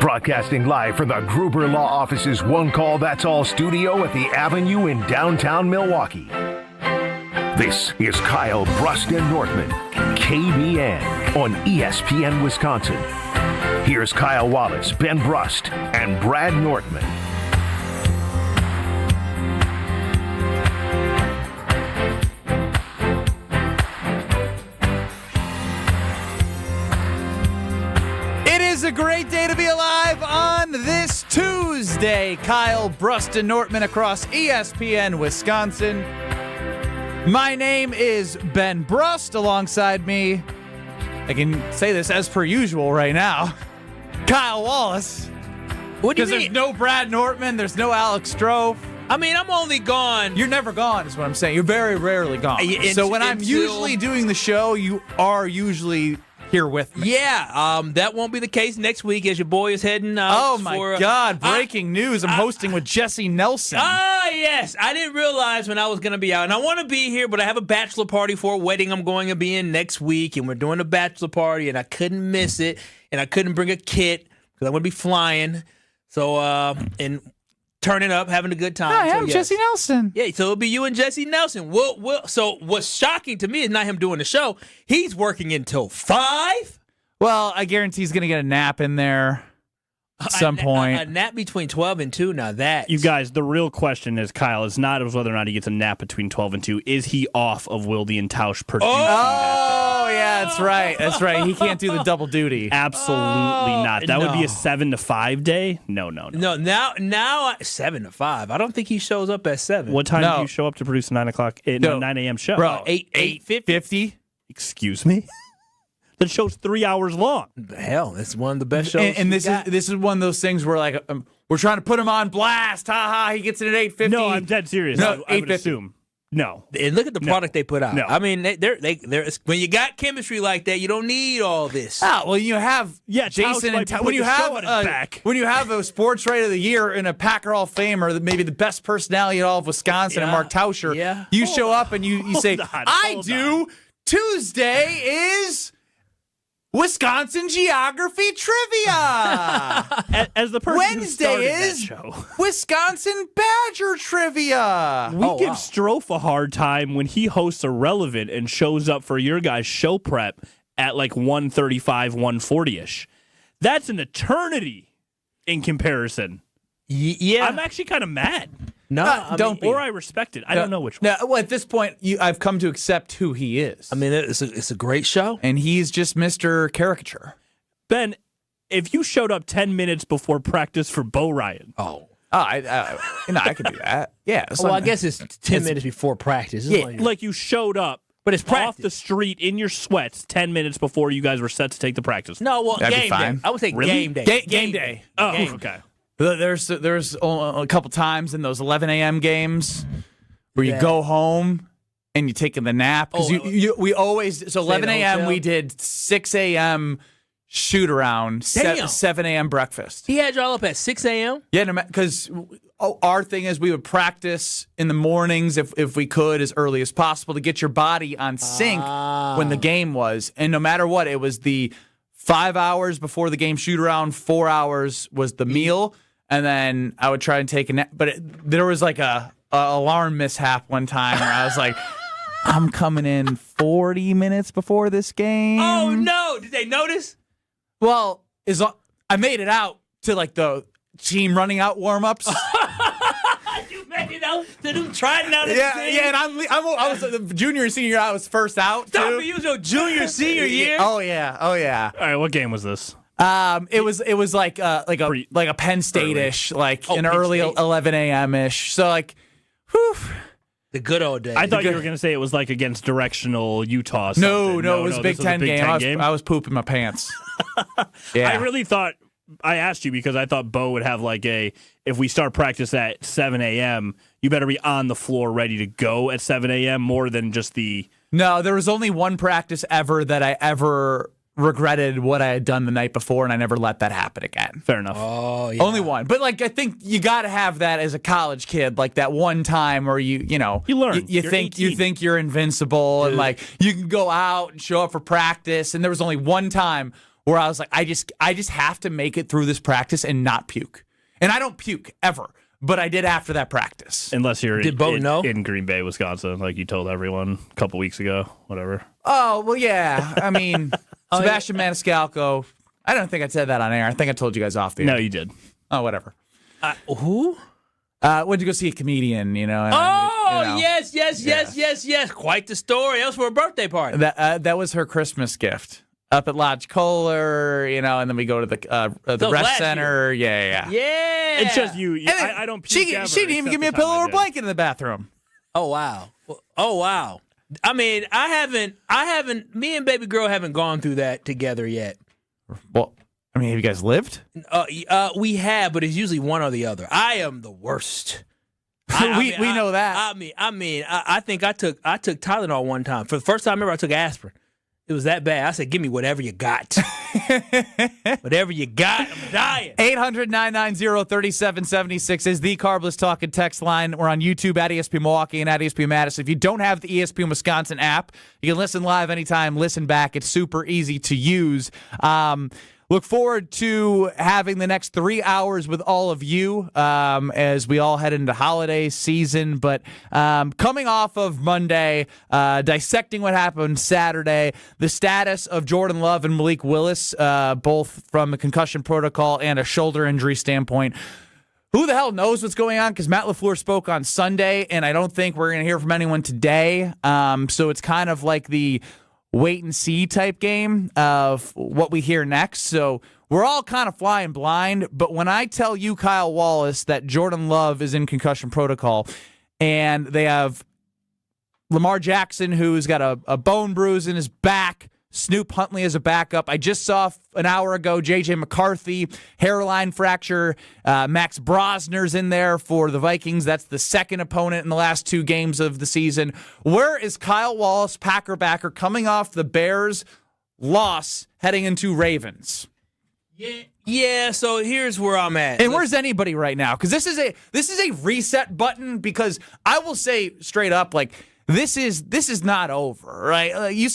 Broadcasting live from the Gruber Law Office's One Call That's All studio at the Avenue in downtown Milwaukee. This is Kyle, Brust, and Nortman, KBN on ESPN Wisconsin. Here's Kyle Wallace, Ben Brust, and Brad Nortman. It is a great day to be alive on this Tuesday. Kyle, Brust, and Nortman across ESPN Wisconsin. My name is Ben Brust. Alongside me, I can say this as per usual right now, Kyle Wallace. What do you mean? Because there's no Brad Nortman, there's no Alex Strofe. I mean, I'm only gone. You're never gone, is what I'm saying. You're very rarely gone. So when I'm usually doing the show, you are usually here with me. Yeah, that won't be the case next week as your boy is heading out. Oh, my God. Breaking news. I'm hosting with Jesse Nelson. Yes. I didn't realize when I was going to be out. And I want to be here, but I have a bachelor party for a wedding I'm going to be in next week. And we're doing a bachelor party, and I couldn't miss it. And I couldn't bring a kit because I'm going to be flying. So, and turning up, having a good time. Hi, I'm Jesse Nelson. Yeah, so it'll be you and Jesse Nelson. So what's shocking to me is not him doing the show. He's working until 5. Well, I guarantee he's going to get a nap in there at some point. A nap between 12 and 2, now that. You guys, the real question is, Kyle, is not whether or not he gets a nap between 12 and 2. Is he off of Wilde and Tausch producing Oh, yeah, that's right. That's right. He can't do the double duty. Absolutely not. That would be a 7 to 5 day. No. No, now 7 to 5. I don't think he shows up at 7. What time do you show up to produce a 9 a.m. show? Bro, 8:50. Excuse me? The show's 3 hours long. Hell, it's one of the best shows. And this is one of those things where like we're trying to put him on blast. Ha ha! He gets it at 8:50. No, I'm dead serious. No, I would assume. No. And look at the product they put out. No. I mean, they're when you got chemistry like that, you don't need all this. Well, you have Jason and when you have a sports writer of the year and a Packer Hall of Famer, maybe the best personality in all of Wisconsin, and Mark Tauscher. You show up and you say, "I do." Tuesday is Wisconsin geography trivia. As the person Wednesday is show. Wisconsin Badger trivia. We give Strofe a hard time when he hosts Irrelevant and shows up for your guys' show prep at like 1:35, 1:40-ish. That's an eternity in comparison. Yeah. I'm actually kind of mad. No, don't be. Or I respect it. I don't know which one. Well, at this point, I've come to accept who he is. I mean, it's a great show. And he's just Mr. Caricature. Ben, if you showed up 10 minutes before practice for Bo Ryan. I could do that. Yeah. Well, I guess it's 10 minutes before practice. Like you showed up. But it's practice. Off the street in your sweats 10 minutes before you guys were set to take the practice. No, well, That'd game be fine. day. I would say Really? game day. Game day. Oh, Game okay. There's a couple times in those 11 a.m. games where you go home and you take the nap. Because we always, so 11 a.m. we did 6 a.m. shoot around, 7 a.m. breakfast. He had y'all up at 6 a.m.? Yeah, because our thing is we would practice in the mornings if we could as early as possible to get your body on sync when the game was. And no matter what, it was the 5 hours before the game shoot around, 4 hours was the meal. And then I would try and take a nap. But there was like a alarm mishap one time where I was like, I'm coming in 40 minutes before this game. Oh, no. Did they notice? Well, I made it out to like the team running out warm-ups. You made it out to them trying out. Yeah, and I was the junior and senior year. I was first out. Stop too. it, you was your junior, senior year. Oh yeah. All right, what game was this? It was like a Penn State-ish, like an early 11 a.m. ish. So like, whew. The good old days. I thought you were going to say it was like against directional Utah. No, it was a Big Ten game. I was pooping my pants. Yeah. I really thought, I asked you because I thought Bo would have like if we start practice at 7 a.m., you better be on the floor ready to go at 7 a.m. more than just the... No, there was only one practice ever that I ever regretted what I had done the night before, and I never let that happen again. Fair enough. Oh, yeah. Only one. But, like, I think you got to have that as a college kid, like that one time where you learn. You think you're invincible, and, like, you can go out and show up for practice, and there was only one time where I was like, I just have to make it through this practice and not puke. And I don't puke ever, but I did after that practice. Unless you're Did Bo know? in Green Bay, Wisconsin, like you told everyone a couple weeks ago, whatever. Oh, well, yeah. I mean, Sebastian Maniscalco, I don't think I said that on air. I think I told you guys off the air. No, you did. Oh, whatever. Who? Went to go see a comedian, you know. And, Yes. Quite the story. That was for a birthday party. That was her Christmas gift. Up at Lodge Kohler, you know, and then we go to the rest center. Yeah. It's just you. I don't puke ever, she didn't even give me a pillow or blanket in the bathroom. Oh wow. I mean, I haven't. Me and baby girl haven't gone through that together yet. Well, I mean, have you guys lived? We have, but it's usually one or the other. I am the worst. We know that. I think I took Tylenol one time. For the first time ever, I took aspirin. It was that bad. I said, give me whatever you got. Whatever you got, I'm dying. 800-990-3776 is the Carbless Talk and Text line. We're on YouTube at ESPN Milwaukee and at ESPN Madison. If you don't have the ESPN Wisconsin app, you can listen live anytime, listen back. It's super easy to use. Look forward to having the next 3 hours with all of you as we all head into holiday season. But coming off of Monday, dissecting what happened Saturday, the status of Jordan Love and Malik Willis, both from a concussion protocol and a shoulder injury standpoint. Who the hell knows what's going on? Because Matt LaFleur spoke on Sunday, and I don't think we're going to hear from anyone today. So it's kind of like the wait and see type game of what we hear next. So we're all kind of flying blind. But when I tell you, Kyle Wallace, that Jordan Love is in concussion protocol and they have Lamar Jackson, who's got a bone bruise in his back, Snoop Huntley as a backup. I just saw an hour ago J.J. McCarthy, hairline fracture. Max Brosner's in there for the Vikings. That's the second opponent in the last 2 games of the season. Where is Kyle Wallace, Packer backer, coming off the Bears loss heading into Ravens? Yeah, so here's where I'm at. And where's anybody right now? Because this is a reset button, because I will say straight up, like, This is not over, right? If you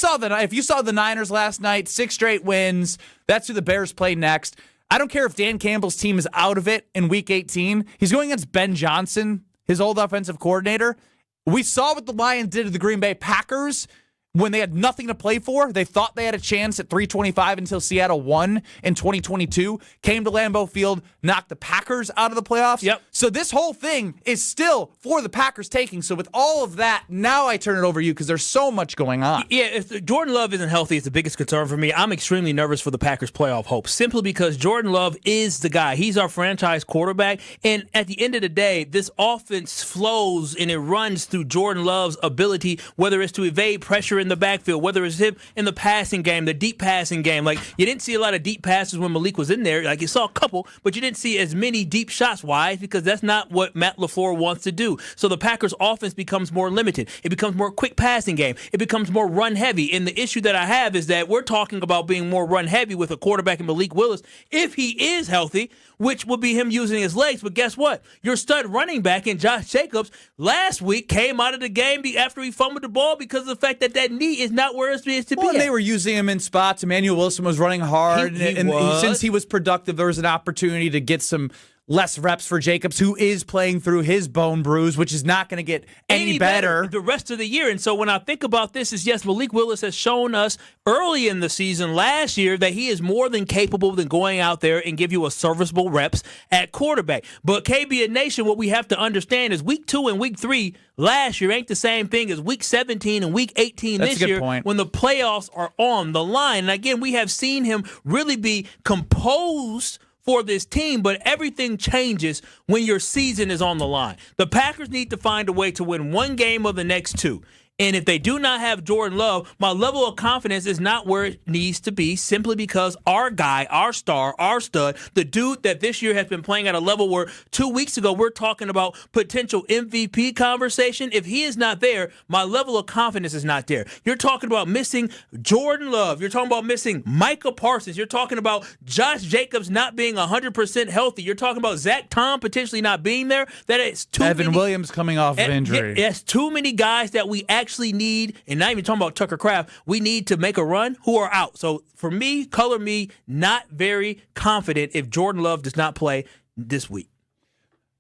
saw the Niners last night, 6 straight wins. That's who the Bears play next. I don't care if Dan Campbell's team is out of it in Week 18. He's going against Ben Johnson, his old offensive coordinator. We saw what the Lions did to the Green Bay Packers when they had nothing to play for. They thought they had a chance at 325 until Seattle won in 2022, came to Lambeau Field, knocked the Packers out of the playoffs. Yep. So this whole thing is still for the Packers taking. So with all of that, now I turn it over to you because there's so much going on. Yeah, if Jordan Love isn't healthy, it's the biggest concern for me. I'm extremely nervous for the Packers' playoff hopes, simply because Jordan Love is the guy. He's our franchise quarterback. And at the end of the day, this offense flows and it runs through Jordan Love's ability, whether it's to evade pressure in the backfield, whether it's him in the passing game, the deep passing game. Like, you didn't see a lot of deep passes when Malik was in there. Like, you saw a couple, but you didn't see as many deep shots. Why? Because that's not what Matt LaFleur wants to do. So the Packers' offense becomes more limited. It becomes more quick passing game. It becomes more run heavy. And the issue that I have is that we're talking about being more run heavy with a quarterback in Malik Willis if he is healthy, which would be him using his legs. But guess what? Your stud running back in Josh Jacobs last week came out of the game after he fumbled the ball because of the fact that knee is not where it's supposed to be. Well, and they were using him in spots. Emmanuel Wilson was running hard. Since he was productive, there was an opportunity to get some less reps for Jacobs, who is playing through his bone bruise, which is not going to get any better the rest of the year. And so when I think about this, is yes, Malik Willis has shown us early in the season last year that he is more than capable than going out there and give you a serviceable reps at quarterback. But KB and Nation, what we have to understand is week 2 and week 3 last year ain't the same thing as week 17 and week 18 this year when the playoffs are on the line. And again, we have seen him really be composed for this team, but everything changes when your season is on the line. The Packers need to find a way to win one game of the next 2. And if they do not have Jordan Love, my level of confidence is not where it needs to be, simply because our guy, our star, our stud, the dude that this year has been playing at a level where 2 weeks ago we're talking about potential MVP conversation. If he is not there, my level of confidence is not there. You're talking about missing Jordan Love. You're talking about missing Micah Parsons. You're talking about Josh Jacobs not being 100% healthy. You're talking about Zach Tom potentially not being there. That is too Evan many, Williams coming off of injury. Yes, too many guys that we actually actually need, and not even talking about Tucker Kraft, we need to make a run, who are out. So for me, color me not very confident if Jordan Love does not play this week.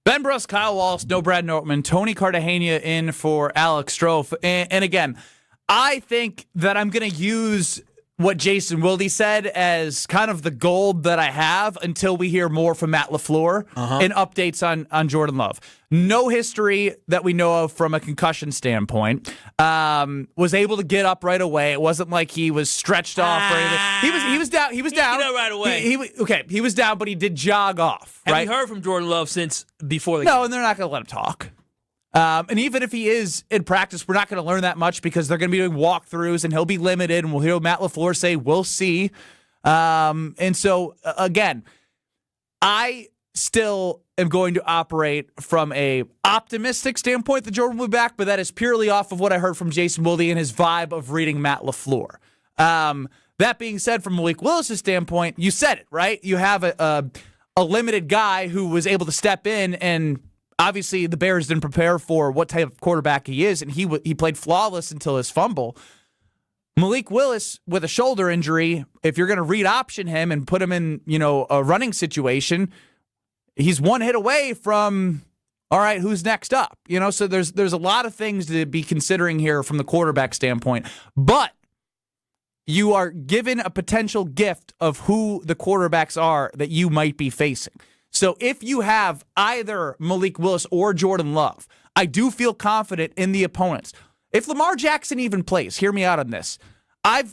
Ben Brust, Kyle Wallace, no Brad Nortman, Tony Cartagena in for Alex Strofe. And again, I think that I'm going to use what Jason Wilde said as kind of the gold that I have until we hear more from Matt LaFleur and updates on Jordan Love. No history that we know of from a concussion standpoint. Was able to get up right away. It wasn't like he was stretched off or anything. He was down. He was down. Get up right away. He was down, but he did jog off. Have right? you heard from Jordan Love since before the No, game? and they're not going to let him talk. And even if he is in practice, we're not going to learn that much because they're going to be doing walkthroughs and he'll be limited, and we'll hear Matt LaFleur say, we'll see. And so, again, I still am going to operate from a optimistic standpoint that Jordan will be back, but that is purely off of what I heard from Jason Wilde and his vibe of reading Matt LaFleur. That being said, from Malik Willis' standpoint, you said it, right? You have a limited guy who was able to step in, and obviously the Bears didn't prepare for what type of quarterback he is, and he played flawless until his fumble. Malik Willis with a shoulder injury, if you're going to read option him and put him in, a running situation, he's one hit away from, all right, who's next up? So there's a lot of things to be considering here from the quarterback standpoint. But you are given a potential gift of who the quarterbacks are that you might be facing. So if you have either Malik Willis or Jordan Love, I do feel confident in the opponents. If Lamar Jackson even plays, hear me out on this. I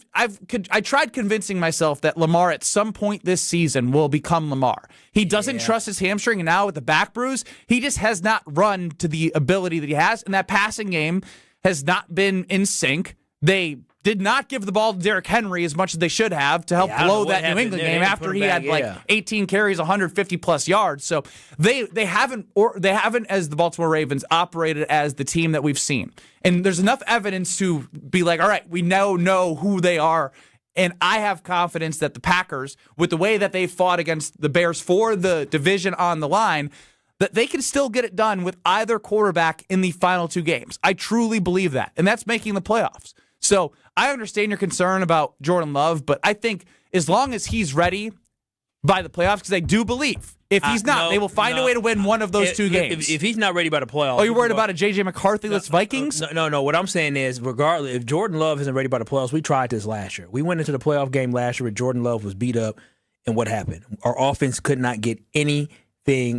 tried convincing myself that Lamar at some point this season will become Lamar. He doesn't trust his hamstring, and now with the back bruise, he just has not run to the ability that he has, and that passing game has not been in sync. They did not give the ball to Derrick Henry as much as they should have to help blow that New England game after he had 18 carries, 150 plus yards. So they haven't, as the Baltimore Ravens, operated as the team that we've seen. And there's enough evidence to be like, all right, we now know who they are. And I have confidence that the Packers, with the way that they fought against the Bears for the division on the line, that they can still get it done with either quarterback in the final two games. I truly believe that. And that's making the playoffs. So I understand your concern about Jordan Love, but I think as long as he's ready by the playoffs, because I do believe if he's not, they will find a way to win one of those two games. If he's not ready by the playoffs. Oh, you're worried about a J.J. McCarthy-less Vikings? No. What I'm saying is, regardless, if Jordan Love isn't ready by the playoffs, we tried this last year. We went into the playoff game last year where Jordan Love was beat up, and what happened? Our offense could not get anything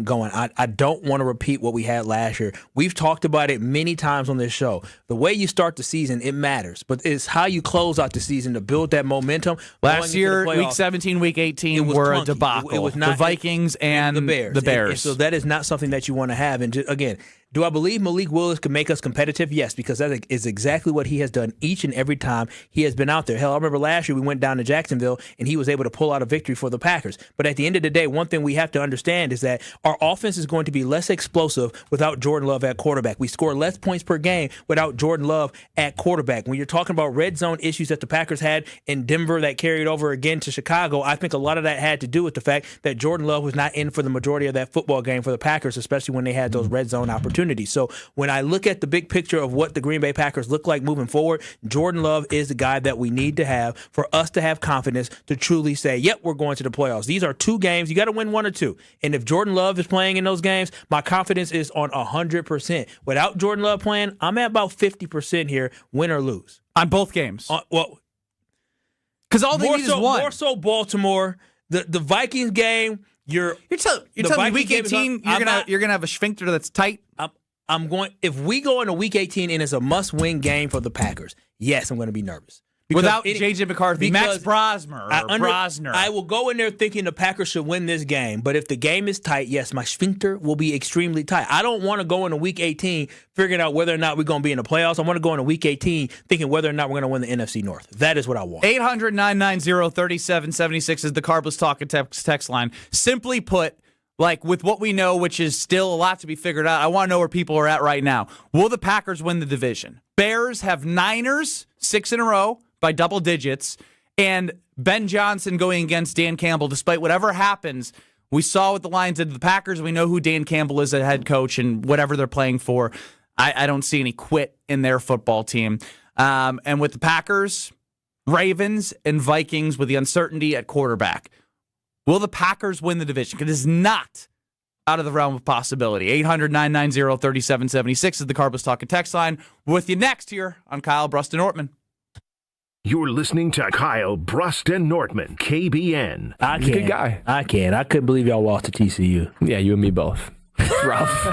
going. I don't want to repeat what we had last year. We've talked about it many times on this show. The way you start the season, it matters, but it's how you close out the season to build that momentum. Last year, Week 17, Week 18 were a debacle. It was not the Vikings and the Bears. And so that is not something that you want to have. And again, do I believe Malik Willis can make us competitive? Yes, because that is exactly what he has done each and every time he has been out there. Hell, I remember last year we went down to Jacksonville and he was able to pull out a victory for the Packers. But at the end of the day, one thing we have to understand is that our offense is going to be less explosive without Jordan Love at quarterback. We score less points per game without Jordan Love at quarterback. When you're talking about red zone issues that the Packers had in Denver that carried over again to Chicago, I think a lot of that had to do with the fact that Jordan Love was not in for the majority of that football game for the Packers, especially when they had those red zone opportunities. So when I look at the big picture of what the Green Bay Packers look like moving forward, Jordan Love is the guy that we need to have for us to have confidence to truly say, yep, we're going to the playoffs. These are two games. You got to win one or two. And if Jordan Love is playing in those games, my confidence is on 100%. Without Jordan Love playing, I'm at about 50% here, win or lose. On both games? Because all they need is one. More so Baltimore. The Vikings game, you're telling me Week 18 you're gonna have a sphincter that's tight. I'm going. If we go into Week 18 and it's a must-win game for the Packers, yes, I'm going to be nervous. Without J.J. McCarthy, Max Brosmer, Brosner. I will go in there thinking the Packers should win this game. But if the game is tight, yes, my sphincter will be extremely tight. I don't want to go into Week 18 figuring out whether or not we're going to be in the playoffs. I want to go into Week 18 thinking whether or not we're going to win the NFC North. That is what I want. 800-990-3776 is the Carbless Talk and text line. Simply put, like with what we know, which is still a lot to be figured out, I want to know where people are at right now. Will the Packers win the division? Bears have Niners 6 in a row by double digits, and Ben Johnson going against Dan Campbell, despite whatever happens. We saw what the Lions did to the Packers. We know who Dan Campbell is as head coach and whatever they're playing for. I don't see any quit in their football team. And with the Packers, Ravens, and Vikings with the uncertainty at quarterback, will the Packers win the division? It is not out of the realm of possibility. 800-990-3776 is the Carbless Talk and Text line. We're with you next here on Kyle, Brust, and Nortman. You're listening to Kyle, Brust, and Nortman, KBN. He's a good guy. I couldn't believe y'all lost to TCU. Yeah, you and me both. Rough.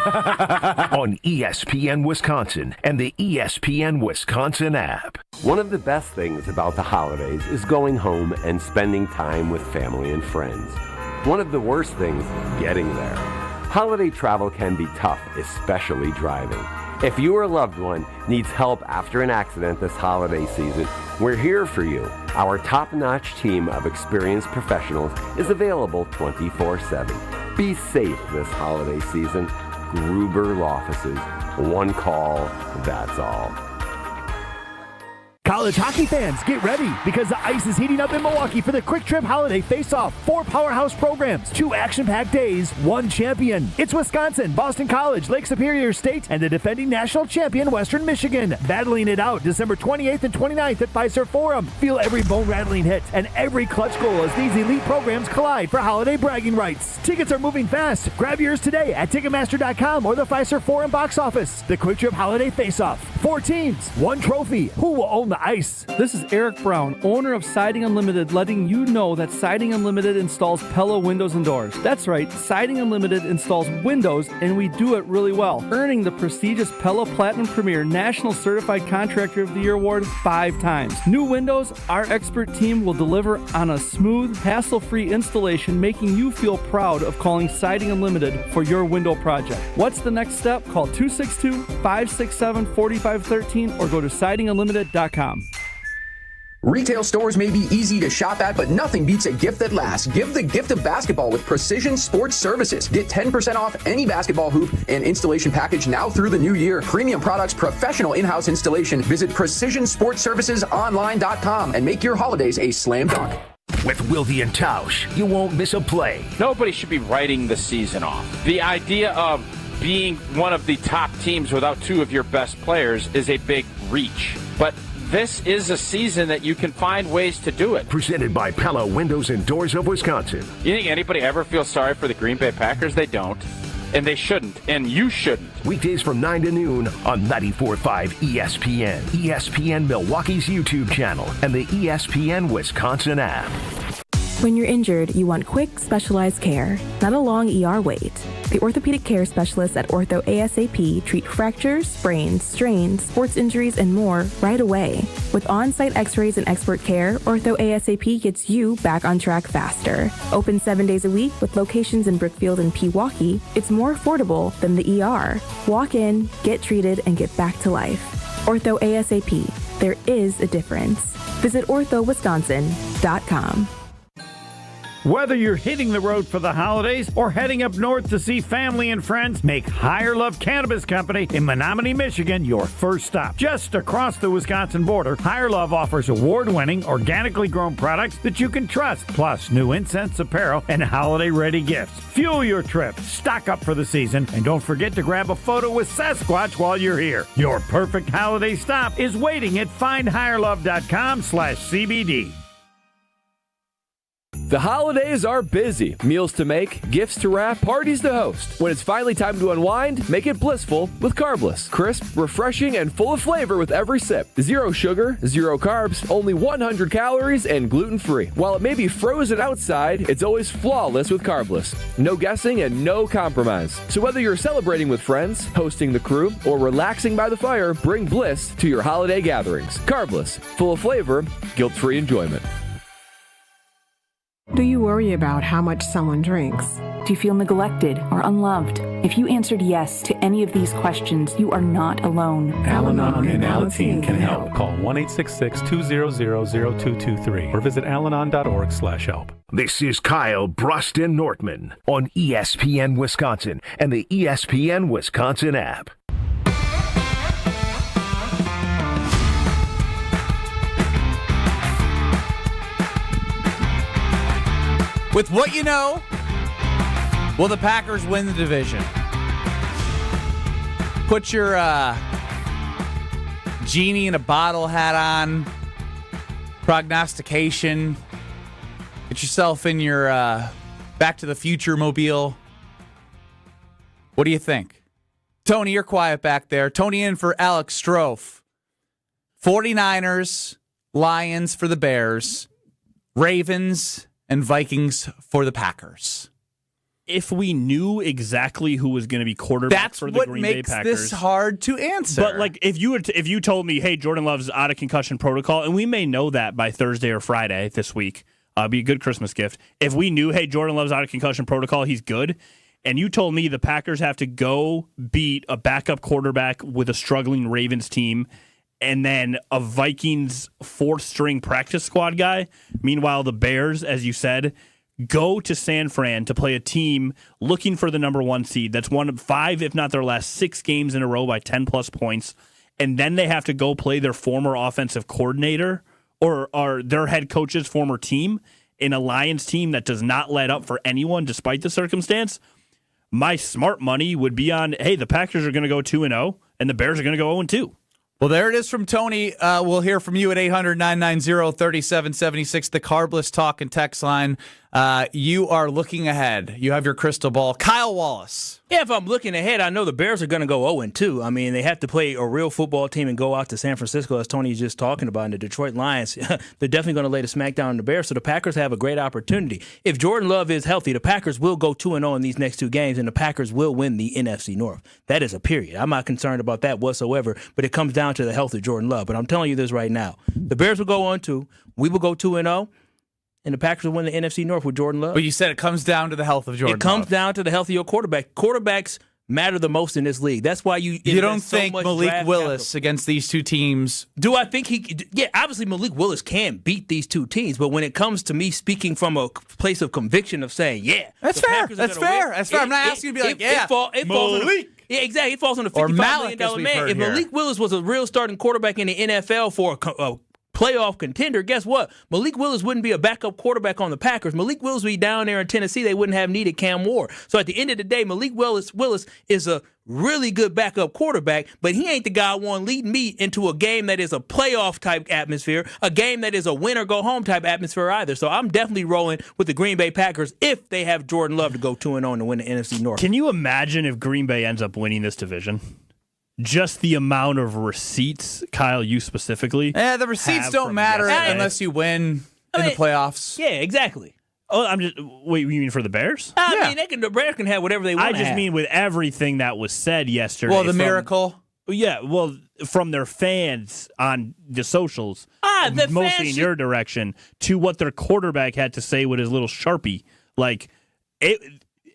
On ESPN Wisconsin and the ESPN Wisconsin app. One of the best things about the holidays is going home and spending time with family and friends. One of the worst things, getting there. Holiday travel can be tough, especially driving. If you or a loved one needs help after an accident this holiday season, we're here for you. Our top-notch team of experienced professionals is available 24/7. Be safe this holiday season. Gruber Law Offices. One call, that's all. College hockey fans, get ready because the ice is heating up in Milwaukee for the Quick Trip Holiday Face-Off. 4 powerhouse programs, 2 action-packed days, 1 champion. It's Wisconsin, Boston College, Lake Superior State, and the defending national champion, Western Michigan. Battling it out December 28th and 29th at Fiserv Forum. Feel every bone-rattling hit and every clutch goal as these elite programs collide for holiday bragging rights. Tickets are moving fast. Grab yours today at Ticketmaster.com or the Fiserv Forum box office. The Quick Trip Holiday Face-Off. 4 teams, 1 trophy. Who will own the ice? This is Eric Brown, owner of Siding Unlimited, letting you know that Siding Unlimited installs Pella windows and doors. That's right, Siding Unlimited installs windows, and we do it really well, earning the prestigious Pella Platinum Premier National Certified Contractor of the Year award 5 times. New windows, our expert team will deliver on a smooth, hassle-free installation, making you feel proud of calling Siding Unlimited for your window project. What's the next step? Call 262-567-4513 or go to sidingunlimited.com. Retail stores may be easy to shop at, but nothing beats a gift that lasts. Give the gift of basketball with Precision Sports Services. Get 10% off any basketball hoop and installation package now through the new year. Premium products, professional in-house installation. Visit PrecisionSportsServicesOnline.com and make your holidays a slam dunk. With Wilde and Tausch, you won't miss a play. Nobody should be writing the season off. The idea of being one of the top teams without 2 of your best players is a big reach. But this is a season that you can find ways to do it. Presented by Pella Windows and Doors of Wisconsin. You think anybody ever feels sorry for the Green Bay Packers? They don't. And they shouldn't. And you shouldn't. Weekdays from 9 to noon on 94.5 ESPN. ESPN Milwaukee's YouTube channel and the ESPN Wisconsin app. When you're injured, you want quick, specialized care, not a long ER wait. The orthopedic care specialists at Ortho ASAP treat fractures, sprains, strains, sports injuries, and more right away. With on-site x-rays and expert care, Ortho ASAP gets you back on track faster. Open 7 days a week with locations in Brookfield and Pewaukee, it's more affordable than the ER. Walk in, get treated, and get back to life. Ortho ASAP. There is a difference. Visit orthowisconsin.com. Whether you're hitting the road for the holidays or heading up north to see family and friends, make Higher Love Cannabis Company in Menominee, Michigan your first stop. Just across the Wisconsin border, Higher Love offers award-winning, organically grown products that you can trust, plus new incense, apparel, and holiday-ready gifts. Fuel your trip, stock up for the season, and don't forget to grab a photo with Sasquatch while you're here. Your perfect holiday stop is waiting at findhigherlove.com/CBD. The holidays are busy. Meals to make, gifts to wrap, parties to host. When it's finally time to unwind, make it blissful with Carbless. Crisp, refreshing, and full of flavor with every sip. 0 sugar, 0 carbs, only 100 calories, and gluten-free. While it may be frozen outside, it's always flawless with Carbless. No guessing and no compromise. So whether you're celebrating with friends, hosting the crew, or relaxing by the fire, bring bliss to your holiday gatherings. Carbless, full of flavor, guilt-free enjoyment. Do you worry about how much someone drinks? Do you feel neglected or unloved? If you answered yes to any of these questions, you are not alone. Al-Anon and Alateen can help. Call 1-866-200-0223 or visit alanon.org/help. This is Kyle, Brust, and Nortman on ESPN Wisconsin and the ESPN Wisconsin app. With what you know, will the Packers win the division? put your genie in a bottle hat on, prognostication, get yourself in your Back to the Future mobile. What do you think? Tony, you're quiet back there. Tony in for Alex Strofe. 49ers, Lions for the Bears, Ravens, and Vikings for the Packers. If we knew exactly who was going to be quarterback for the Green Bay Packers. That's what makes this hard to answer. But like, if you told me, hey, Jordan Love's out of concussion protocol, and we may know that by Thursday or Friday this week, be a good Christmas gift. If we knew, hey, Jordan Love's out of concussion protocol, he's good, and you told me the Packers have to go beat a backup quarterback with a struggling Ravens team, and then a Vikings fourth-string practice squad guy. Meanwhile, the Bears, as you said, go to San Fran to play a team looking for the number 1 seed. That's one of 5, if not their last 6 games in a row by 10-plus points. And then they have to go play their former offensive coordinator or their head coach's former team in a Lions team that does not let up for anyone despite the circumstance. My smart money would be on, hey, the Packers are going to go 2-0, and the Bears are going to go 0-2. Well, there it is from Tony. We'll hear from you at 800-990-3776, the Carbless Talk and Text line. You are looking ahead. You have your crystal ball. Kyle Wallace. Yeah, if I'm looking ahead, I know the Bears are going to go 0-2. I mean, they have to play a real football team and go out to San Francisco, as Tony is just talking about, and the Detroit Lions. They're definitely going to lay the smack down on the Bears, so the Packers have a great opportunity. If Jordan Love is healthy, the Packers will go 2-0 in these next 2 games, and the Packers will win the NFC North. That is a period. I'm not concerned about that whatsoever, but it comes down to the health of Jordan Love. But I'm telling you this right now. The Bears will go 1-2. We will go 2-0. And the Packers will win the NFC North with Jordan Love. But you said it comes down to the health of Jordan Love. It comes down to the health of your quarterback. Quarterbacks matter the most in this league. That's why you don't think Malik Willis against these 2 teams? Do I think yeah, obviously Malik Willis can beat these 2 teams, but when it comes to me speaking from a place of conviction of saying, yeah. That's fair. That's fair. That's fair. I'm not asking you to be like, yeah, Malik. Yeah, exactly. It falls on the $55 million man. If Malik Willis was a real starting quarterback in the NFL for a playoff contender, guess what? Malik Willis wouldn't be a backup quarterback on the Packers. Malik Willis would be down there in Tennessee. They wouldn't have needed Cam Ward. So at the end of the day, Malik Willis is a really good backup quarterback, but he ain't the guy I want leading me into a game that is a playoff type atmosphere, a game that is a win or go home type atmosphere either. So I'm definitely rolling with the Green Bay Packers if they have Jordan Love to go 2-0 and win the NFC North. Can you imagine if Green Bay ends up winning this division? Just the amount of receipts, Kyle, you specifically. The receipts don't matter unless you win in the playoffs. Yeah, exactly. Oh, wait, you mean for the Bears? I mean, the Bears can have whatever they want. I just mean with everything that was said yesterday. Well, the miracle. Yeah, well, from their fans on the socials, mostly in your direction, to what their quarterback had to say with his little Sharpie. Like,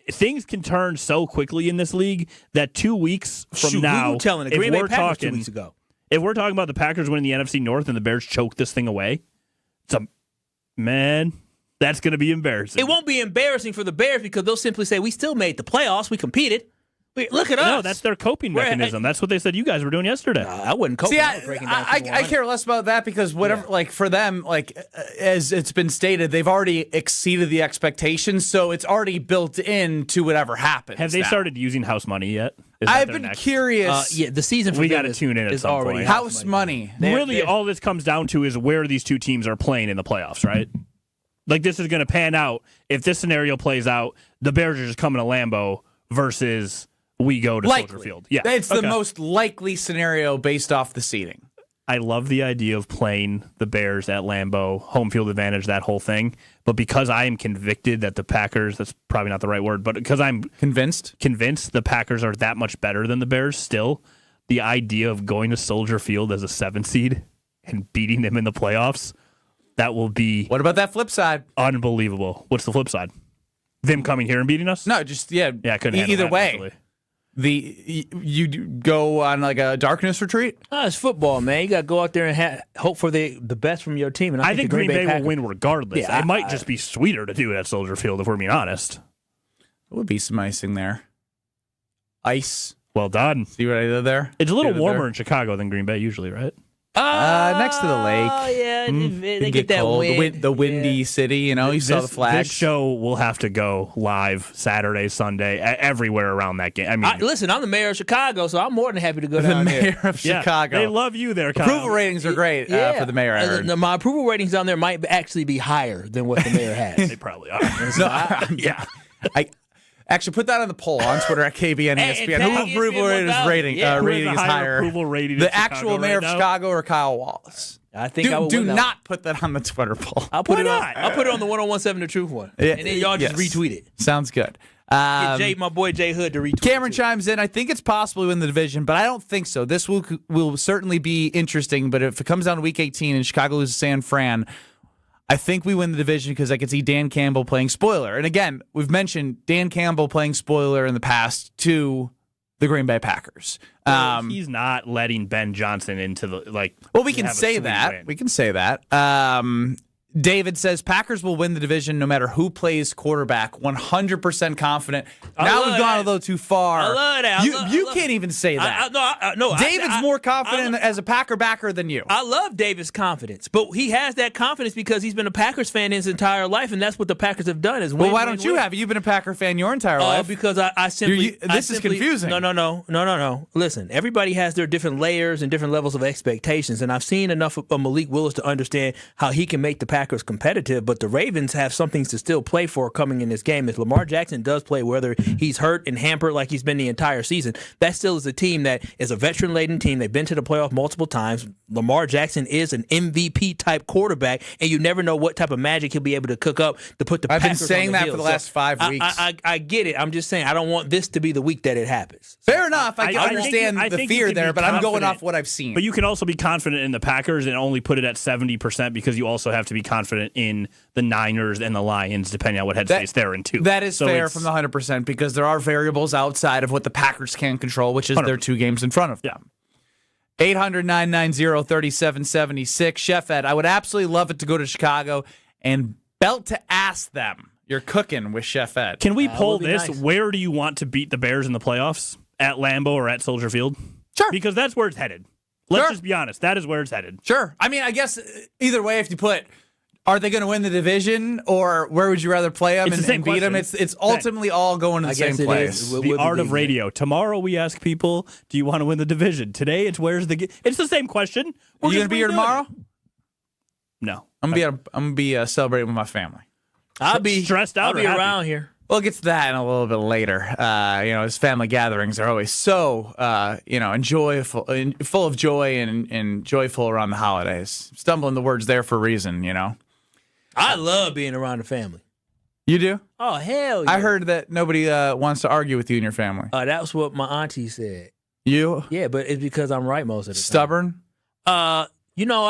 things can turn so quickly in this league that 2 weeks from now, we were telling the Green Bay Packers 2 weeks ago. If we're talking about the Packers winning the NFC North and the Bears choke this thing away, that's going to be embarrassing. It won't be embarrassing for the Bears because they'll simply say, we still made the playoffs, we competed. Look at us. No, that's their coping mechanism. That's what they said you guys were doing yesterday. I wouldn't cope. See, I care less about that because whatever, like for them, like as it's been stated, they've already exceeded the expectations, so it's already built into whatever happens. Have they started using house money yet? I've been curious. The season for we got to tune in at some already point. House money. Really, all this comes down to is where these 2 teams are playing in the playoffs, right? Like this is going to pan out. If this scenario plays out, the Bears are just coming to Lambeau versus we go to Soldier Field. Yeah, it's the most likely scenario based off the seeding. I love the idea of playing the Bears at Lambeau, home field advantage, that whole thing. But because I am convicted that the Packers, that's probably not the right word, but because I'm convinced the Packers are that much better than the Bears still, the idea of going to Soldier Field as a 7 seed and beating them in the playoffs, that will be... What about that flip side? Unbelievable. What's the flip side? Them coming here and beating us? No, just, I couldn't handle either that, way. Actually. You go on like a darkness retreat? It's football, man. You got to go out there and hope for the best from your team. And I think Green Bay will win regardless. Yeah, it might just be sweeter to do it at Soldier Field, if we're being honest. There would be some icing there. Ice. Well done. See what I did there? It's a little warmer in Chicago than Green Bay usually, right? Next to the lake. Oh, yeah. They It get that cold. wind. The windy city, you saw the flags. This show will have to go live Saturday, Sunday, everywhere around that game. I mean, Listen, I'm the mayor of Chicago, so I'm more than happy to go the down there. mayor of Chicago. They love you there, Kyle. Approval ratings are great for the mayor, I heard. My approval ratings down there might actually be higher than what the mayor has. They probably are. Yeah. Actually, put that on the poll on Twitter at KBN ESPN. Who approval rating is higher? Approval rating The in actual Chicago mayor right of now? Chicago or Kyle Wallace? I think I would do win that not put that on the Twitter poll. I'll put it on the 1017 The Truth one. Yeah, And then y'all just retweet it. Sounds good. Get my boy Jay Hood to retweet Cameron it. chimes in. I think it's possible to win the division, but I don't think so. This will certainly be interesting, but if it comes down to Week 18 and Chicago loses San Fran, I think we win the division because I could see Dan Campbell playing spoiler. And again, we've mentioned Dan Campbell playing spoiler in the past to the Green Bay Packers. He's not letting Ben Johnson into the Well, we can say that. Win. We can say that. David says Packers will win the division no matter who plays quarterback. 100% confident. Now we've gone a little too far. I love that. You can't even say that. No. David's more confident as a Packer backer than you. I love David's confidence, but he has that confidence because he's been a Packers fan his entire life, and that's what the Packers have done. Is win, well, why don't you have? You've been a Packer fan your entire life. Because I simply this is confusing. No. Listen, everybody has their different layers and different levels of expectations, and I've seen enough of Malik Willis to understand how he can make the Packers competitive, but the Ravens have some things to still play for coming in this game. If Lamar Jackson does play, whether he's hurt and hampered like he's been the entire season, that still is a team that is a veteran-laden team. They've been to the playoff multiple times. Lamar Jackson is an MVP-type quarterback, and you never know what type of magic he'll be able to cook up to put the Packers on the I've been saying that hill. for the last 5 weeks. I get it. I'm just saying I don't want this to be the week that it happens. Fair enough. I understand the fear there, but I'm going off what I've seen. But you can also be confident in the Packers and only put it at 70% because you also have to be confident in the Niners and the Lions, depending on what headspace they're in, too. That is fair from the 100% because there are variables outside of what the Packers can control, which is 100%. Their 2 games in front of them. 800-990-3776. Chef Ed, I would absolutely love it to go to Chicago and belt to ask them. You're cooking with Chef Ed. Can we poll this? Nice. Where do you want to beat the Bears in the playoffs? At Lambeau or at Soldier Field? Sure. Because that's where it's headed. Let's just be honest. That is where it's headed. Sure. I mean, I guess either way, if you put, are they going to win the division or where would you rather play them and beat them? It's ultimately all going to the same place. The art of radio. Tomorrow we ask people, do you want to win the division? Today it's where's the It's the same question. Are you going to be here tomorrow? No. I'm going to be celebrating with my family. I'll be stressed out. I'll be around here. We'll get to that in a little bit later. His family gatherings are always so, enjoyable, full of joy and joyful around the holidays. Stumbling the words there for a reason, I love being around the family. You do? Oh, hell yeah. I heard that nobody wants to argue with you and your family. That was what my auntie said. You? Yeah, but it's because I'm right most of the time. Stubborn? I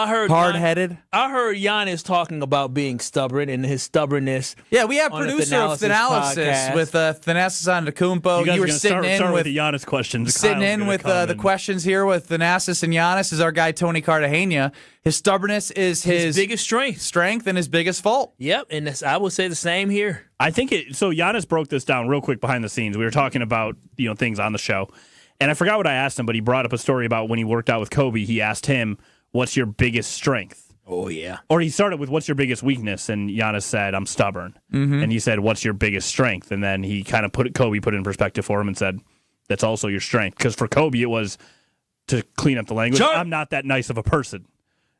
heard hard-headed. I heard Giannis talking about being stubborn and his stubbornness. Yeah, we have producer of Thanalysis with Thanasis Antetokounmpo. You were sitting in with the Giannis questions. Sitting in with the questions here with Thanasis and Giannis is our guy Tony Cartagena. His stubbornness is his biggest strength and his biggest fault. Yep, and I would say the same here. I think so. Giannis broke this down real quick behind the scenes. We were talking about things on the show, and I forgot what I asked him, but he brought up a story about when he worked out with Kobe. He asked him, what's your biggest strength? Oh, yeah. Or he started with, what's your biggest weakness? And Giannis said, I'm stubborn. Mm-hmm. And he said, what's your biggest strength? And then he kind of Kobe put it in perspective for him and said, that's also your strength. Because for Kobe, it was to clean up the language. Sure. I'm not that nice of a person.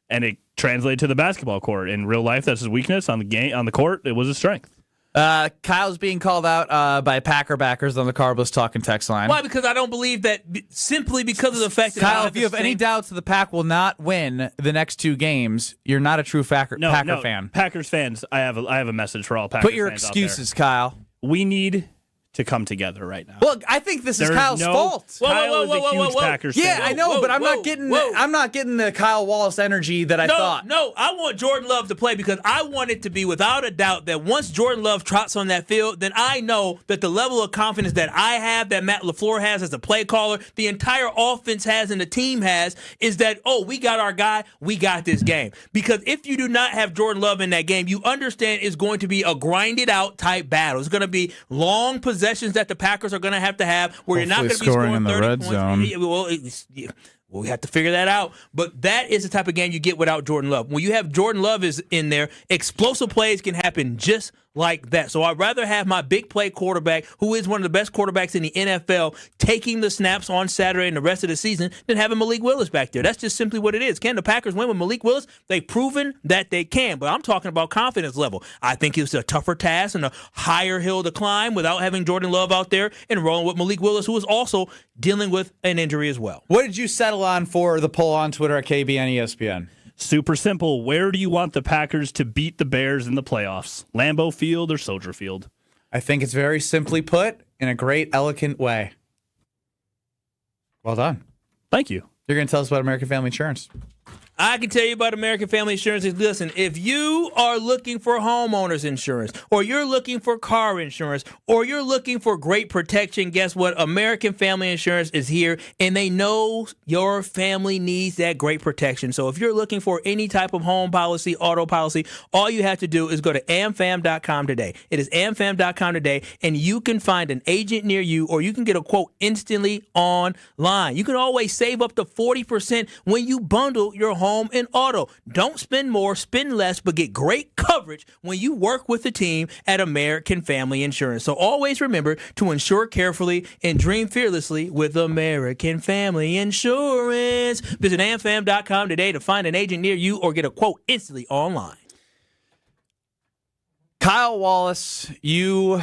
And it translated to the basketball court. In real life, that's his weakness. On the court, it was his strength. Kyle's being called out by Packer backers on the Carbless Talking text line. Why? Because I don't believe that simply because of the fact that Kyle, if you have any doubts that the Pack will not win the next 2 games, you're not a true Packer fan. Packers fans, I have a message for all Packers fans. Put your excuses, Kyle. We need to come together right now. Well, I think this is Kyle's fault. Kyle is a huge Packers fan. Yeah, I know, but I'm not getting the Kyle Wallace energy that I thought. No, I want Jordan Love to play because I want it to be without a doubt that once Jordan Love trots on that field, then I know that the level of confidence that I have, that Matt LaFleur has as a play caller, the entire offense has and the team has, is that, we got our guy, we got this game. Because if you do not have Jordan Love in that game, you understand it's going to be a grinded out type battle. It's going to be long possessions that the Packers are going to have where you're not going to be scoring in the 30 red points. zone. Well, Well, we have to figure that out. But that is the type of game you get without Jordan Love. When you have Jordan Love is in there, explosive plays can happen just like that. So I'd rather have my big play quarterback, who is one of the best quarterbacks in the NFL, taking the snaps on Saturday and the rest of the season than having Malik Willis back there. That's just simply what it is. Can the Packers win with Malik Willis? They've proven that they can, but I'm talking about confidence level. I think it's a tougher task and a higher hill to climb without having Jordan Love out there and rolling with Malik Willis, who is also dealing with an injury as well. What did you settle on for the poll on Twitter at KBN ESPN? Super simple. Where do you want the Packers to beat the Bears in the playoffs? Lambeau Field or Soldier Field? I think it's very simply put in a great, elegant way. Well done. Thank you. You're going to tell us about American Family Insurance. I can tell you about American Family Insurance. Listen, if you are looking for homeowners insurance, or you're looking for car insurance, or you're looking for great protection, guess what? American Family Insurance is here, and they know your family needs that great protection. So if you're looking for any type of home policy, auto policy, all you have to do is go to amfam.com today. It is amfam.com today, and you can find an agent near you, or you can get a quote instantly online. You can always save up to 40% when you bundle your home and auto. Don't spend more, spend less, but get great coverage when you work with the team at American Family Insurance. So always remember to insure carefully and dream fearlessly with American Family Insurance. Visit amfam.com today to find an agent near you or get a quote instantly online. Kyle Wallace, you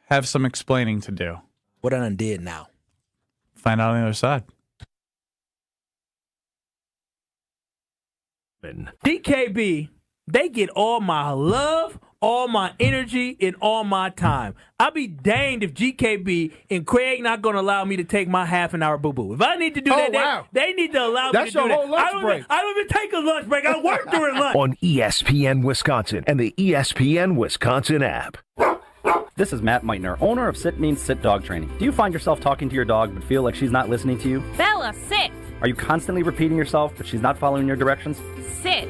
have some explaining to do. What I done did now. Find out on the other side. DKB, they get all my love, all my energy, and all my time. I'll be danged if GKB and Craig not going to allow me to take my half-an-hour boo-boo. If I need to do that, they need to allow me to do that. That's your whole lunch break. I don't even take a lunch break. I work during lunch. On ESPN Wisconsin and the ESPN Wisconsin app. This is Matt Meitner, owner of Sit Means Sit Dog Training. Do you find yourself talking to your dog but feel like she's not listening to you? Bella, sit. Are you constantly repeating yourself but she's not following your directions? Sit.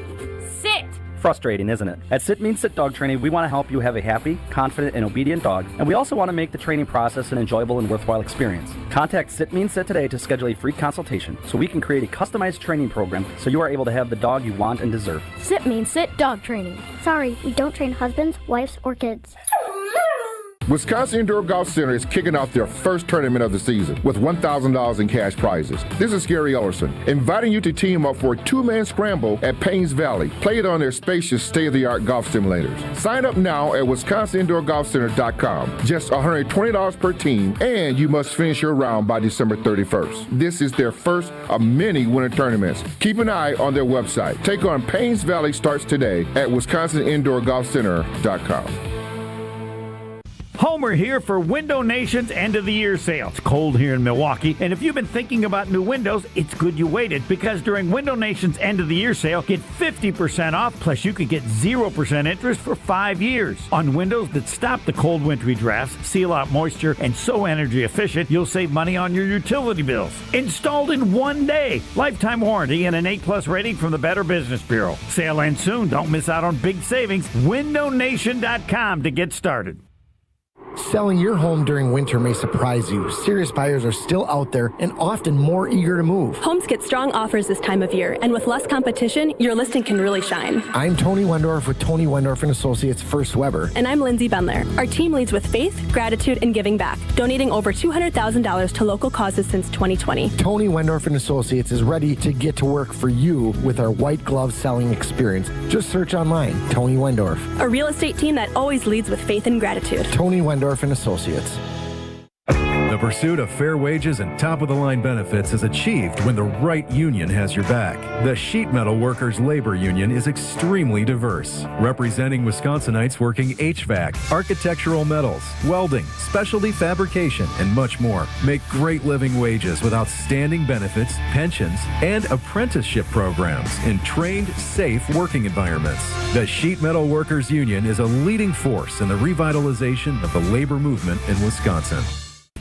Sit. Frustrating, isn't it? At Sit Means Sit Dog Training, we want to help you have a happy, confident, and obedient dog, and we also want to make the training process an enjoyable and worthwhile experience. Contact Sit Means Sit today to schedule a free consultation so we can create a customized training program so you are able to have the dog you want and deserve. Sit Means Sit Dog Training. Sorry, we don't train husbands, wives, or kids. Wisconsin Indoor Golf Center is kicking off their first tournament of the season with $1,000 in cash prizes. This is Gary Ellerson, inviting you to team up for a two-man scramble at Paynes Valley. Play it on their spacious, state-of-the-art golf simulators. Sign up now at WisconsinIndoorGolfCenter.com. Just $120 per team, and you must finish your round by December 31st. This is their first of many winter tournaments. Keep an eye on their website. Take on Paynes Valley starts today at WisconsinIndoorGolfCenter.com. Homer here for Window Nation's end of the year sale. It's cold here in Milwaukee, and if you've been thinking about new windows, it's good you waited, because during Window Nation's end of the year sale, get 50% off, plus you could get 0% interest for 5 years on windows that stop the cold wintry drafts, seal out moisture, and so energy efficient you'll save money on your utility bills. Installed in 1 day, lifetime warranty, and an A+ rating from the Better Business Bureau. Sale ends soon. Don't miss out on big savings. WindowNation.com to get started. Selling your home during winter may surprise you. Serious buyers are still out there and often more eager to move. Homes get strong offers this time of year, and with less competition, your listing can really shine. I'm Tony Wendorf with Tony Wendorf & Associates First Weber. And I'm Lindsay Bendler. Our team leads with faith, gratitude, and giving back, donating over $200,000 to local causes since 2020. Tony Wendorf & Associates is ready to get to work for you with our white glove selling experience. Just search online, Tony Wendorf. A real estate team that always leads with faith and gratitude. Tony Wendorf & Associates. The pursuit of fair wages and top-of-the-line benefits is achieved when the right union has your back. The Sheet Metal Workers Labor Union is extremely diverse, representing Wisconsinites working HVAC, architectural metals, welding, specialty fabrication, and much more. Make great living wages with outstanding benefits, pensions, and apprenticeship programs in trained, safe working environments. The Sheet Metal Workers Union is a leading force in the revitalization of the labor movement in Wisconsin.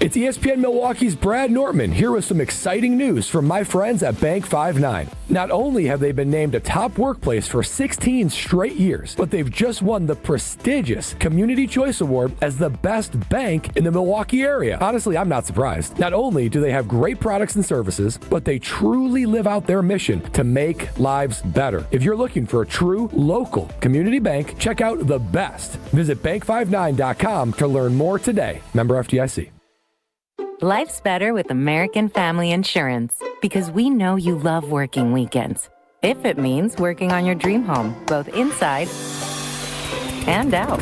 It's ESPN Milwaukee's Brad Nortman here with some exciting news from my friends at Bank 5-9. Not only have they been named a top workplace for 16 straight years, but they've just won the prestigious Community Choice Award as the best bank in the Milwaukee area. Honestly, I'm not surprised. Not only do they have great products and services, but they truly live out their mission to make lives better. If you're looking for a true local community bank, check out The Best. Visit bank59.com to learn more today. Member FDIC. Life's better with American Family Insurance because we know you love working weekends. If it means working on your dream home, both inside and out.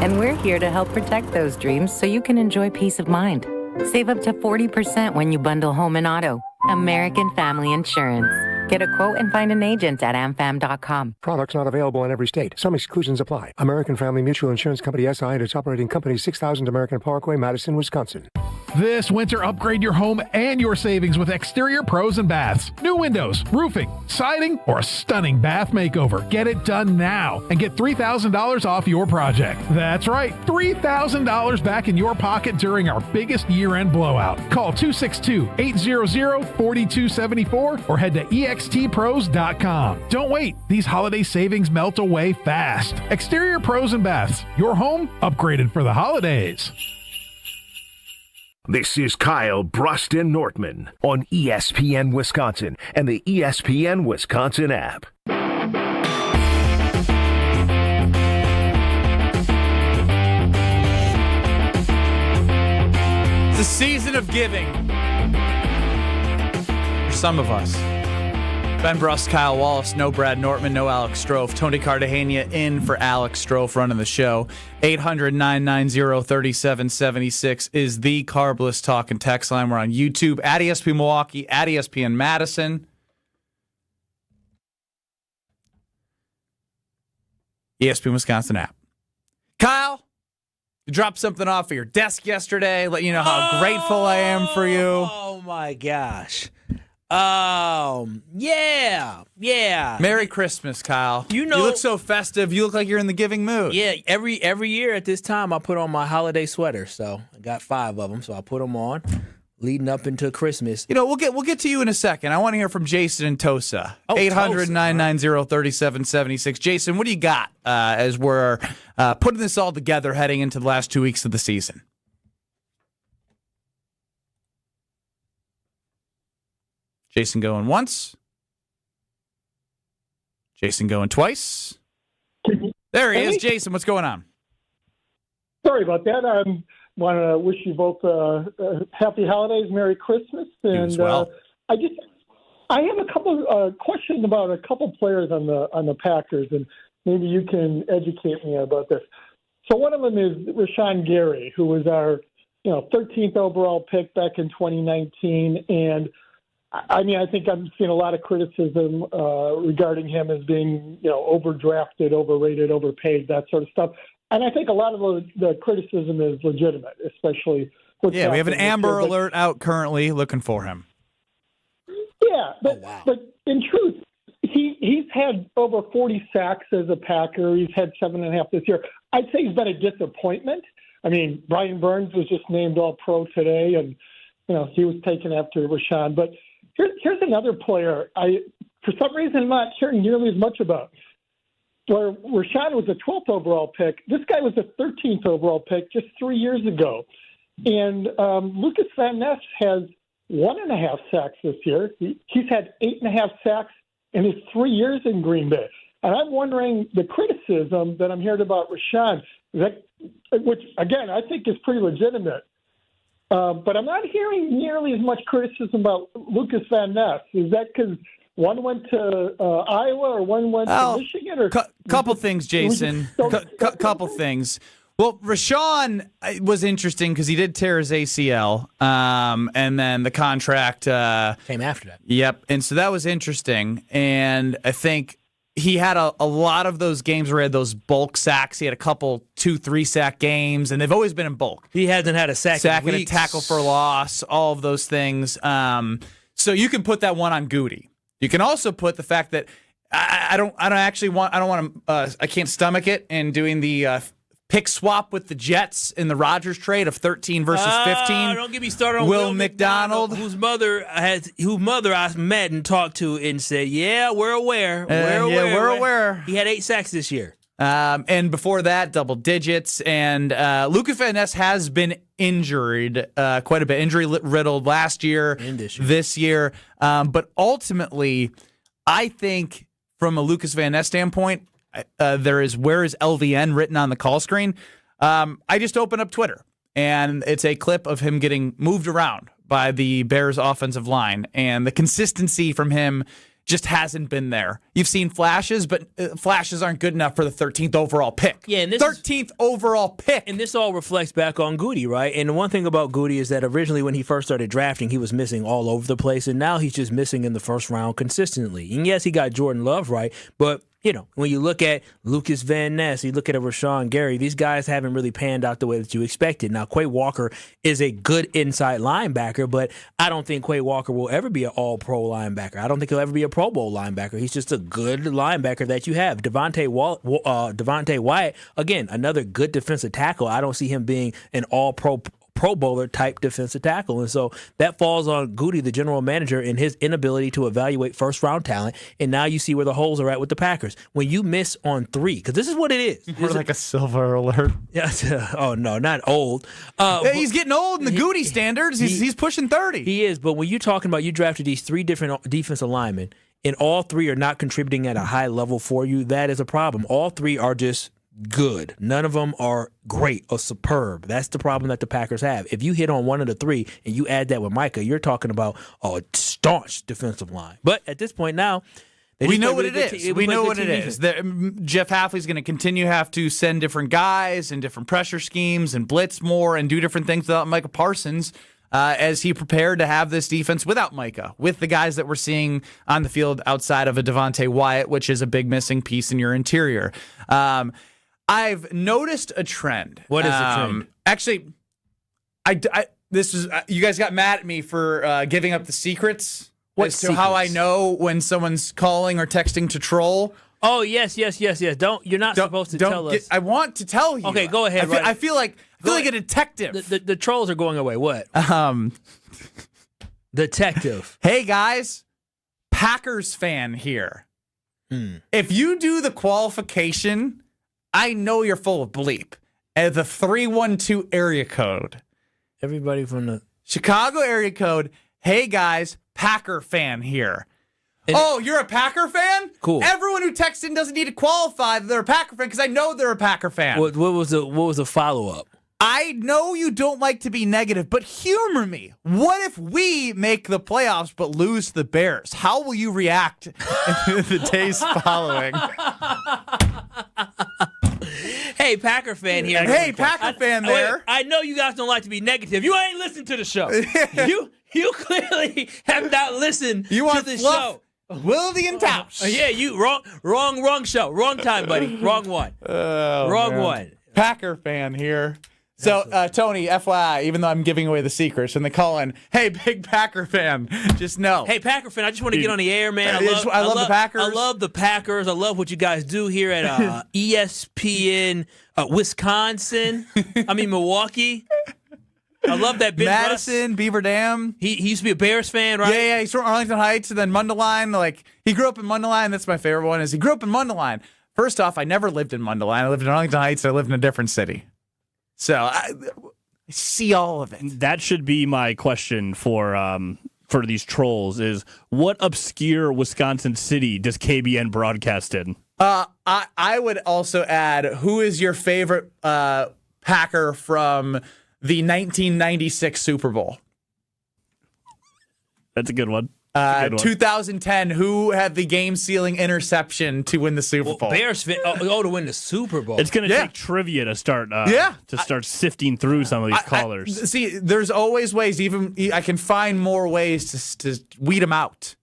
And we're here to help protect those dreams so you can enjoy peace of mind. Save up to 40% when you bundle home and auto. American Family Insurance. Get a quote and find an agent at amfam.com. Products not available in every state. Some exclusions apply. American Family Mutual Insurance Company SI and its operating company 6000 American Parkway, Madison, Wisconsin. This winter, upgrade your home and your savings with Exterior Pros and Baths. New windows, roofing, siding, or a stunning bath makeover. Get it done now and get $3,000 off your project. That's right, $3,000 back in your pocket during our biggest year-end blowout. Call 262-800-4274 or head to extpros.com. Don't wait. These holiday savings melt away fast. Exterior Pros and Baths. Your home upgraded for the holidays. This is Kyle, Brust, and Nortman on ESPN Wisconsin and the ESPN Wisconsin app. It's the season of giving. For some of us. Ben Brust, Kyle Wallace, no Brad Nortman, no Alex Strofe. Tony Cartagena in for Alex Strofe running the show. 800-990-3776 is the Carbless Talk and Text line. We're on YouTube at ESPN Milwaukee, at ESPN Madison. ESPN Wisconsin app. Kyle, you dropped something off of your desk yesterday. Let you know how grateful I am for you. Oh, my gosh. Yeah. Merry Christmas, Kyle. You look so festive. You look like you're in the giving mood. Yeah, every year at this time, I put on my holiday sweater. So I got 5 of them, so I put them on leading up into Christmas. You know, we'll get to you in a second. I want to hear from Jason and Tosa. 800-990-3776. Jason, what do you got as we're putting this all together heading into the last 2 weeks of the season? Jason going once. Jason going twice. There he is. Jason, what's going on? Sorry about that. I want to wish you both happy holidays, Merry Christmas. And well. I have a couple questions about a couple players on the Packers, and maybe you can educate me about this. So one of them is Rashawn Gary, who was our 13th overall pick back in 2019, and I mean, I think I'm seeing a lot of criticism regarding him as being, overdrafted, overrated, overpaid, that sort of stuff. And I think a lot of the criticism is legitimate, especially with we have an Amber Alert out currently looking for him. Yeah, but in truth, he's had over 40 sacks as a Packer. He's had 7.5 this year. I'd say he's been a disappointment. I mean, Brian Burns was just named All-Pro today, and he was taken after Rashawn. But here's another player for some reason, I'm not hearing nearly as much about. Where Rashawn was a 12th overall pick, this guy was a 13th overall pick just 3 years ago. And Lucas Van Ness has 1.5 sacks this year. He's had 8.5 sacks in his 3 years in Green Bay. And I'm wondering the criticism that I'm hearing about Rashawn, which, again, I think is pretty legitimate. But I'm not hearing nearly as much criticism about Lucas Van Ness. Is that because one went to Iowa or one went to Michigan? Or couple things, Jason. Couple things. Well, Rashawn was interesting because he did tear his ACL, and then the contract came after that. Yep, and so that was interesting. And I think he had a lot of those games where he had those bulk sacks. He had a couple 2-3 sack games, and they've always been in bulk. He hasn't had a sack and a tackle for loss, all of those things. So you can put that one on Goody. You can also put the fact that I can't stomach it in doing the pick swap with the Jets in the Rodgers trade of 13 versus 15. Don't get me started on Will McDonald, whose mother I met and talked to and said, "Yeah, we're aware. We're aware. He had 8 sacks this year." And before that, double digits. And Lucas Van Ness has been injured quite a bit, injury-riddled last year, and this year. But ultimately, I think from a Lucas Van Ness standpoint, there is where is LVN written on the call screen. I just opened up Twitter, and it's a clip of him getting moved around by the Bears offensive line. And the consistency from him just hasn't been there. You've seen flashes, but flashes aren't good enough for the 13th overall pick. Yeah, and 13th overall pick. And this all reflects back on Goody, right? And the one thing about Goody is that originally when he first started drafting, he was missing all over the place, and now he's just missing in the first round consistently. And yes, he got Jordan Love right, but when you look at Lucas Van Ness, you look at a Rashawn Gary, these guys haven't really panned out the way that you expected. Now, Quay Walker is a good inside linebacker, but I don't think Quay Walker will ever be an all-pro linebacker. I don't think he'll ever be a Pro Bowl linebacker. He's just a good linebacker that you have. Devontae Wyatt, again, another good defensive tackle. I don't see him being an all-pro Pro Bowler type defensive tackle. And so that falls on Goody, the general manager, and his inability to evaluate first round talent. And now you see where the holes are at with the Packers. When you miss on 3, because this is what it is. We're like a silver alert. Yes. Oh, no, not old. He's getting old in the Goody standards. He's pushing 30. He is. But when you're talking about you drafted these 3 different defensive linemen, and all 3 are not contributing at a high level for you, that is a problem. All 3 are just good. None of them are great or superb. That's the problem that the Packers have. If you hit on one of the 3 and you add that with Micah, you're talking about a staunch defensive line. But at this point now, we know what it is. We know what it is. Jeff Hafley's going to continue to have to send different guys and different pressure schemes and blitz more and do different things without Micah Parsons as he prepared to have this defense without Micah, with the guys that we're seeing on the field outside of a Devontae Wyatt, which is a big missing piece in your interior. I've noticed a trend. What is the trend? Actually, this is you guys got mad at me for giving up the secrets. What as to how I know when someone's calling or texting to troll. Oh, yes. You're not supposed to tell us. I want to tell you. Okay, go ahead. I feel like a detective. The trolls are going away. What? Detective. Hey guys, Packers fan here. If you do the qualification, I know you're full of bleep. And the 312 area code. Everybody from the Chicago area code. Hey guys, Packer fan here. You're a Packer fan? Cool. Everyone who texts in doesn't need to qualify that they're a Packer fan because I know they're a Packer fan. What was the follow-up? I know you don't like to be negative, but humor me. What if we make the playoffs but lose to the Bears? How will you react in the days following? Hey, Packer fan here. Hey, Packer fan there. I know you guys don't like to be negative. You ain't listened to the show. You clearly have not listened to the show. Wildy and Tausch. Yeah, you wrong show. Wrong time, buddy. Wrong one. Wrong one. Packer fan here. So, Tony, FYI, even though I'm giving away the secrets, and they call in, hey, big Packer fan, just know. Hey, Packer fan, I just want to get on the air, man. I love the Packers. I love the Packers. I love what you guys do here at ESPN Wisconsin. Milwaukee. I love that big Madison, Brust. Beaver Dam. He used to be a Bears fan, right? Yeah. He's from Arlington Heights and then Mundelein. Like, he grew up in Mundelein. That's my favorite one, is he grew up in Mundelein. First off, I never lived in Mundelein. I lived in Arlington Heights. I lived in a different city. So I see all of it. That should be my question for these trolls: is what obscure Wisconsin city does KBN broadcast in? I would also add, who is your favorite Packer from the 1996 Super Bowl? That's a good one. 2010, who had the game-sealing interception to win the Super Bowl? Bears to win the Super Bowl. It's going to take trivia to start sifting through some of these callers. See, there's always ways. Even I can find more ways to weed them out.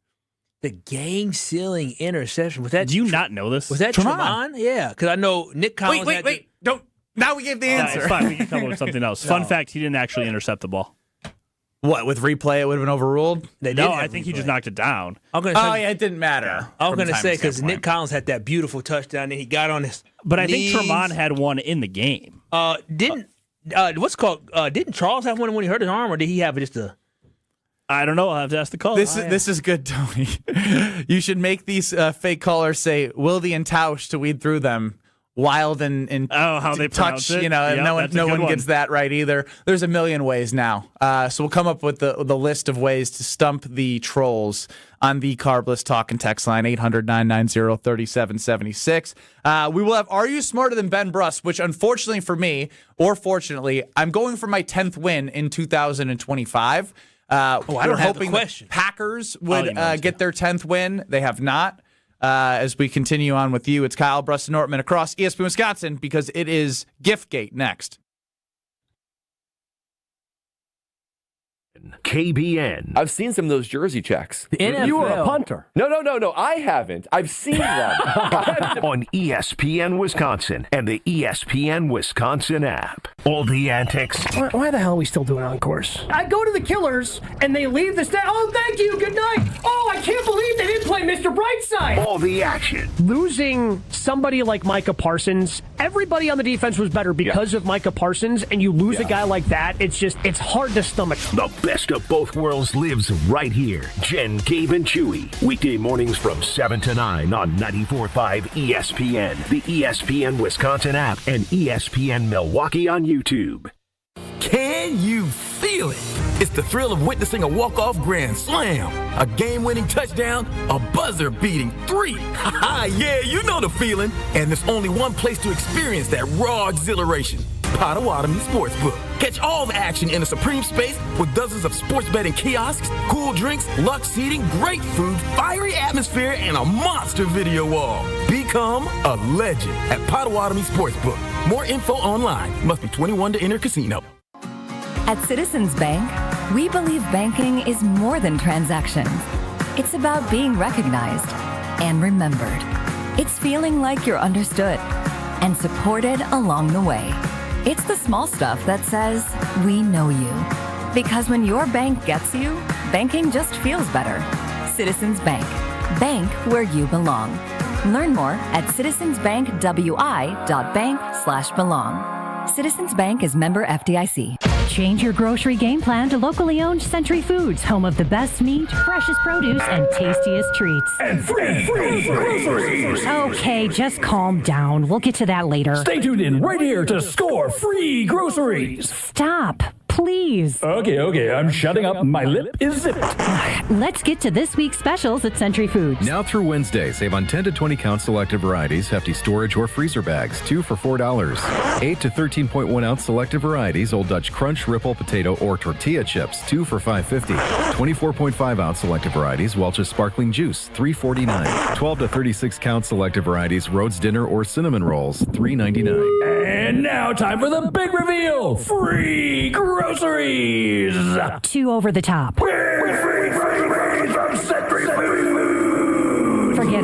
The game-sealing interception. Was that? Do you not know this? Was that Tremont? Yeah, because I know Nick Collins. Wait! Don't. Now we gave the answer. It's fine. We can come up with something else. Fun fact: he didn't actually intercept the ball. What, with replay it would have been overruled? I think he just knocked it down. It didn't matter. I was going to say, because Nick Collins had that beautiful touchdown, and he got on his But I knees. think Tremont had one in the game. Didn't Charles have one when he hurt his arm, or did he have just a... I don't know. I'll have to ask the caller. This is good, Tony. You should make these fake callers say Wilde and Tausch to weed through them. Wild and how they touch, pronounce it. And no one gets that right either. There's a million ways now. So we'll come up with the list of ways to stump the trolls on the Carbless Talk and Text line, 800-990-3776. We will have Are You Smarter Than Ben Brust, which unfortunately for me, or fortunately, I'm going for my 10th win in 2025. I don't have hoping the question. The Packers would get their 10th win. They have not. As we continue on with you, it's Kyle, Brust, and Nortman across ESPN Wisconsin, because it is Giftgate next. KBN. I've seen some of those jersey checks. You were a punter. No, I haven't. I've seen them. On ESPN Wisconsin and the ESPN Wisconsin app. All the antics. Why the hell are we still doing encores? I go to the Killers, and they leave the stat. Oh, thank you. Good night. Oh, I can't believe they didn't play Mr. Brightside. All the action. Losing somebody like Micah Parsons, everybody on the defense was better because of Micah Parsons, and you lose a guy like that, it's hard to stomach. The best of both worlds lives right here. Jen, Gabe, and Chewy. Weekday mornings from 7 to 9 on 94.5 ESPN, the ESPN Wisconsin app, and ESPN Milwaukee on YouTube. Can you feel it? It's the thrill of witnessing a walk-off grand slam, a game-winning touchdown, a buzzer-beating 3. Yeah, you know the feeling. And there's only one place to experience that raw exhilaration. Potawatomi Sportsbook. Catch all the action in a supreme space with dozens of sports betting kiosks, cool drinks, luxe seating, great food, fiery atmosphere, and a monster video wall. Become a legend at Potawatomi Sportsbook. More info online. Must be 21 to enter casino. At Citizens Bank, we believe banking is more than transactions. It's about being recognized and remembered. It's feeling like you're understood and supported along the way. It's the small stuff that says, we know you. Because when your bank gets you, banking just feels better. Citizens Bank. Bank where you belong. Learn more at citizensbankwi.bank/belong. Citizens Bank is member FDIC. Change your grocery game plan to locally owned Century Foods, home of the best meat, freshest produce, and tastiest treats. And free groceries. Okay, just calm down. We'll get to that later. Stay tuned in right here to score free groceries. Stop, please. Okay, I'm shutting up. My lip is zipped. Let's get to this week's specials at Century Foods. Now through Wednesday, save on 10 to 20 count selected varieties, hefty storage or freezer bags, 2 for $4. 8 to 13.1 ounce selected varieties, Old Dutch Crunch, Ripple Potato, or Tortilla Chips, 2 for $5.50. 24.5 ounce selected varieties, Welch's Sparkling Juice, $3.49. 12 to 36 count selected varieties, Rhodes Dinner or Cinnamon Rolls, $3.99. And now time for the big reveal. Free groceries. Too over the top. Forget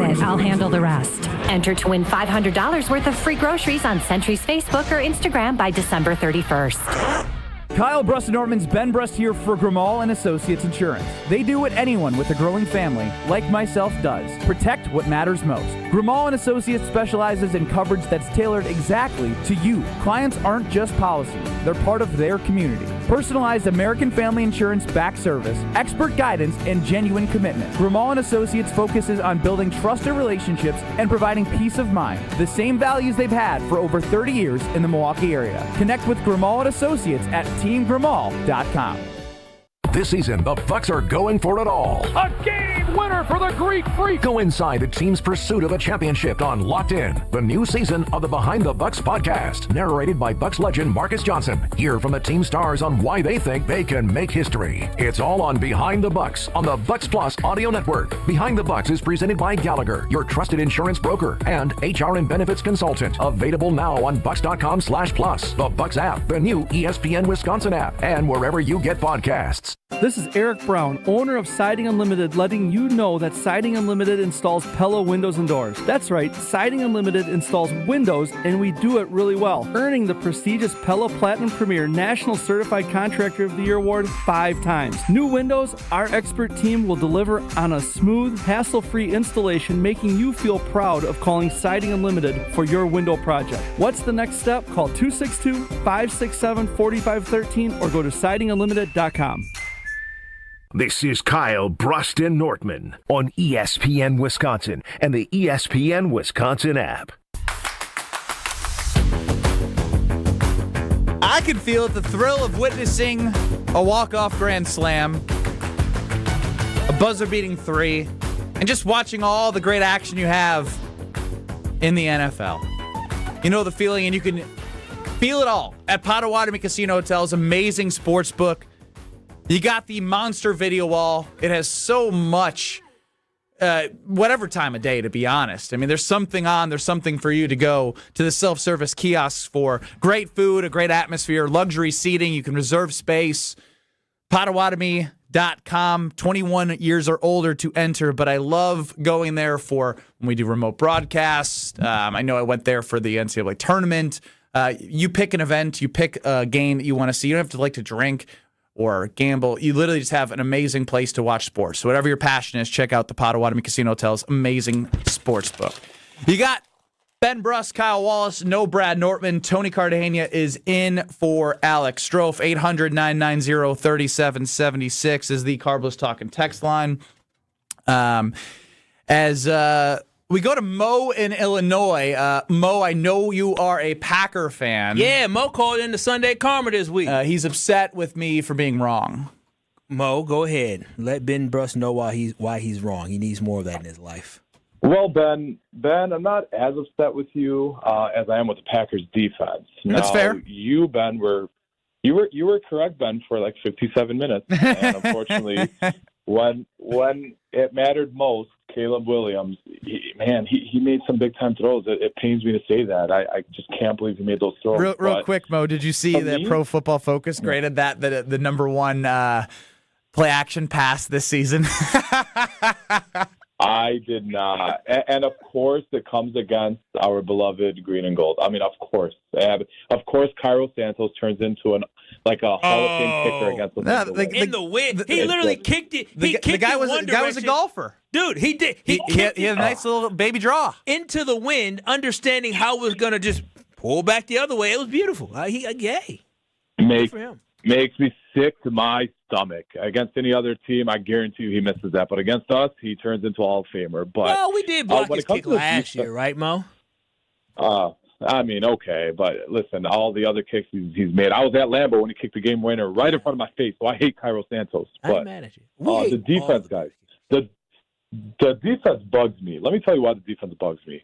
it. I'll handle the rest. Enter to win $500 worth of free groceries on Century's Facebook or Instagram by December 31st. Kyle, Brust, and Nortman's Ben Brust here for Grimal and Associates Insurance. They do what anyone with a growing family, like myself, does. Protect what matters most. Grimal and Associates specializes in coverage that's tailored exactly to you. Clients aren't just policies, they're part of their community. Personalized American Family Insurance back service, expert guidance, and genuine commitment. Grimal and Associates focuses on building trusted relationships and providing peace of mind, the same values they've had for over 30 years in the Milwaukee area. Connect with Grimal and Associates at teamgrimal.com. This season, the Bucks are going for it all. A game winner for the Greek Freak. Go inside the team's pursuit of a championship on Locked In, the new season of the Behind the Bucks podcast, narrated by Bucks legend Marcus Johnson. Hear from the team stars on why they think they can make history. It's all on Behind the Bucks on the Bucks Plus audio network. Behind the Bucks is presented by Gallagher, your trusted insurance broker, and HR and benefits consultant. Available now on Bucks.com/plus, the Bucks app, the new ESPN Wisconsin app, and wherever you get podcasts. This is Eric Brown, owner of Siding Unlimited, letting you know that Siding Unlimited installs Pella windows and doors. That's right, Siding Unlimited installs windows, and we do it really well, earning the prestigious Pella Platinum Premier National Certified Contractor of the Year award 5 times. New windows, our expert team will deliver on a smooth, hassle-free installation, making you feel proud of calling Siding Unlimited for your window project. What's the next step? Call 262-567-4513 or go to sidingunlimited.com. This is Kyle, Brust, and Nortman on ESPN Wisconsin and the ESPN Wisconsin app. I can feel it, the thrill of witnessing a walk-off grand slam, a buzzer-beating 3, and just watching all the great action you have in the NFL. You know the feeling, and you can feel it all at Potawatomi Casino Hotel's amazing sports book. You got the monster video wall. It has so much, whatever time of day, to be honest. I mean, there's something on. There's something for you to go to the self-service kiosks for. Great food, a great atmosphere, luxury seating. You can reserve space. Potawatomi.com, 21 years or older to enter. But I love going there for when we do remote broadcasts. I know I went there for the NCAA tournament. You pick an event. You pick a game that you want to see. You don't have to like to drink or gamble. You literally just have an amazing place to watch sports. So whatever your passion is, check out the Potawatomi Casino Hotel's amazing sports book. You got Ben Brust, Kyle Wallace, no Brad Nortman. Tony Cartagena is in for Alex Strofe. 800-990-3776 is the Carbless Talking text line. We go to Mo in Illinois. Mo, I know you are a Packer fan. Yeah, Mo called in the Sunday Karma this week. He's upset with me for being wrong. Mo, go ahead. Let Ben Brust know why he's wrong. He needs more of that in his life. Well, Ben, I'm not as upset with you as I am with the Packers defense. That's fair. You, Ben, you were correct, Ben, for like 57 minutes. And unfortunately, when it mattered most, Caleb Williams, he made some big-time throws. It pains me to say that. I just can't believe he made those throws. Real quick, Mo, did you see that Pro Football Focus graded that the number one play-action pass this season? I did not. And, of course, it comes against our beloved green and gold. I mean, of course. Of course, Cairo Santos turns into a Hall of Fame kicker against the in the wind. He literally kicked it. The guy was a golfer. Dude, he did. He had a nice little baby draw. Into the wind, understanding how it was going to just pull back the other way. It was beautiful. Yay. Makes me sick to my stomach. Against any other team, I guarantee you he misses that. But against us, he turns into a Hall of Famer. But well, we did block his kick last year, right, Mo? I mean, okay, but listen, all the other kicks he's made. I was at Lambeau when he kicked the game winner right in front of my face, so I hate Cairo Santos. But I'm mad at you. The defense, guys, the defense bugs me. Let me tell you why the defense bugs me.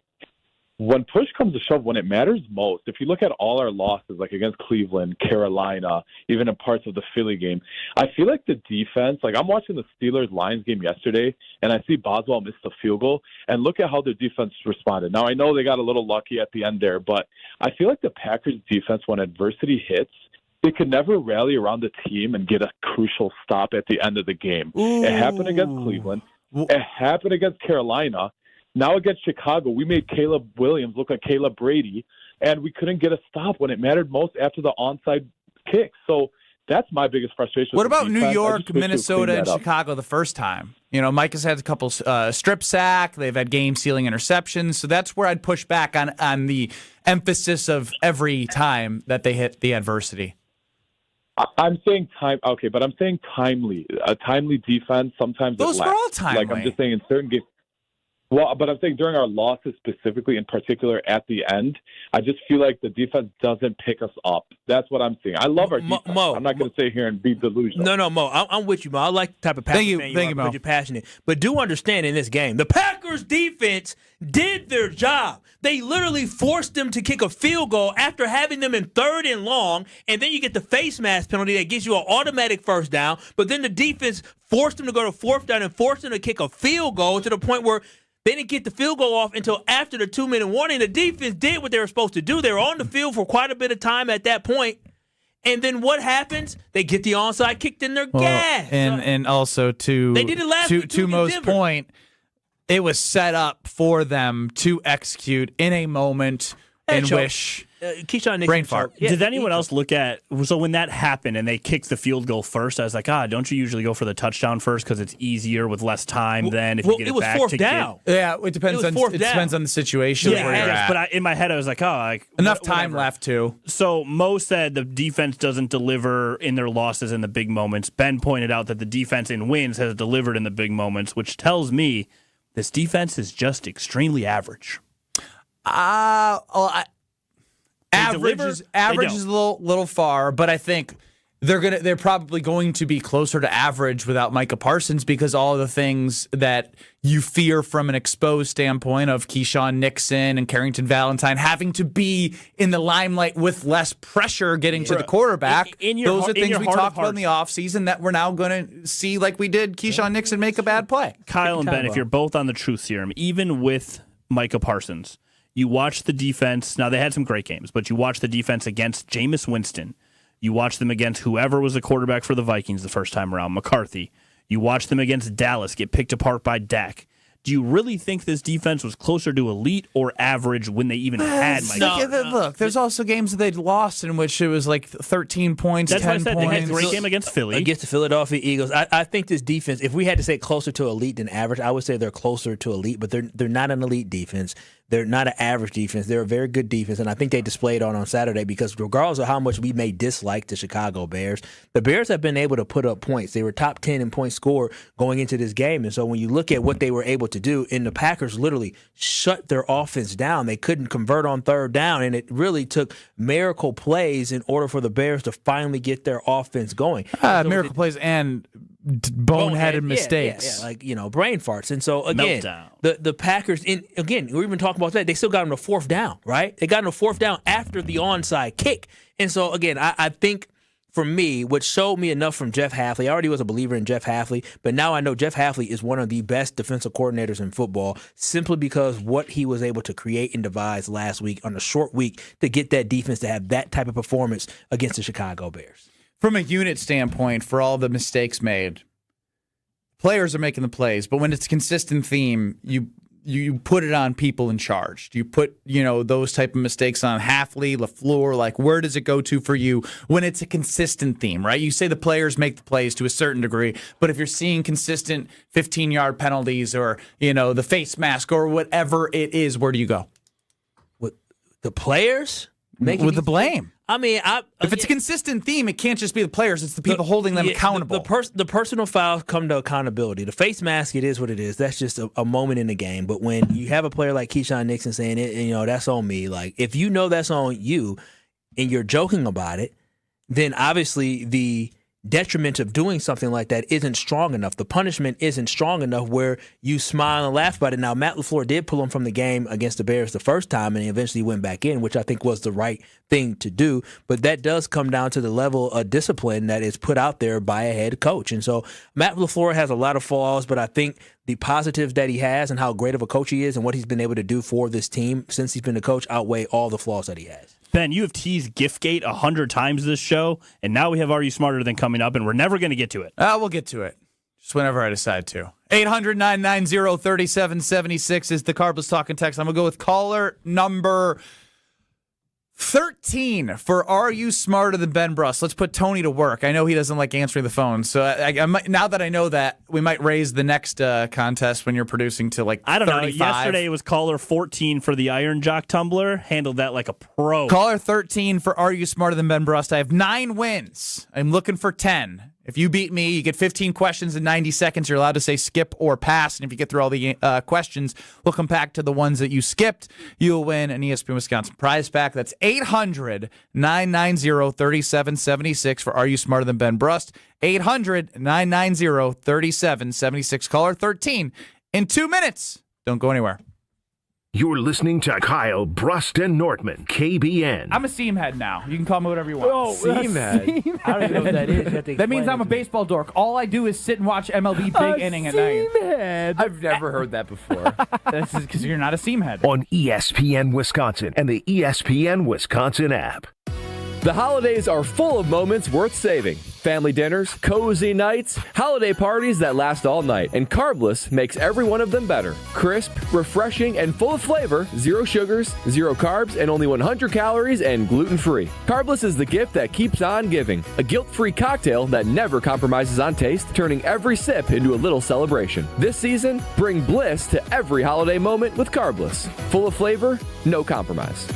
When push comes to shove, when it matters most, if you look at all our losses, like against Cleveland, Carolina, even in parts of the Philly game, I feel like the defense, like I'm watching the Steelers-Lions game yesterday, and I see Boswell miss the field goal, and look at how their defense responded. Now, I know they got a little lucky at the end there, but I feel like the Packers' defense, when adversity hits, they could never rally around the team and get a crucial stop at the end of the game. Ooh. It happened against Cleveland. It happened against Carolina. Now against Chicago, we made Caleb Williams look like Caleb Brady, and we couldn't get a stop when it mattered most after the onside kick. So that's my biggest frustration. What about New York, Minnesota, and Chicago the first time? You know, Mike has had a couple strip sack. They've had game-sealing interceptions. So that's where I'd push back on the emphasis of every time that they hit the adversity. I'm saying time. Okay, but I'm saying timely. A timely defense. Sometimes those were all timely. Like I'm just saying in certain games. Well, but I'm saying during our losses specifically, in particular at the end, I just feel like the defense doesn't pick us up. That's what I'm seeing. I love our defense. Mo, I'm not going to sit here and be delusional. No, Mo. I'm with you, Mo. I like the type of Packers fan you are because you're passionate. But do understand in this game, the Packers defense did their job. They literally forced them to kick a field goal after having them in 3rd and long, and then you get the face mask penalty that gives you an automatic first down. But then the defense forced them to go to 4th down and forced them to kick a field goal to the point where they didn't get the field goal off until after the 2-minute warning. The defense did what they were supposed to do. They were on the field for quite a bit of time at that point, And then what happens? They get the onside kicked in their gas. And also they did it last week to Mo's point, it was set up for them to execute in a moment in which Keyshawn Nixon brain fart. Yeah, Did anyone else look at, so when that happened and they kicked the field goal first, I was like, don't you usually go for the touchdown first because it's easier with less time than if you get it back fourth to down. Yeah, it depends on the situation where you're at. But in my head, I was like, enough time left too. So Mo said the defense doesn't deliver in their losses in the big moments. Ben pointed out that the defense in wins has delivered in the big moments, which tells me this defense is just extremely average. Average is a little far, but I think they're probably going to be closer to average without Micah Parsons because all of the things that you fear from an exposed standpoint of Keyshawn Nixon and Carrington Valentine having to be in the limelight with less pressure getting to the quarterback. Those are things we talked about in the offseason that we're now going to see like we did Keyshawn Nixon make a bad play. Kyle and Ben, if you're both on the truth serum, even with Micah Parsons, you watch the defense. Now, they had some great games, but you watch the defense against Jameis Winston. You watch them against whoever was the quarterback for the Vikings the first time around, McCarthy. You watch them against Dallas get picked apart by Dak. Do you really think this defense was closer to elite or average when they even had Mike? Look, there's also games that they'd lost in which it was like 13 points, That's 10 what I said. points. They had a great game against Philly. Against the Philadelphia Eagles. I think this defense, if we had to say closer to elite than average, I would say they're closer to elite, but they're not an elite defense. They're not an average defense. They're a very good defense, and I think they displayed on Saturday because regardless of how much we may dislike the Chicago Bears, the Bears have been able to put up points. They were top 10 in points scored going into this game, and so when you look at what they were able to do, and the Packers literally shut their offense down. They couldn't convert on third down, and it really took miracle plays in order for the Bears to finally get their offense going. Miracle plays and boneheaded mistakes. Yeah, like, brain farts. And so, again, the Packers, again, we're even talking about that, they still got them to fourth down, right? They got them to fourth down after the onside kick. And so, again, I think for me, what showed me enough from Jeff Hafley, I already was a believer in Jeff Hafley, but now I know Jeff Hafley is one of the best defensive coordinators in football simply because what he was able to create and devise last week on a short week to get that defense to have that type of performance against the Chicago Bears. From a unit standpoint, for all the mistakes made, players are making the plays, but when it's a consistent theme, you put it on people in charge. You put, those type of mistakes on Hafley, LaFleur, like where does it go to for you when it's a consistent theme, right? You say the players make the plays to a certain degree, but if you're seeing consistent 15-yard penalties or, the face mask or whatever it is, where do you go? With the players? With the blame. I mean, if it's a consistent theme, it can't just be the players. It's the people holding them accountable. The personal fouls come to accountability. The face mask, it is what it is. That's just a moment in the game. But when you have a player like Keyshawn Nixon saying it, that's on me. Like, if you know that's on you and you're joking about it, then obviously the detriment of doing something like that isn't strong enough. The punishment isn't strong enough where you smile and laugh about it. Now, Matt LaFleur did pull him from the game against the Bears the first time, and he eventually went back in, which I think was the right thing to do. But that does come down to the level of discipline that is put out there by a head coach. And so Matt LaFleur has a lot of flaws, but I think the positives that he has and how great of a coach he is and what he's been able to do for this team since he's been the coach outweigh all the flaws that he has. Ben, you have teased Giftgate 100 times this show, and now we have Are You Smarter Than coming up, and we're never going to get to it. We'll get to it. Just whenever I decide to. 800-990-3776 is the Carbless Talking text. I'm going to go with caller number 13 for Are You Smarter Than Ben Brust? Let's put Tony to work. I know he doesn't like answering the phone, so I might, now that I know that, we might raise the next contest when you're producing to like 35. I don't know. Yesterday it was caller 14 for the Iron Jock tumbler. Handled that like a pro. Caller 13 for Are You Smarter Than Ben Brust? I have 9 wins. I'm looking for 10. If you beat me, you get 15 questions in 90 seconds. You're allowed to say skip or pass. And if you get through all the questions, we'll come back to the ones that you skipped. You'll win an ESPN Wisconsin prize pack. That's 800-990-3776 for Are You Smarter Than Ben Brust? 800-990-3776. Caller 13 in 2 minutes. Don't go anywhere. You're listening to Kyle, Brust, and Nortman, KBN. I'm a seam head now. You can call me whatever you want. Oh, seam head. I don't even know what that is. That means I'm a baseball dork. All I do is sit and watch MLB Big Inning at night. Head. I've never heard that before. This is because you're not a seam head. On ESPN Wisconsin and the ESPN Wisconsin app. The holidays are full of moments worth saving. Family dinners, cozy nights, holiday parties that last all night, and Carbless makes every one of them better. Crisp, refreshing, and full of flavor, 0 sugars, 0 carbs, and only 100 calories and gluten-free. Carbless is the gift that keeps on giving. A guilt-free cocktail that never compromises on taste, turning every sip into a little celebration. This season, bring bliss to every holiday moment with Carbless. Full of flavor, no compromise.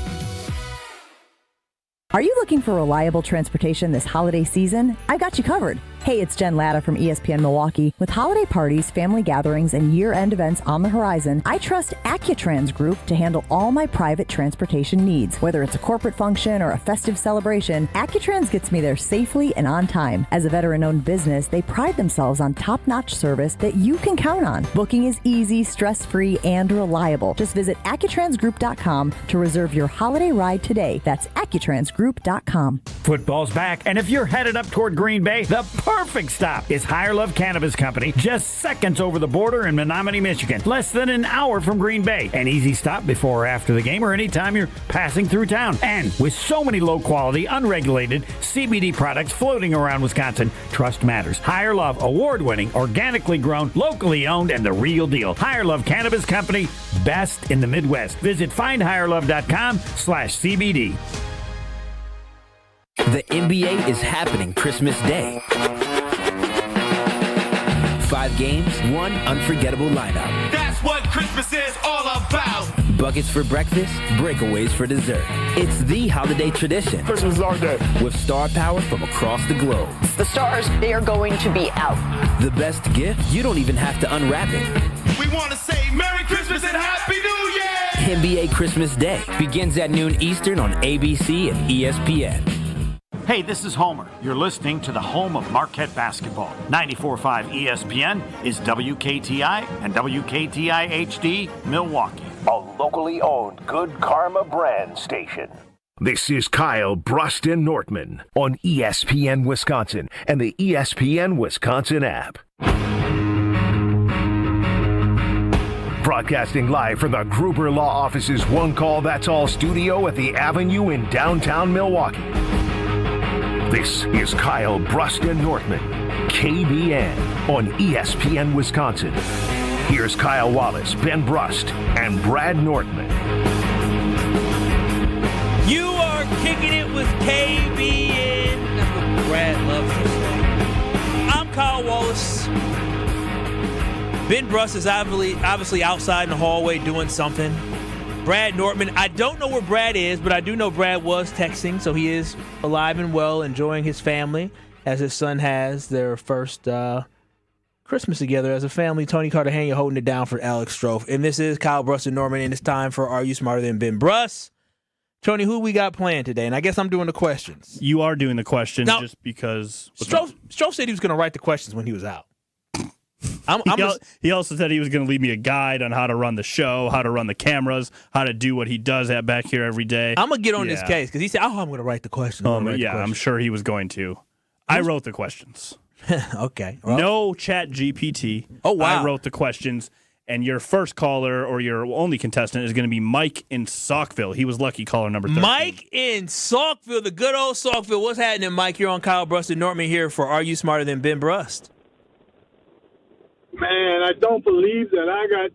Are you looking for reliable transportation this holiday season? I've got you covered. Hey, it's Jen Latta from ESPN Milwaukee. With holiday parties, family gatherings, and year-end events on the horizon, I trust Accutrans Group to handle all my private transportation needs. Whether it's a corporate function or a festive celebration, Accutrans gets me there safely and on time. As a veteran-owned business, they pride themselves on top-notch service that you can count on. Booking is easy, stress-free, and reliable. Just visit AccuTransGroup.com to reserve your holiday ride today. That's AccuTransGroup.com. Football's back, and if you're headed up toward Green Bay, the perfect stop is Higher Love Cannabis Company, just seconds over the border in Menominee, Michigan. Less than an hour from Green Bay. An easy stop before or after the game or anytime you're passing through town. And with so many low-quality, unregulated CBD products floating around Wisconsin, trust matters. Higher Love, award-winning, organically grown, locally owned, and the real deal. Higher Love Cannabis Company, best in the Midwest. Visit findhigherlove.com/CBD. The NBA is happening Christmas Day. 5 games, 1 unforgettable lineup. That's what Christmas is all about. Buckets for breakfast, breakaways for dessert. It's the holiday tradition. Christmas is our day. With star power from across the globe. The stars, they are going to be out. The best gift, you don't even have to unwrap it. We want to say Merry Christmas and Happy New Year! NBA Christmas Day begins at noon Eastern on ABC and ESPN. Hey, this is Homer. You're listening to the home of Marquette basketball. 94.5 ESPN is WKTI and WKTI HD Milwaukee. A locally owned Good Karma brand station. This is Kyle Brust and Nortman on ESPN Wisconsin and the ESPN Wisconsin app. Broadcasting live from the Gruber Law Office's One Call That's All studio at the Avenue in downtown Milwaukee. This is Kyle Brust and Nortman, KBN on ESPN Wisconsin. Here's Kyle Wallace, Ben Brust, and Brad Nortman. You are kicking it with KBN. That's what Brad loves to say. I'm Kyle Wallace. Ben Brust is obviously outside in the hallway doing something. Brad Nortman, I don't know where Brad is, but I do know Brad was texting, so he is alive and well, enjoying his family as his son has their first Christmas together as a family. Tony Cartagena holding it down for Alex Strofe. And this is Kyle Brust and Norman, and it's time for Are You Smarter Than Ben Brust? Tony, who we got playing today? And I guess I'm doing the questions. You are doing the questions now, just because. Strofe said he was going to write the questions when he was out. He also said he was going to leave me a guide on how to run the show, how to run the cameras, how to do what he does back here every day. I'm going to get on this case because he said, I'm going to write the questions. I'm sure he was going to. I wrote the questions. Okay. Well, no Chat GPT. Oh, wow. I wrote the questions, and your first caller or your only contestant is going to be Mike in Saukville. He was lucky caller number 13. Mike in Saukville, the good old Saukville. What's happening, Mike? You're on Kyle Brust and Nortman here for Are You Smarter Than Ben Brust? Man, I don't believe that I got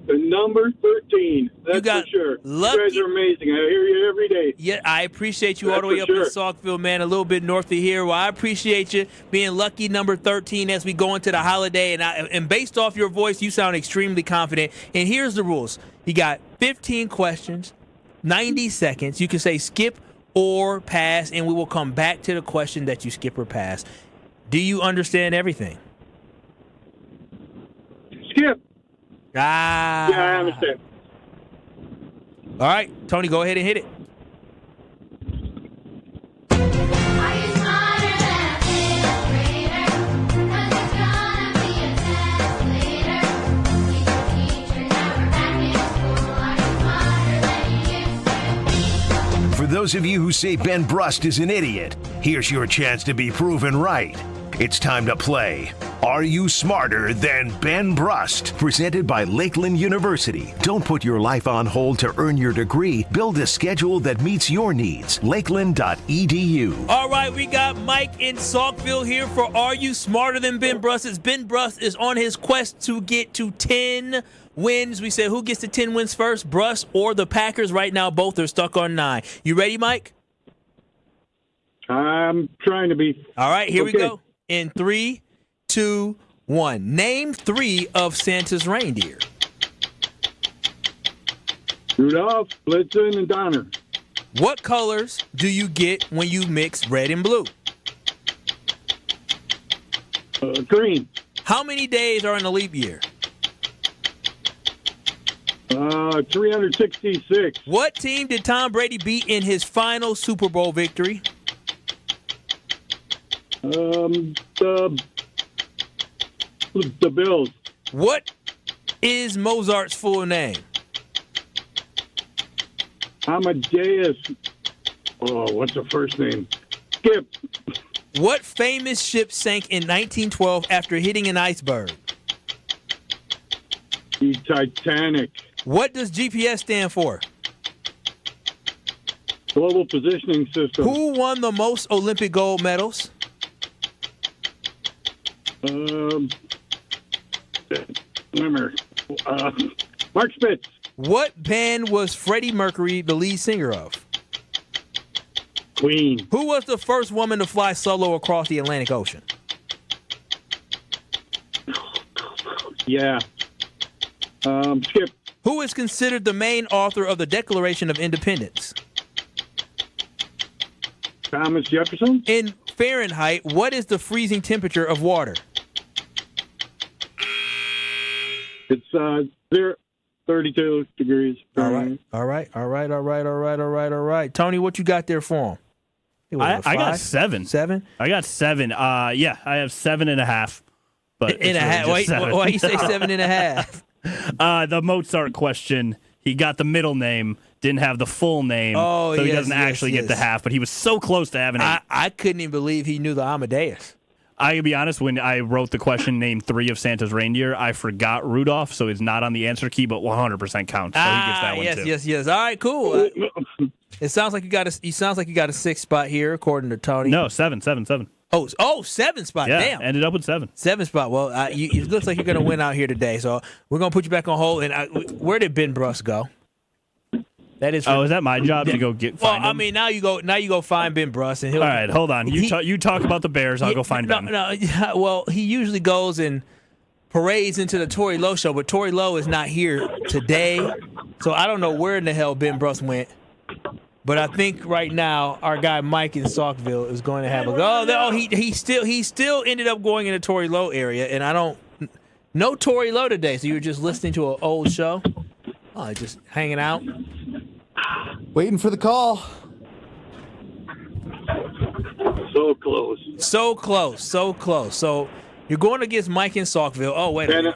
the number 13. That's for sure. Lucky. You guys are amazing. I hear you every day. Yeah, I appreciate you all the way up in Saukville, man, a little bit north of here. Well, I appreciate you being lucky number 13 as we go into the holiday. And based off your voice, you sound extremely confident. And here's the rules. You got 15 questions, 90 seconds. You can say skip or pass, and we will come back to the question that you skip or pass. Do you understand everything? Skip. Yeah, I understand. All right, Tony, go ahead and hit it. For those of you who say Ben Brust is an idiot, here's your chance to be proven right. It's time to play Are you smarter than Ben Brust? Presented by Lakeland University. Don't put your life on hold to earn your degree. Build a schedule that meets your needs. Lakeland.edu. All right, we got Mike in Saukville here for Are You Smarter Than Ben Brust? As Ben Brust is on his quest to get to 10 wins. We said who gets to 10 wins first, Brust or the Packers? Right now, both are stuck on 9. You ready, Mike? I'm trying to be. All right, here we go. In 3, 2, 1. Name 3 of Santa's reindeer. Rudolph, Blitzen, and Donner. What colors do you get when you mix red and blue? Green. How many days are in a leap year? 366. What team did Tom Brady beat in his final Super Bowl victory? The Bills. What is Mozart's full name? Amadeus. Oh, what's the first name? Skip. What famous ship sank in 1912 after hitting an iceberg? The Titanic. What does GPS stand for? Global Positioning System. Who won the most Olympic gold medals? Remember. Mark Spitz. What band was Freddie Mercury the lead singer of? Queen. Who was the first woman to fly solo across the Atlantic Ocean? Yeah. Skip. Who is considered the main author of the Declaration of Independence? Thomas Jefferson. In Fahrenheit, what is the freezing temperature of water? It's 32 degrees. All right. Tony, what you got there for him? I got 7. 7? I got 7. Yeah, I have 7.5. But and a half. Why you say 7.5? The Mozart question. He got the middle name, didn't have the full name, so he doesn't actually get the half. But he was so close to having it. I couldn't even believe he knew the Amadeus. I can be honest, when I wrote the question, name 3 of Santa's reindeer, I forgot Rudolph, so it's not on the answer key, but 100% counts. So he gets that one too. Yes. All right, cool. It sounds like you got a 6th spot here, according to Tony. No, 7. Oh, 7 spot. Yeah, Damn. ended up with 7. 7 spot. Well, it looks like you're going to win out here today, so we're going to put you back on hold. And where did Ben Brust go? That is. Is that my job to go find him? I mean, now you go find Ben Brust, and he'll. All right, hold on. You talk about the Bears. I'll go find Ben. Well, he usually goes and parades into the Tory Lowe show, but Tory Lowe is not here today, so I don't know where in the hell Ben Brust went. But I think right now our guy Mike in Saukville is going to have a go. Oh, he still ended up going in the Tory Lowe area, and I don't know Tory Lowe today. So you were just listening to an old show, just hanging out. Waiting for the call. So close. So close. So you're going against Mike in Saukville. Oh, wait a minute.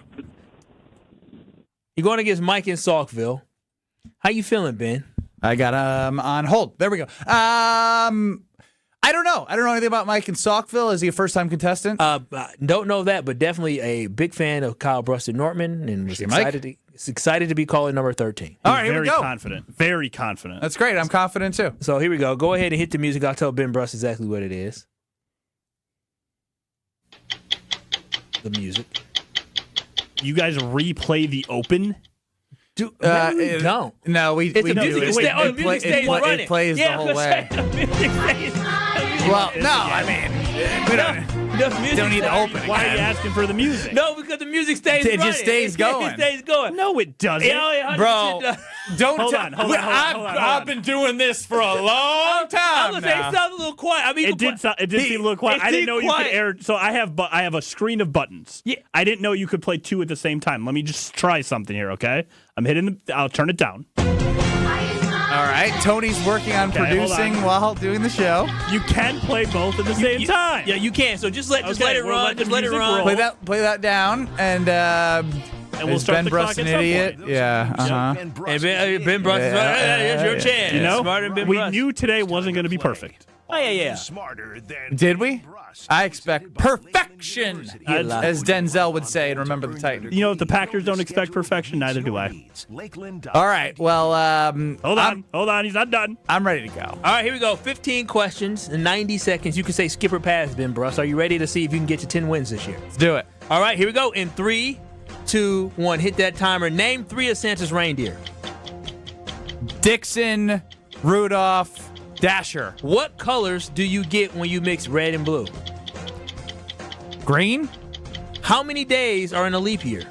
You're going against Mike in Saukville. How you feeling, Ben? I got on hold. There we go. I don't know. I don't know anything about Mike in Saukville. Is he a first-time contestant? Don't know that, but definitely a big fan of Kyle Brust and Nortman, and was excited to be calling number 13. All right, here we go. Very confident. That's great. I'm confident too. So here we go. Go ahead and hit the music. I'll tell Ben Brust exactly what it is. The music. You guys replay the Open? We don't. No, we do. The music stays running. It plays the whole way. Well, no, I mean, we don't need to open it. Why are you asking for the music? No, because the music stays running. It just stays going. It stays going. No, it doesn't. Bro, don't hold on. I've been doing this for a long time. I was gonna say it sounds a little quiet. I mean, it did seem a little quiet. I didn't know you could air. So I have a screen of buttons. Yeah. I didn't know you could play 2 at the same time. Let me just try something here, okay? I'll turn it down. All right, Tony's working on producing while doing the show. You can play both at the same time. Yeah, you can. So just let it run. Just let it run. Play that down, and we'll start Ben the Brust clock an at some idiot. point. Yeah. And Ben Brust is right. Here's your chance. You know, Smarter than Ben we Brust. knew today wasn't going to be perfect. Oh, yeah. Smarter than Did we? I expect perfection, as Denzel would say, and remember the Titans. You know, if the Packers don't expect perfection, neither do I. All right, well, hold on, he's not done. I'm ready to go. All right, here we go. 15 questions in 90 seconds. You can say skip or pass, Ben Brust. Are you ready to see if you can get to 10 wins this year? Let's do it. All right, here we go. In 3, 2, 1, hit that timer. Name 3 of Santa's reindeer. Dixon, Rudolph, Dasher. What colors do you get when you mix red and blue? Green. How many days are in a leap year?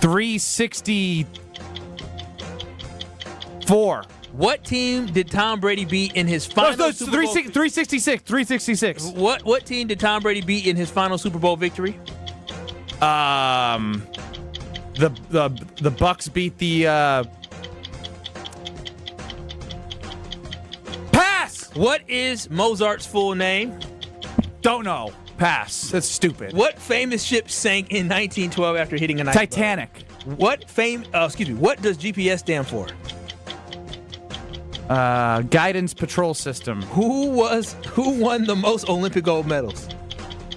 364. What team did Tom Brady beat in his final Super Bowl? 366. 366. What team did Tom Brady beat in his final Super Bowl victory? The Bucks beat the Pass. What is Mozart's full name? Don't know. Pass. That's stupid. What famous ship sank in 1912 after hitting an iceberg? Titanic. What does GPS stand for? Guidance Patrol System. Who won the most Olympic gold medals?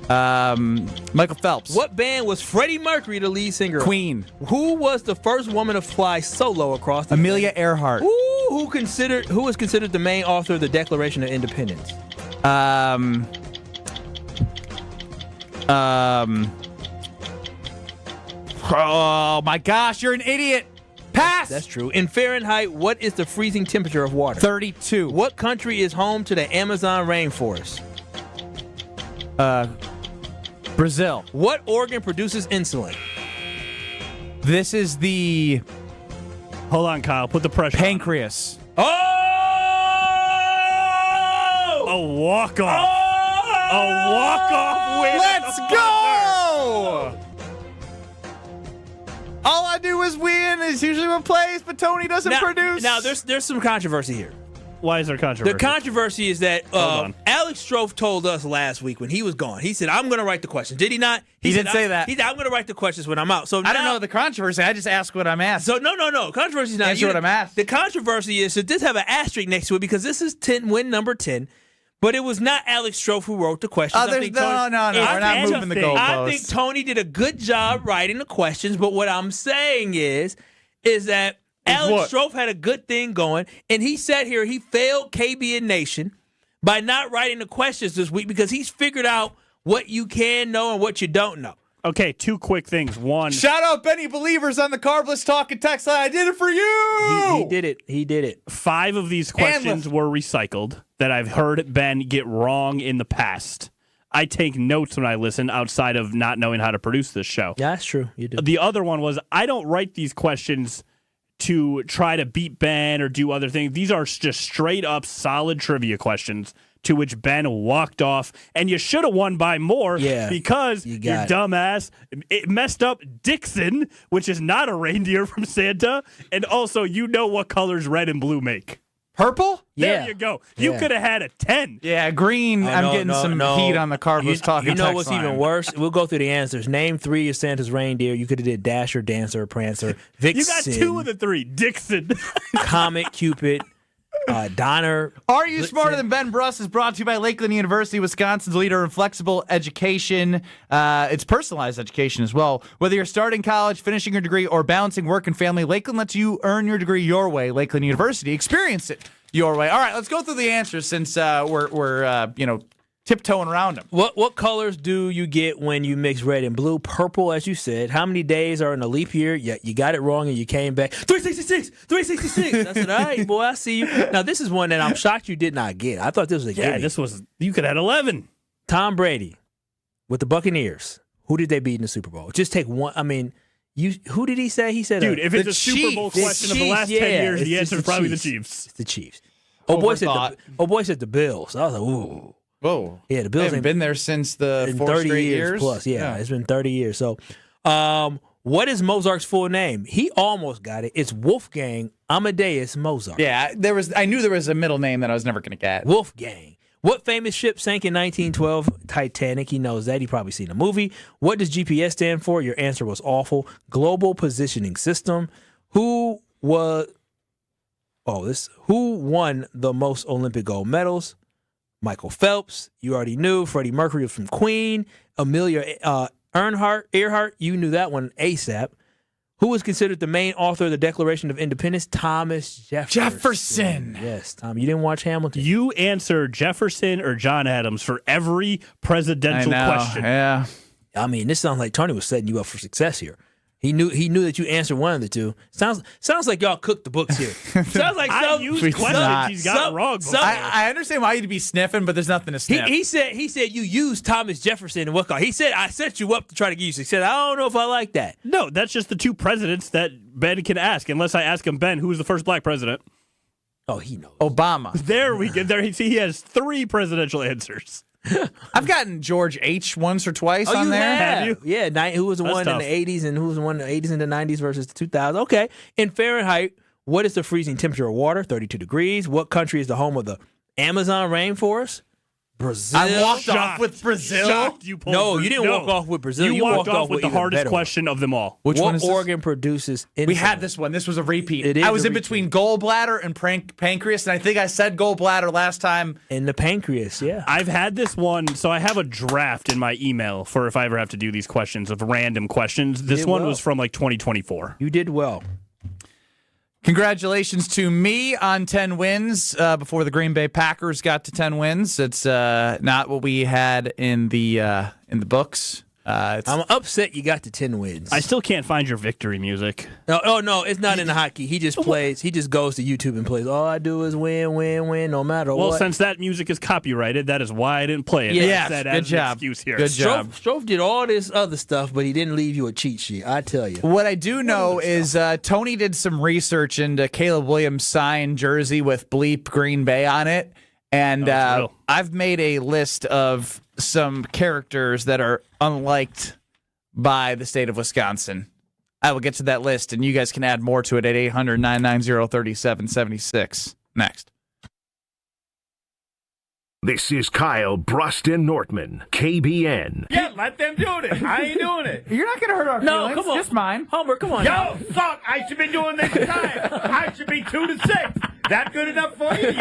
Michael Phelps. What band was Freddie Mercury the lead singer of? Queen. Who was the first woman to fly solo across the Amelia Earhart. Who is considered the main author of the Declaration of Independence? Oh my gosh, you're an idiot. Pass. That's true. In Fahrenheit, what is the freezing temperature of water? 32. What country is home to the Amazon rainforest? Brazil. What organ produces insulin? This is the... Hold on, Kyle. Put the pressure pancreas. Oh! A walk-off. Oh! A walk-off win. Let's go! All I do is win is usually what plays, but Tony doesn't produce. Now, there's some controversy here. Why is there controversy? The controversy is that Alex Strofe told us last week when he was gone. He said, I'm going to write the questions. Did he not? He didn't say that. He said, I'm going to write the questions when I'm out. So I don't know the controversy. I just ask what I'm asked. So no. Controversy is not. Answer what I'm asked. The controversy is, so this have an asterisk next to it because this is win number 10. But it was not Alex Strofe who wrote the questions. No. We're not moving the goalposts. I think Tony did a good job writing the questions. But what I'm saying is that Alex Strofe had a good thing going, and he sat here, he failed KB and Nation by not writing the questions this week because he's figured out what you can know and what you don't know. Okay, 2 quick things. One, shout out Benny Believers on the Carbless Talk and Text line. I did it for you. He did it. 5 of these questions were recycled that I've heard Ben get wrong in the past. I take notes when I listen outside of not knowing how to produce this show. Yeah, that's true. You do. The other one was I don't write these questions to try to beat Ben or do other things. These are just straight up solid trivia questions to which Ben walked off, and you should have won by more because your dumbass it messed up Dixon, which is not a reindeer from Santa, and also you know what colors red and blue make. Purple? There you go. You could have had a 10. Yeah, green. I'm getting some heat on the Carbless Talk. You know what's even worse? We'll go through the answers. Name 3 of Santa's reindeer. You could have did Dasher, Dancer, Prancer, Vixen. You got 2 of the 3. Dixon. Comet, Cupid, Donner. Are You Smarter Than Ben Brust is brought to you by Lakeland University, Wisconsin's leader in flexible education. It's personalized education as well. Whether you're starting college, finishing your degree, or balancing work and family, Lakeland lets you earn your degree your way. Lakeland University, experience it your way. All right, let's go through the answers since we're tiptoeing around them. What colors do you get when you mix red and blue? Purple, as you said. How many days are in a leap year? Yeah, you got it wrong and you came back. 366. I said, all right, boy, I see you. Now, this is one that I'm shocked you did not get. I thought this was a gimme. You could have had 11. Tom Brady with the Buccaneers. Who did they beat in the Super Bowl? Just take one. I mean, who did he say? He said, dude, if it's a Super Bowl question of the last 10 years, the answer is probably the Chiefs. It's the Chiefs. Oh, boy said the Bills. I was like, ooh. Whoa. Yeah, the Bills haven't been there since the 4 30 straight years plus. Yeah, it's been 30 years. So, what is Mozart's full name? He almost got it. It's Wolfgang Amadeus Mozart. Yeah, I knew there was a middle name that I was never going to get. Wolfgang. What famous ship sank in 1912? Titanic. He knows that. He probably seen the movie. What does GPS stand for? Your answer was awful. Global Positioning System. Who was Who won the most Olympic gold medals? Michael Phelps. You already knew. Freddie Mercury was from Queen. Amelia Earhart. You knew that one ASAP. Who was considered the main author of the Declaration of Independence? Thomas Jefferson. Yes, Tom. You didn't watch Hamilton. You answer Jefferson or John Adams for every presidential question. Yeah. I mean, this sounds like Tony was setting you up for success here. He knew that you answered one of the two. Sounds like y'all cooked the books here. Sounds like I used questions. He's got it wrong. I understand why you'd be sniffing, but there's nothing to sniff. He said you used Thomas Jefferson and what call. He said I set you up to try to give you success. I don't know if I like that. No, that's just the two presidents that Ben can ask. Unless I ask him, Ben, who was the first black president? Oh, he knows. Obama. There we go. There, he has 3 presidential answers. I've gotten George H. once or twice Oh, on you there. have you? Yeah, who was the That's one tough. in the 80s and who was the one in the 80s and the 90s versus the 2000s? Okay. In Fahrenheit, what is the freezing temperature of water? 32 degrees. What country is the home of the Amazon rainforest? Brazil. I walked off with Brazil. Shocked you pulled No, you didn't walk off with Brazil. You walked off with the even hardest better one. question of them all. Which what one is this? organ produces insulin? We had this one. This was a repeat. It is I was a in repeat. between gallbladder and pancreas, and I think I said gallbladder last time. In the pancreas, yeah. I've had this one, so I have a draft in my email for if I ever have to do these questions of random questions. This one was from like 2024. You did well. Congratulations to me on 10 wins before the Green Bay Packers got to 10 wins. It's not what we had in the books. I'm upset you got to 10 wins. I still can't find your victory music. No, it's not in the hotkey. He just plays. He just goes to YouTube and plays. All I do is win, win, win, no matter what. Well, since that music is copyrighted, that is why I didn't play it. Yeah, Said good as job. An excuse here. Good job. Strofe did all this other stuff, but he didn't leave you a cheat sheet. I tell you. What I do know is Tony did some research into Caleb Williams' signed jersey with bleep Green Bay on it. And I've made a list of some characters that are unliked by the state of Wisconsin. I will get to that list, and you guys can add more to it at 800-990-3776. Next. This is Kyle, Brust, and Nortman, KBN. Yeah, let them do it. I ain't doing it. You're not going to hurt our No, feelings. come on. Just mine. Homer, come on. Yo, fuck, I should be doing this time. I should be 2-6. That good enough for you?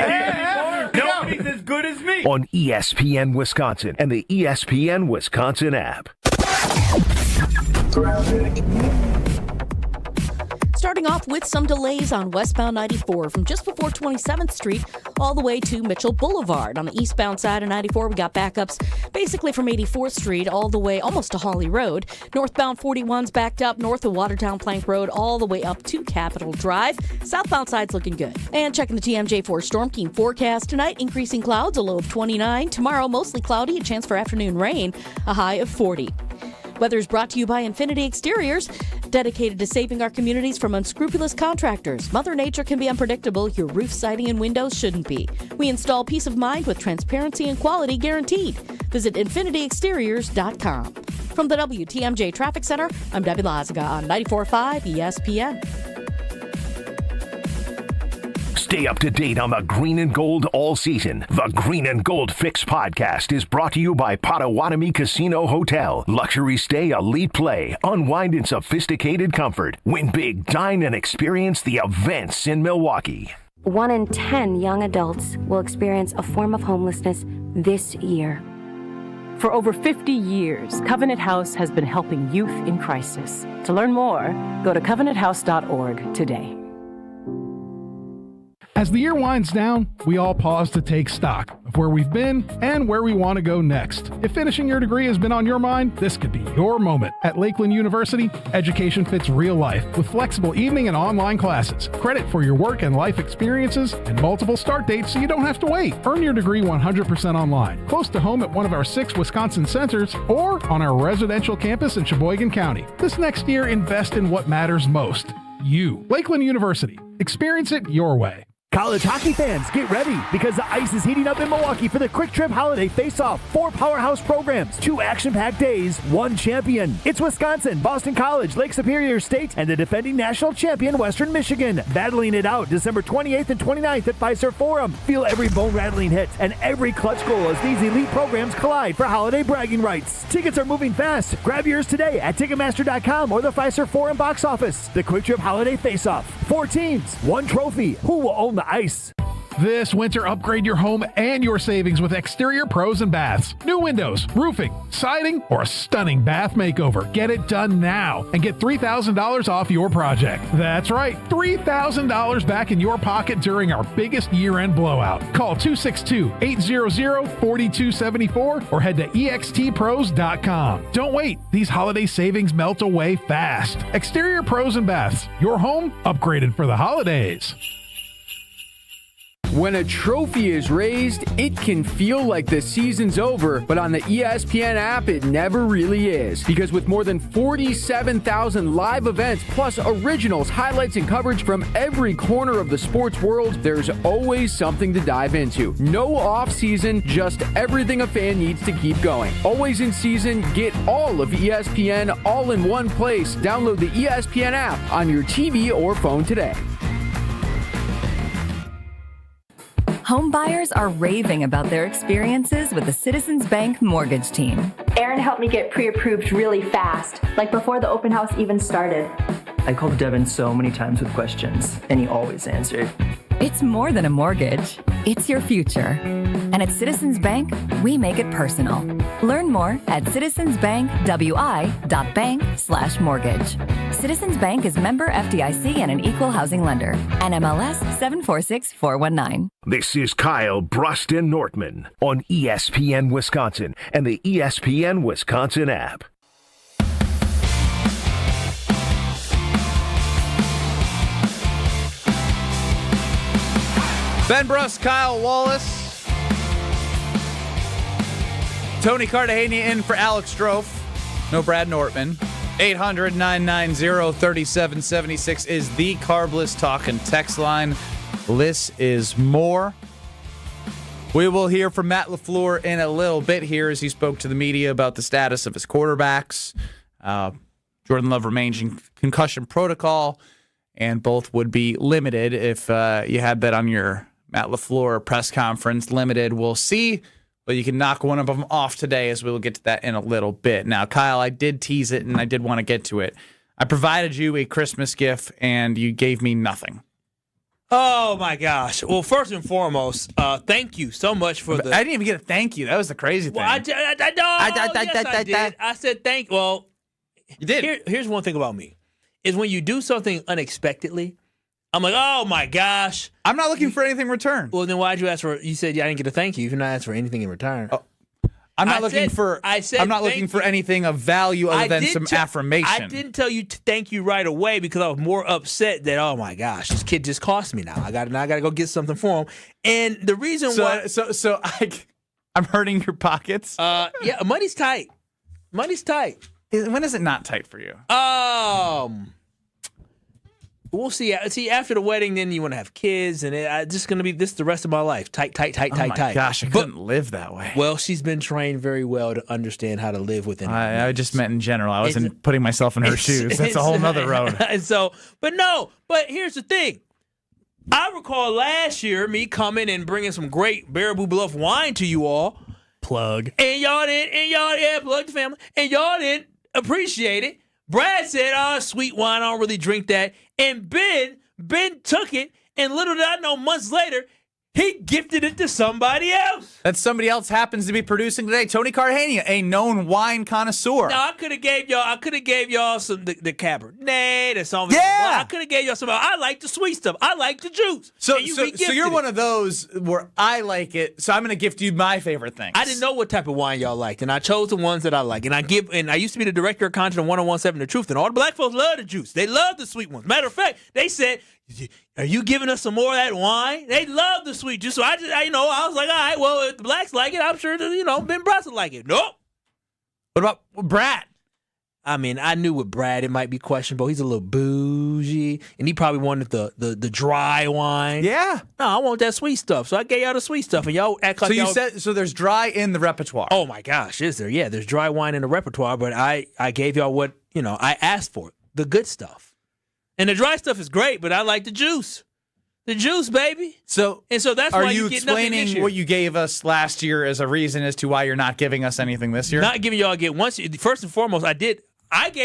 Nobody's as good as me. On ESPN Wisconsin and the ESPN Wisconsin app. Starting off with some delays on westbound 94 from just before 27th Street all the way to Mitchell Boulevard. On the eastbound side of 94, we got backups basically from 84th Street all the way almost to Hawley Road. Northbound 41's backed up north of Watertown Plank Road all the way up to Capitol Drive. Southbound side's looking good. And checking the TMJ4 Storm Team forecast tonight, increasing clouds, a low of 29. Tomorrow, mostly cloudy, a chance for afternoon rain, a high of 40. Weather is brought to you by Infinity Exteriors, dedicated to saving our communities from unscrupulous contractors. Mother Nature can be unpredictable. Your roof, siding, and windows shouldn't be. We install peace of mind with transparency and quality guaranteed. Visit infinityexteriors.com. From the WTMJ Traffic Center, I'm Debbie Lazaga on 94.5 ESPN. Stay up to date on the green and gold all season. The Green and Gold Fix podcast is brought to you by Potawatomi Casino Hotel. Luxury stay, elite play, unwind in sophisticated comfort. Win big, dine, and experience the events in Milwaukee. 1 in 10 young adults will experience a form of homelessness this year. For over 50 years, Covenant House has been helping youth in crisis. To learn more, go to covenanthouse.org today. As the year winds down, we all pause to take stock of where we've been and where we want to go next. If finishing your degree has been on your mind, this could be your moment. At Lakeland University, education fits real life with flexible evening and online classes, credit for your work and life experiences, and multiple start dates so you don't have to wait. Earn your degree 100% online, close to home at one of our 6 Wisconsin centers, or on our residential campus in Sheboygan County. This next year, invest in what matters most. You. Lakeland University. Experience it your way. College hockey fans, get ready because the ice is heating up in Milwaukee for the Quick Trip Holiday Face-Off. 4 powerhouse programs, 2 action-packed days, 1 champion. It's Wisconsin, Boston College, Lake Superior State, and the defending national champion, Western Michigan. Battling it out December 28th and 29th at Fiserv Forum. Feel every bone-rattling hit and every clutch goal as these elite programs collide for holiday bragging rights. Tickets are moving fast. Grab yours today at Ticketmaster.com or the Fiserv Forum box office. The Quick Trip Holiday Face-Off. 4 teams, 1 trophy. Who will own the ice? This winter, upgrade your home and your savings with exterior pros and baths. New windows, roofing, siding, or a stunning bath makeover. Get it done now and get $3,000 off your project. That's right, $3,000 back in your pocket during our biggest year-end blowout. Call 262-800-4274 or head to extpros.com. Don't wait. These holiday savings melt away fast. Exterior pros and baths. Your home upgraded for the holidays. When a trophy is raised, it can feel like the season's over, but on the ESPN app, it never really is. Because with more than 47,000 live events, plus originals, highlights, and coverage from every corner of the sports world, there's always something to dive into. No off-season, just everything a fan needs to keep going. Always in season, get all of ESPN all in one place. Download the ESPN app on your TV or phone today. Home buyers are raving about their experiences with the Citizens Bank mortgage team. Aaron helped me get pre-approved really fast, like before the open house even started. I called Devin so many times with questions, and he always answered. It's more than a mortgage. It's your future. And at Citizens Bank, we make it personal. Learn more at citizensbankwi.bank/mortgage. Citizens Bank is member FDIC and an equal housing lender. NMLS 746419. This is Kyle, Brust, and Nortman on ESPN Wisconsin and the ESPN Wisconsin app. Ben Brust, Kyle Wallace, Tony Cartagena in for Alex Strofe. No Brad Nortman. 800-990-3776 is the Carbless Talk and text line. Less is more. We will hear from Matt LaFleur in a little bit here as he spoke to the media about the status of his quarterbacks. Jordan Love remains in concussion protocol, and both would be limited if you had that on your Matt LaFleur press conference. Limited, we'll see. But you can knock one of them off today, as we will get to that in a little bit. Now, Kyle, I did tease it, and I did want to get to it. I provided you a Christmas gift, and you gave me nothing. Oh, my gosh. Well, first and foremost, thank you so much for the... I didn't even get a thank you. That was the crazy thing. Well, I did. I said thank... Well, you did. Here's one thing about me, is when you do something unexpectedly, I'm like, oh, my gosh. I'm not looking for anything in return. Well, then why'd you ask for... You said I didn't get a thank you. You're not asking for anything in return. Oh. I'm not looking for anything of value other than some affirmation. I didn't tell you to thank you right away because I was more upset that, oh my gosh, this kid just cost me now. I got to go get something for him. And the reason why I'm hurting your pockets. Yeah, money's tight. Money's tight. When is it not tight for you? We'll see. See, after the wedding, then you want to have kids, and it's just going to be this the rest of my life. Tight. Oh my gosh, I couldn't live that way. Well, she's been trained very well to understand how to live within. I just meant in general. I wasn't putting myself in her shoes. That's a whole nother road. But here's the thing. I recall last year me coming and bringing some great Baraboo Bluff wine to you all. Plug. And y'all didn't, plug the family. And y'all didn't appreciate it. Brad said, sweet wine, I don't really drink that. And Ben took it, and little did I know, months later, he gifted it to somebody else. That somebody else happens to be producing today. Tony Cartagena, a known wine connoisseur. No, I could have gave y'all some the Cabernet or something. Yeah. I could have gave y'all some. I like the sweet stuff. I like the juice. So you're one of those where I like it. So I'm going to gift you my favorite things. I didn't know what type of wine y'all liked, and I chose the ones that I like. And I used to be the director of content on 101.7 The Truth, and all the black folks love the juice. They love the sweet ones. Matter of fact, they said, are you giving us some more of that wine? They love the sweet juice. So I was like, all right, well, if the blacks like it, I'm sure that, Ben Brust will like it. Nope. What about Brad? I mean, I knew with Brad it might be questionable. He's a little bougie, and he probably wanted the dry wine. Yeah. No, I want that sweet stuff. So I gave y'all the sweet stuff, and y'all act like So you y'all... said there's dry in the repertoire. Oh my gosh, is there? Yeah, there's dry wine in the repertoire, but I gave y'all what I asked for, the good stuff, and the dry stuff is great, but I like the juice. The juice, baby. So that's are why you get nothing this explaining year. what you gave us last year as a reason as to why you're not giving us anything this year? Not giving y'all a gift. First and foremost, I gave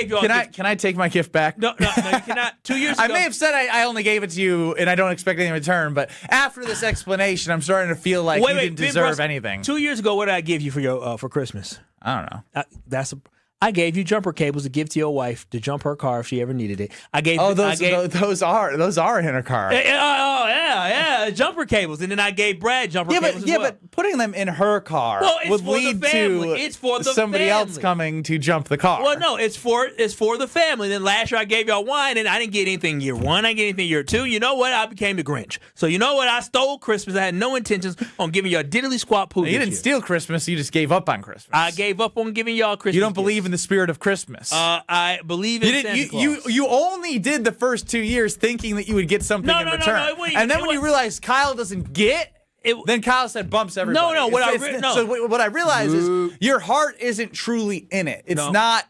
y'all. Can I take my gift back? No, you cannot. 2 years ago, I may have said I only gave it to you and I don't expect anything in return, but after this explanation, I'm starting to feel like you didn't deserve anything. 2 years ago, what did I give you for Christmas? I don't know. I gave you jumper cables to give to your wife to jump her car if she ever needed it. Those are in her car. Yeah, jumper cables, and then I gave Brad jumper cables as well. But putting them in her car it's would for lead the family. to It's for the somebody family. else coming to jump the car. Well, no, it's for the family. Then last year I gave y'all wine, and I didn't get anything year one. I didn't get anything year two. You know what? I became the Grinch. So you know what? I stole Christmas. I had no intentions on giving y'all diddly squat poo. You didn't steal Christmas. You just gave up on Christmas. I gave up on giving y'all Christmas. You don't believe in the spirit of Christmas. I believe in Santa Claus. You only did the first 2 years thinking that you would get something in return. And then when you realized Kyle doesn't get it, then Kyle said bumps everybody. So what I realize is your heart isn't truly in it. It's not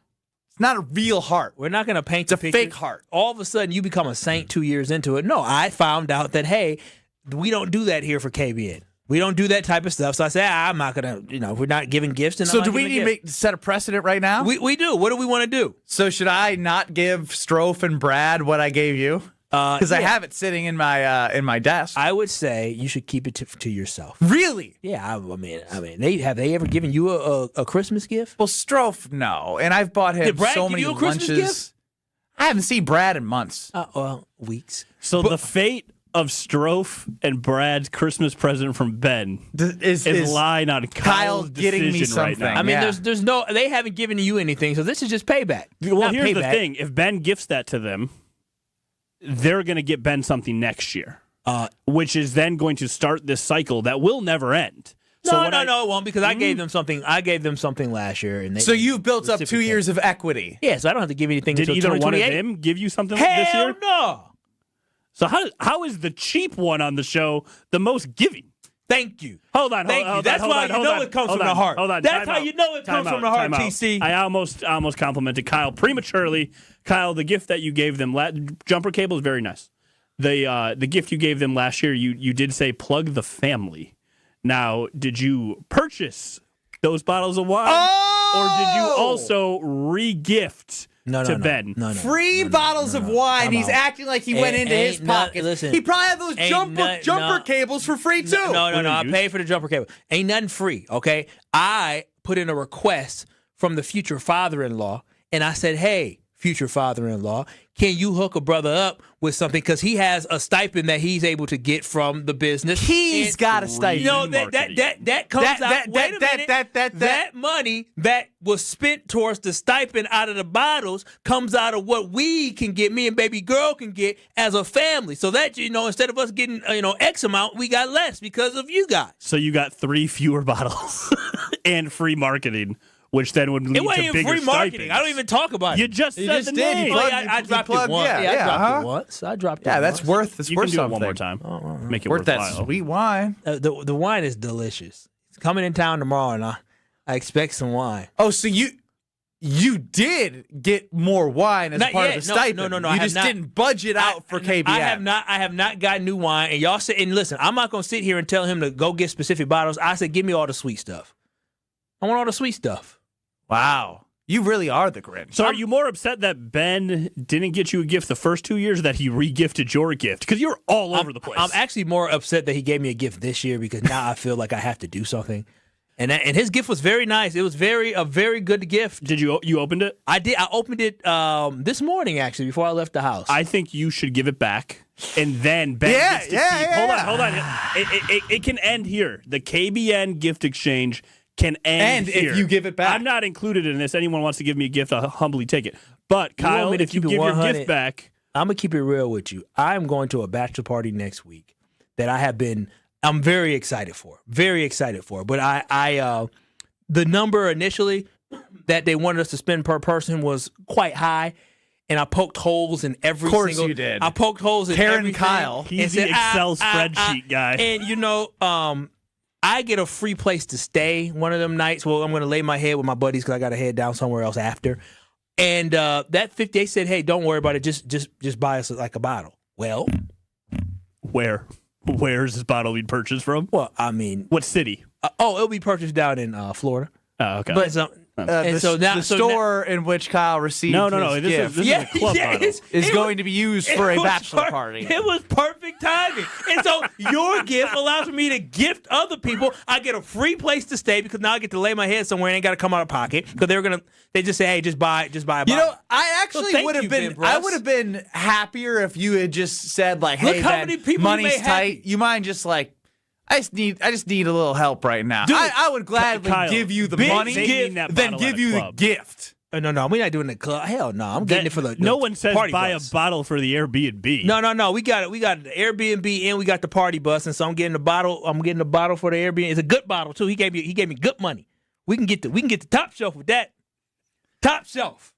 a real heart. We're not going to paint the fake heart. All of a sudden, you become a saint 2 years into it. No, I found out that, hey, we don't do that here for KBN. We don't do that type of stuff. So I say, I'm not going to, we're not giving gifts. So do we need to set a precedent right now? We do. What do we want to do? So should I not give Strofe and Brad what I gave you? Because I have it sitting in my desk. I would say you should keep it to yourself. Really? Yeah. I mean, have they ever given you a Christmas gift? Well, Strofe, no. And I've bought him so many lunches. Gift? I haven't seen Brad in months. Weeks. So the fate of Strofe and Brad's Christmas present from Ben is lying on Kyle's getting me decision something. right now. I mean, they haven't given you anything, so this is just payback. Well, here's the thing: if Ben gifts that to them, they're going to get Ben something next year, which is then going to start this cycle that will never end. No, it won't, because I gave them something. I gave them something last year, and so you've built up 2 years of equity. Yeah, so I don't have to give anything. Did until either one of 2028. them give you something this year? Hell no. So how is the cheap one on the show the most giving? Thank you. Hold on. That's why you know it comes from the heart. Hold on. That's how you know it comes from the heart, TC. I almost complimented Kyle prematurely. Kyle, the gift that you gave them, jumper cable is very nice. The gift you gave them last year, you did say plug the family. Now, did you purchase those bottles of wine, or did you also re-gift? To Ben. No, Free bottles of wine. He's acting like he went into his pocket. Listen, he probably had those jumper cables for free, too. No. I paid for the jumper cable. Ain't nothing free, okay? I put in a request from the future father-in-law, and I said, hey, future father-in-law, can you hook a brother up with something? Because he has a stipend that he's able to get from the business. He's got a stipend. You know, that comes out. Wait a minute. That money that was spent towards the stipend out of the bottles comes out of what we can get, me and baby girl can get as a family. So that, instead of us getting, X amount, we got less because of you guys. So you got 3 fewer bottles and free marketing, which then would lead to bigger free marketing. stipends. I don't even talk about it. You just said the name. I dropped it once. I dropped it once. That's worth. It's You worth can do something. it one more time. Make it worth worthwhile. that sweet wine. The wine is delicious. It's coming in town tomorrow, and I expect some wine. Oh, so you did get more wine as Not part yet. of the stipend. No. You just didn't budget out for KBN. I have not gotten new wine, and y'all said. And listen, I'm not gonna sit here and tell him to go get specific bottles. I said, give me all the sweet stuff. I want all the sweet stuff. Wow. You really are the Grinch. So are you more upset that Ben didn't get you a gift the first 2 years, that he re-gifted your gift? Because you're all over the place. I'm actually more upset that he gave me a gift this year, because now I feel like I have to do something. And his gift was very nice. It was a very good gift. Did you opened it? I did. I opened it this morning, actually, before I left the house. I think you should give it back, and then Ben gets to keep. Hold on. It can end here. The KBN gift exchange can end here. If you give it back. I'm not included in this. Anyone wants to give me a gift, I'll humbly take it. But Kyle, if you give your gift back, I'm gonna keep it real with you. I'm going to a bachelor party next week that I'm very excited for. Very excited for. But I the number initially that they wanted us to spend per person was quite high. And I poked holes in every single. Of course you did. I poked holes in Karen everything. Kyle. He's the Excel spreadsheet guy. And, I get a free place to stay one of them nights. Well, I'm going to lay my head with my buddies because I got to head down somewhere else after. And that 50, they said, hey, don't worry about it. Just buy us like a bottle. Well. Where's this bottle being purchased from? Well, I mean. What city? It'll be purchased down in Florida. Oh, okay. But the store in which Kyle received his gift this is a club bottle. is going to be used for a bachelor party. It was perfect timing. And so your gift allows me to gift other people. I get a free place to stay because now I get to lay my head somewhere and ain't got to come out of pocket because they just say, hey, just buy a bottle. You know, I actually would have been. I would have been happier if you had just said like, hey, Ben, money's tight. You mind just like. I just need a little help right now. Dude, I would gladly Kyle, give you the big money, gift, then give you the gift. No, we're not doing the club. Hell no, I'm getting it for the no one says party buy bus. a bottle for the Airbnb. No, we got it. We got the Airbnb and we got the party bus, and so I'm getting the bottle. I'm getting the bottle for the Airbnb. It's a good bottle too. He gave me good money. We can get the top shelf with that. Top shelf.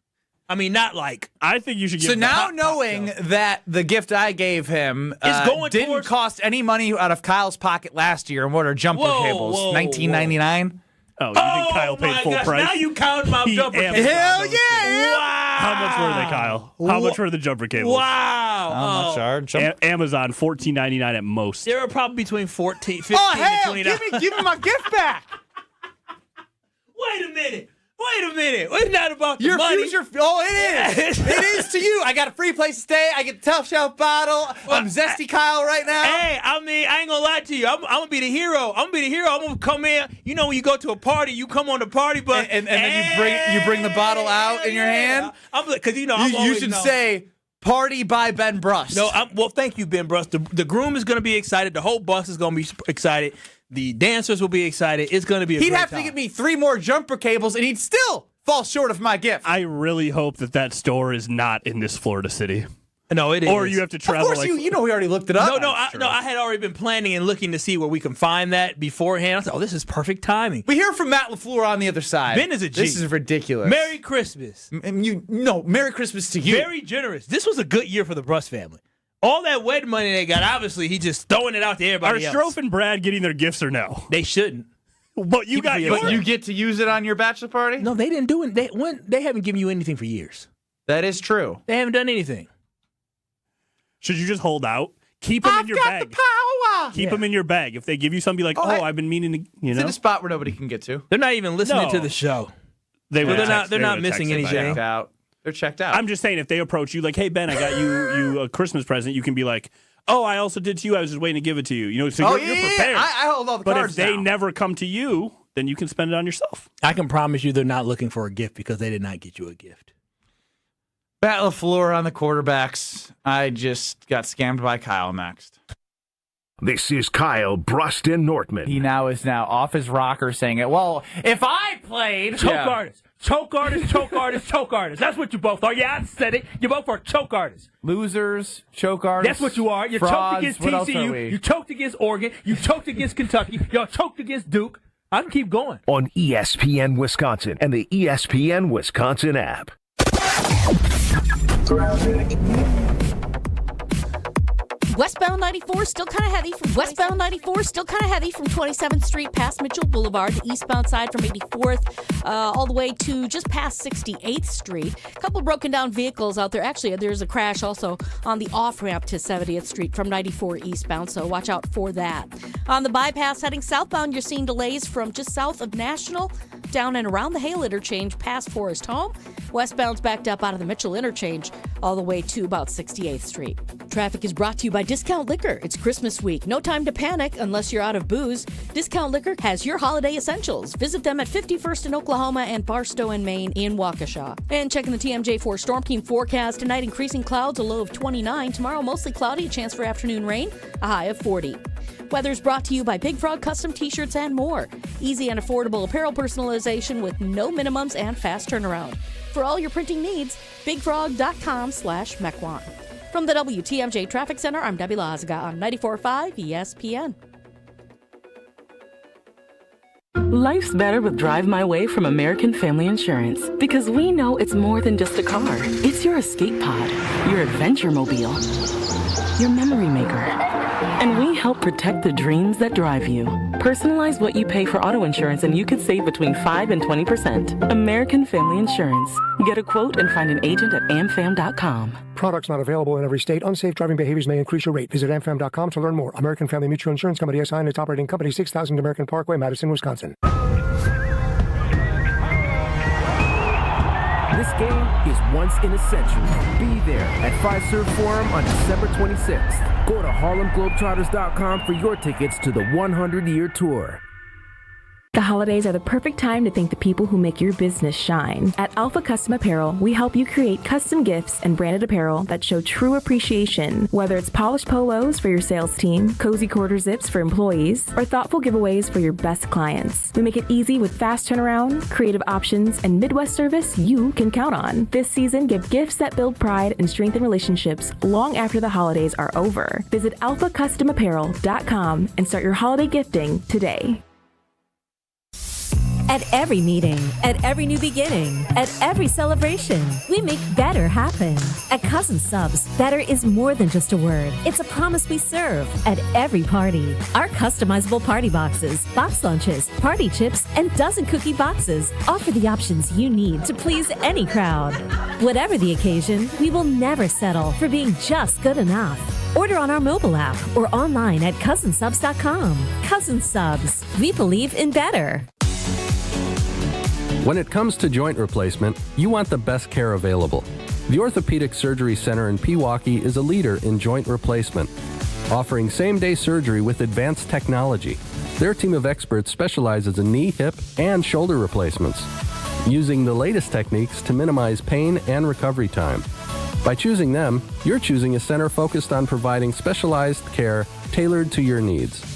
I mean, not like. I think you should give So him now the knowing that the gift I gave him didn't cost any money out of Kyle's pocket last year, and what are jumper cables? $19.99. Oh, you think Kyle paid full price? Now you count my jumper cables. Hell yeah! Wow. How much were they, Kyle? How much were the jumper cables? Wow. How much are Amazon $14.99 at most. They were probably between 15 to $20. Give me my gift back. Wait a minute. It's not about the Your money. future. Oh, it is. It is to you. I got a free place to stay. I get the top shelf bottle. I'm zesty Kyle right now. Hey, I mean, I ain't gonna lie to you. I'm gonna be the hero. I'm gonna come in. You know, when you go to a party, you come on the party bus, and then you bring the bottle out in your hand. Because you should say. Party by Ben Brust. No, well, thank you, Ben Brust. The groom is going to be excited. The whole bus is going to be excited. The dancers will be excited. It's going to be a He'd great have time. to get me 3 more jumper cables, and he'd still fall short of my gift. I really hope that store is not in this Florida city. No, it is. Or you have to travel. Of course, you know we already looked it up. No, I had already been planning and looking to see where we can find that beforehand. I thought, this is perfect timing. We hear from Matt LaFleur on the other side. Ben is a G. This is ridiculous. Merry Christmas. Merry Christmas to you. Very generous. This was a good year for the Brust family. All that wedding money they got, obviously, he just throwing it out to everybody else. Are Strofe and Brad getting their gifts or no? They shouldn't. But you got yours. But you get to use it on your bachelor party? No, they didn't do it. They haven't given you anything for years. That is true. They haven't done anything. Should you just hold out? Keep them in your bag. The power. Keep them in your bag. If they give you something, be like, I've been meaning to, It's in a spot where nobody can get to. They're not even listening to the show. They're not missing anything. They're checked out. I'm just saying, if they approach you like, hey, Ben, I got you a Christmas present, you can be like, oh, I also did to you. I was just waiting to give it to you. You know, so you're prepared. I hold all the cards. But if they now. never come to you, then you can spend it on yourself. I can promise you they're not looking for a gift because they did not get you a gift. Matt LaFleur on the quarterbacks. I just got scammed by Kyle next. This is Kyle, Brust, and Nortman. He is now off his rocker saying it. Well, if I played... Choke artist. Choke artist, choke artist, choke artist. That's what you both are. Yeah, I said it. You both are choke artists. Losers, choke artists. That's what you are. You frauds, choked against TCU. You choked against Oregon. You choked against Kentucky. Y'all choked against Duke. I can keep going. On ESPN Wisconsin and the ESPN Wisconsin app. Westbound 94 still kind of heavy from 27th Street past Mitchell Boulevard, the eastbound side from 84th all the way to just past 68th Street. A couple broken down vehicles out there. Actually, there's a crash also on the off-ramp to 70th Street from 94 eastbound, so watch out for that. On the bypass heading southbound, you're seeing delays from just south of National down and around the Hale interchange past Forest Home. Westbound's backed up out of the Mitchell interchange all the way to about 68th Street. Traffic is brought to you by Discount Liquor. It's Christmas week. No time to panic unless you're out of booze. Discount Liquor has your holiday essentials. Visit them at 51st in Oklahoma and Barstow in Maine in Waukesha. And checking the TMJ4 Storm Team forecast tonight, increasing clouds, a low of 29. Tomorrow, mostly cloudy, a chance for afternoon rain, a high of 40. Weather's brought to you by Big Frog Custom T-shirts and more. Easy and affordable apparel personalization with no minimums and fast turnaround. For all your printing needs, bigfrog.com/Mequon. From the WTMJ Traffic Center, I'm Debbie Lazaga on 94.5 ESPN. Life's better with Drive My Way from American Family Insurance because we know it's more than just a car. It's your escape pod, your adventure mobile, your memory maker. And we help protect the dreams that drive you. Personalize what you pay for auto insurance and you could save between 5 and 20%. American Family Insurance. Get a quote and find an agent at amfam.com. Products not available in every state. Unsafe driving behaviors may increase your rate. Visit amfam.com to learn more. American Family Mutual Insurance Company, SI, and its operating company, 6000 American Parkway, Madison, Wisconsin. This game is once in a century. Be there at Fiserv Forum on December 26th. Go to HarlemGlobetrotters.com for your tickets to the 100-year tour. The holidays are the perfect time to thank the people who make your business shine. At Alpha Custom Apparel, we help you create custom gifts and branded apparel that show true appreciation. Whether it's polished polos for your sales team, cozy quarter zips for employees, or thoughtful giveaways for your best clients. We make it easy with fast turnaround, creative options, and Midwest service you can count on. This season, give gifts that build pride and strengthen relationships long after the holidays are over. Visit alphacustomapparel.com and start your holiday gifting today. At every meeting, at every new beginning, at every celebration, we make better happen. At Cousin Subs, better is more than just a word. It's a promise we serve at every party. Our customizable party boxes, box lunches, party chips, and dozen cookie boxes offer the options you need to please any crowd. Whatever the occasion, we will never settle for being just good enough. Order on our mobile app or online at cousinsubs.com. Cousin Subs, we believe in better. When it comes to joint replacement, you want the best care available. The Orthopedic Surgery Center in Pewaukee is a leader in joint replacement, offering same-day surgery with advanced technology. Their team of experts specializes in knee, hip, and shoulder replacements, using the latest techniques to minimize pain and recovery time. By choosing them, you're choosing a center focused on providing specialized care tailored to your needs.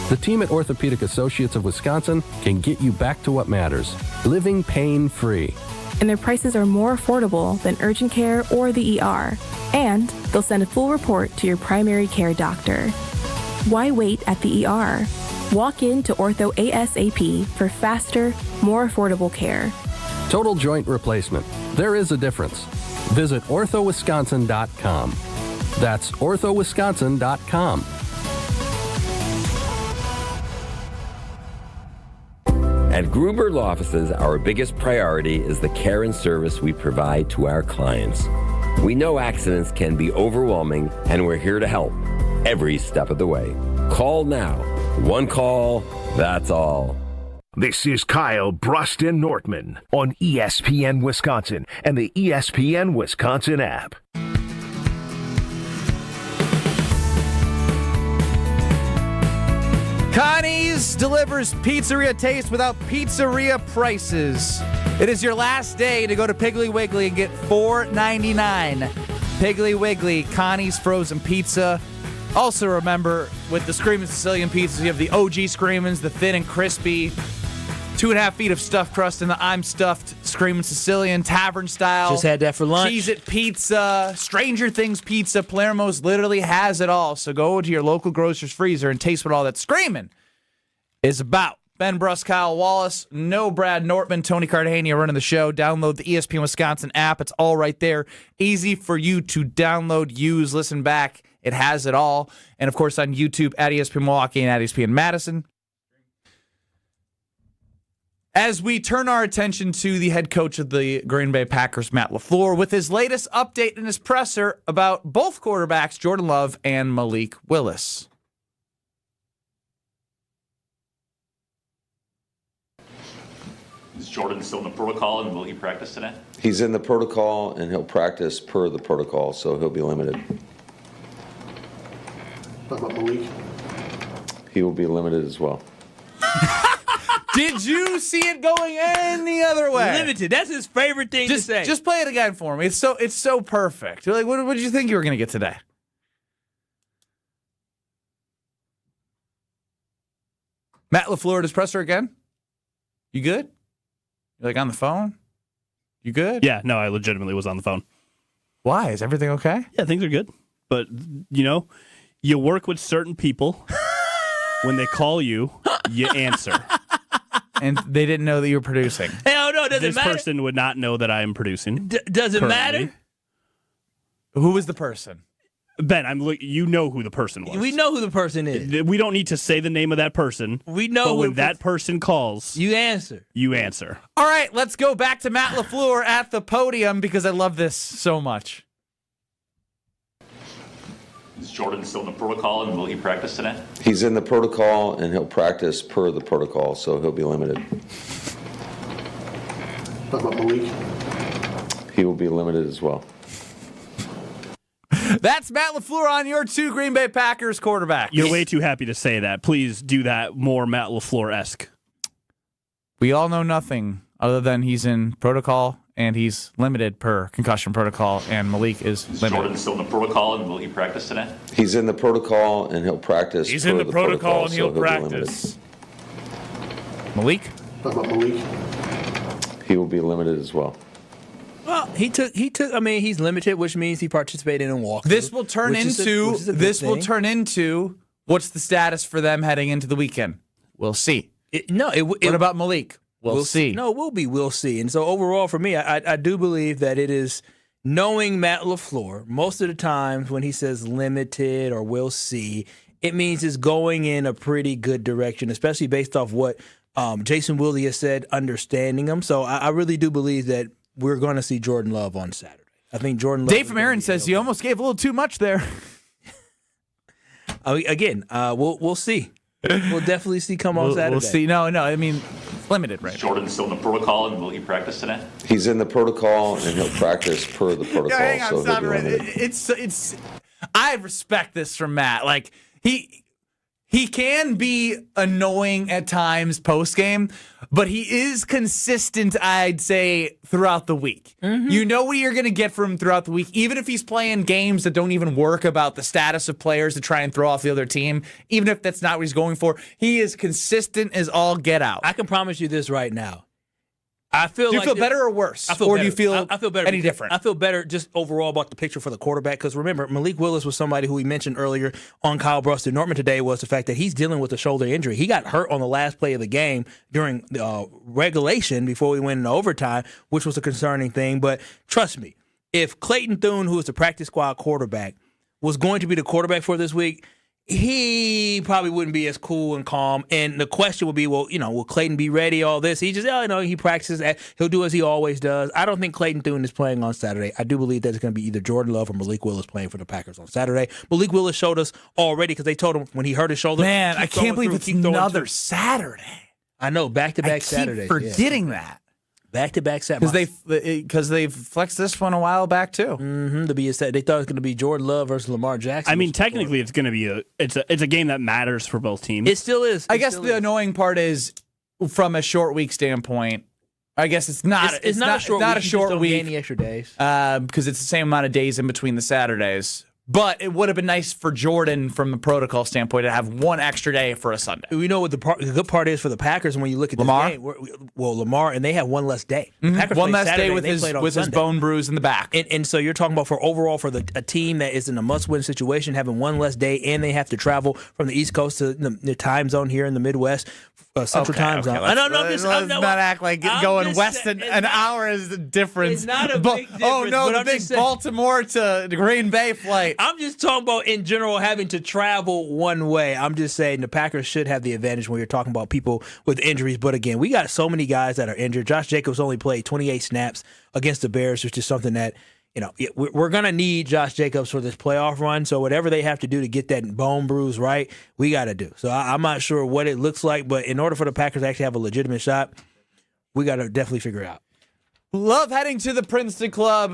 The team at Orthopedic Associates of Wisconsin can get you back to what matters, living pain-free. And their prices are more affordable than urgent care or the ER. And they'll send a full report to your primary care doctor. Why wait at the ER? Walk in to Ortho ASAP for faster, more affordable care. Total joint replacement. There is a difference. Visit orthowisconsin.com. That's orthowisconsin.com. At Gruber Law Offices, our biggest priority is the care and service we provide to our clients. We know accidents can be overwhelming, and we're here to help every step of the way. Call now. One call, that's all. This is Kyle, Brust, and Nortman on ESPN Wisconsin and the ESPN Wisconsin app. Connie's delivers pizzeria taste without pizzeria prices. It is your last day to go to Piggly Wiggly and get $4.99. Piggly Wiggly, Connie's frozen pizza. Also remember, with the Screamin' Sicilian pizzas, you have the OG Screamins, the thin and crispy, 2.5 feet of stuffed crust, and the I'm Stuffed Screamin' Sicilian, tavern style. Just had that for lunch. Cheez-It pizza, Stranger Things pizza. Palermo's literally has it all. So go to your local grocer's freezer and taste what all that screaming is about. Ben Brust, Kyle Wallace, no Brad Nortman, Tony Cartagena running the show. Download the ESPN Wisconsin app. It's all right there. Easy for you to download, use, listen back. It has it all. And, of course, on YouTube at ESPN Milwaukee and at ESPN Madison. As we turn our attention to the head coach of the Green Bay Packers, Matt LaFleur, with his latest update in his presser about both quarterbacks, Jordan Love and Malik Willis. Is Jordan still in the protocol, and will he practice today? He's in the protocol, and he'll practice per the protocol, so he'll be limited. What about Malik? He will be limited as well. Did you see it going any other way? Limited. That's his favorite thing to say. Just play it again for me. It's so perfect. You're like, what did you think you were going to get today? Matt LaFleur at his presser again? You good? You're like on the phone? You good? Yeah, no, I legitimately was on the phone. Why? Is everything okay? Yeah, things are good. But, you work with certain people. When they call you, you answer. and they didn't know that you were producing. Hell no, does it matter? This person would not know that I am producing. Does it currently. matter? Who was the person? Ben, you know who the person was. We know who the person is. We don't need to say the name of that person. We know but who when that person calls, you answer. You answer. All right, let's go back to Matt LaFleur at the podium because I love this so much. Is Jordan still in the protocol, and will he practice today? He's in the protocol, and he'll practice per the protocol, so he'll be limited. What about Malik? He will be limited as well. That's Matt LaFleur on your 2 Green Bay Packers quarterbacks. You're way too happy to say that. Please do that more Matt LaFleur-esque. We all know nothing other than he's in protocol and he's limited per concussion protocol, and Malik is limited. Jordan still in the protocol, and will he practice today? He's in the protocol, and he'll practice. He's per in the protocol, and so he'll be practice. Malik? What about Malik? He will be limited as well. Well, he took. I mean, he's limited, which means he participated in walk. This will turn into what's the status for them heading into the weekend? We'll see. What about Malik? We'll see. No, we'll see. And so overall, for me, I do believe that it is knowing Matt LaFleur. Most of the times when he says limited or we'll see, it means it's going in a pretty good direction, especially based off what Jason Willie has said, understanding him. So I really do believe that we're going to see Jordan Love on Saturday. I think Jordan Love. Dave from Aaron says you almost gave a little too much there. Again, we'll see. We'll definitely see come on Saturday. We'll see. No. I mean, limited, right? Is Jordan still in the protocol, and will he practice today? He's in the protocol, and he'll practice per the protocol. Hang on, so stop he'll it. be limited. It's. I respect this from Matt. Like he can be annoying at times post game, but he is consistent, I'd say, throughout the week. Mm-hmm. You know what you're going to get from him throughout the week, even if he's playing games that don't even work about the status of players to try and throw off the other team, even if that's not what he's going for. He is consistent as all get out. I can promise you this right now. I feel. Do you like feel better or worse? I feel or better. Do you feel I feel better any different? I feel better just overall about the picture for the quarterback because remember, Malik Willis was somebody who we mentioned earlier on Kyle Brust and Nortman today was the fact that he's dealing with a shoulder injury. He got hurt on the last play of the game during regulation before we went into overtime, which was a concerning thing. But trust me, if Clayton Thune, who is the practice squad quarterback, was going to be the quarterback for this week, he probably wouldn't be as cool and calm. And the question would be, well, will Clayton be ready, all this? He just, he practices. He'll do as he always does. I don't think Clayton Thune is playing on Saturday. I do believe that it's going to be either Jordan Love or Malik Willis playing for the Packers on Saturday. Malik Willis showed us already because they told him when he hurt his shoulder. Man, I can't believe it's another Saturday. I know, back-to-back Saturdays. Forgetting that. Back-to-back Saturdays. Because they flexed this one a while back too. Mm-hmm. They thought it was going to be Jordan Love versus Lamar Jackson. I mean, technically, it's going to be it's a game that matters for both teams. It still is. I guess the annoying part is from a short week standpoint. I guess it's not. It's not a short week. You just don't gain any extra days because it's the same amount of days in between the Saturdays. But it would have been nice for Jordan from the protocol standpoint to have one extra day for a Sunday. We know what the good part is for the Packers when you look at Lamar. This game. Lamar, and they have one less day. Mm-hmm. One less day with his bone bruise in the back. And so you're talking about for a team that is in a must-win situation, having one less day, and they have to travel from the East Coast to the time zone here in the Midwest. Central time zone. Let's not act like going west an hour is the difference. It's not a big difference. Oh no, the big Baltimore to the Green Bay flight. I'm just talking about in general having to travel one way. I'm just saying the Packers should have the advantage when you're talking about people with injuries. But again, we got so many guys that are injured. Josh Jacobs only played 28 snaps against the Bears, which is something that we're going to need Josh Jacobs for this playoff run. So whatever they have to do to get that bone bruise right, we got to do. So I'm not sure what it looks like, but in order for the Packers to actually have a legitimate shot, we got to definitely figure it out. Love heading to the Princeton Club.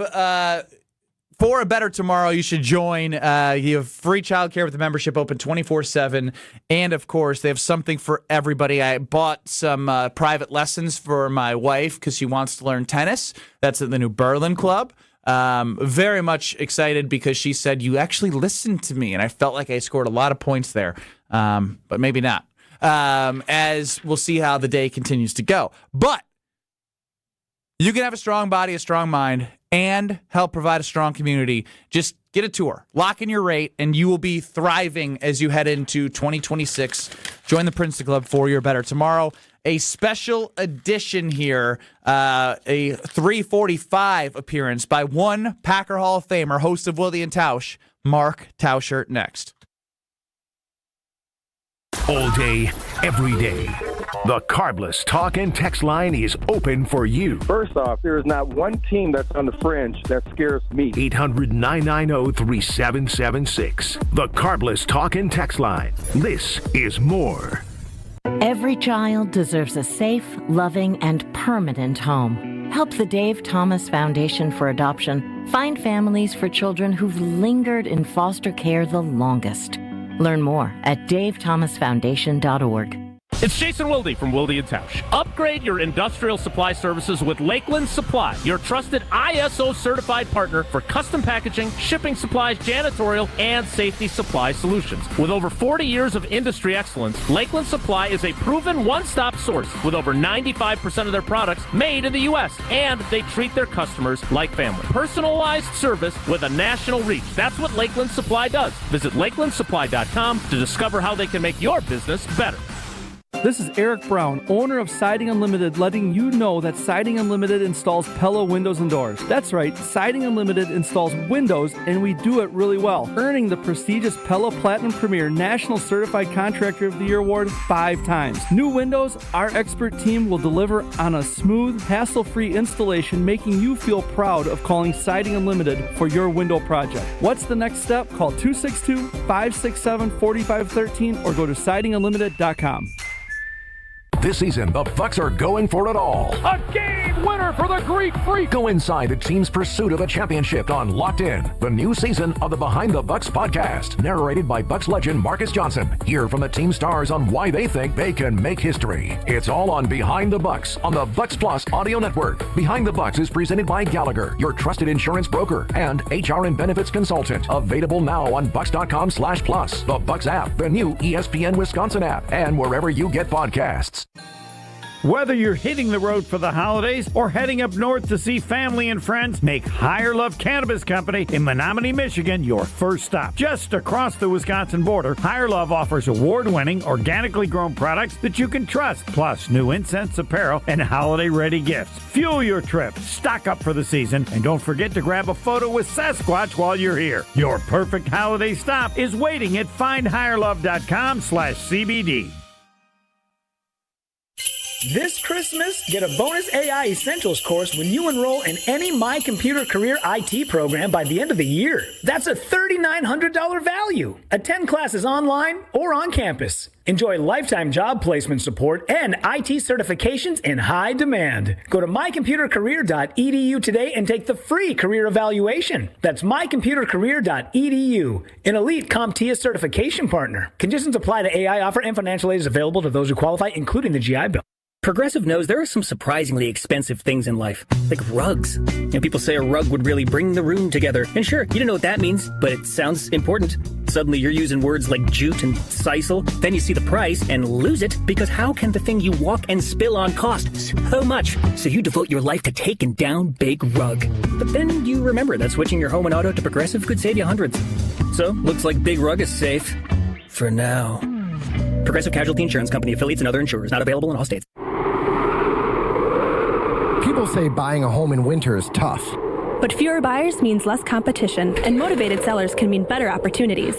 For a better tomorrow, you should join. You have free childcare with the membership open 24/7. And, of course, they have something for everybody. I bought some private lessons for my wife because she wants to learn tennis. That's at the new Berlin Club. Very much excited because she said, you actually listened to me. And I felt like I scored a lot of points there, but maybe not. As we'll see how the day continues to go. But you can have a strong body, a strong mind, and help provide a strong community. Just get a tour, lock in your rate, and you will be thriving as you head into 2026. Join the Princeton Club for your better tomorrow. a special edition here, a 345 appearance by one Packer Hall of Famer, host of Willie and Tausch, Mark Tauscher, next. All day, every day. The Carbless talk and text line is open for you. First off, there is not one team that's on the fringe that scares me. 800-990-3776. The Carbless talk and text line. This is more. Every child deserves a safe, loving, and permanent home. Help the Dave Thomas Foundation for Adoption find families for children who've lingered in foster care the longest. Learn more at davethomasfoundation.org. It's Jason Wilde from Wilde & Tausch. Upgrade your industrial supply services with Lakeland Supply, your trusted ISO-certified partner for custom packaging, shipping supplies, janitorial, and safety supply solutions. With over 40 years of industry excellence, Lakeland Supply is a proven one-stop source with over 95% of their products made in the U.S., and they treat their customers like family. Personalized service with a national reach. That's what Lakeland Supply does. Visit lakelandsupply.com to discover how they can make your business better. This is Eric Brown, owner of Siding Unlimited, letting you know that Siding Unlimited installs Pella windows and doors. That's right, Siding Unlimited installs windows, and we do it really well, earning the prestigious Pella Platinum Premier National Certified Contractor of the Year award 5 times. New windows, our expert team will deliver on a smooth, hassle-free installation, making you feel proud of calling Siding Unlimited for your window project. What's the next step? Call 262-567-4513 or go to sidingunlimited.com. This season, the Bucks are going for it all. A game winner for the Greek Freak. Go inside the team's pursuit of a championship on Locked In, the new season of the Behind the Bucks podcast, narrated by Bucks legend Marcus Johnson. Hear from the team stars on why they think they can make history. It's all on Behind the Bucks on the Bucks Plus audio network. Behind the Bucks is presented by Gallagher, your trusted insurance broker and HR and benefits consultant. Available now on bucks.com/plus, the Bucks app, the new ESPN Wisconsin app, and wherever you get podcasts. Whether you're hitting the road for the holidays or heading up north to see family and friends, make Higher Love Cannabis Company in Menominee, Michigan your first stop. Just across the Wisconsin border, Higher Love offers award-winning, organically grown products that you can trust, plus new incense, apparel, and holiday-ready gifts. Fuel your trip, stock up for the season, and don't forget to grab a photo with Sasquatch while you're here. Your perfect holiday stop is waiting at findhigherlove.com/CBD. This Christmas, get a bonus AI Essentials course when you enroll in any My Computer Career IT program by the end of the year. That's a $3,900 value. Attend classes online or on campus. Enjoy lifetime job placement support and IT certifications in high demand. Go to mycomputercareer.edu today and take the free career evaluation. That's mycomputercareer.edu, an elite CompTIA certification partner. Conditions apply to AI offer and financial aid is available to those who qualify, including the GI Bill. Progressive knows there are some surprisingly expensive things in life, like rugs. People say a rug would really bring the room together. And sure, you don't know what that means, but it sounds important. Suddenly you're using words like jute and sisal. Then you see the price and lose it, because how can the thing you walk and spill on cost so much? So you devote your life to taking down Big Rug. But then you remember that switching your home and auto to Progressive could save you hundreds. So, looks like Big Rug is safe. For now. Progressive Casualty Insurance Company, affiliates, and other insurers. Not available in all states. People say buying a home in winter is tough. But fewer buyers means less competition, and motivated sellers can mean better opportunities.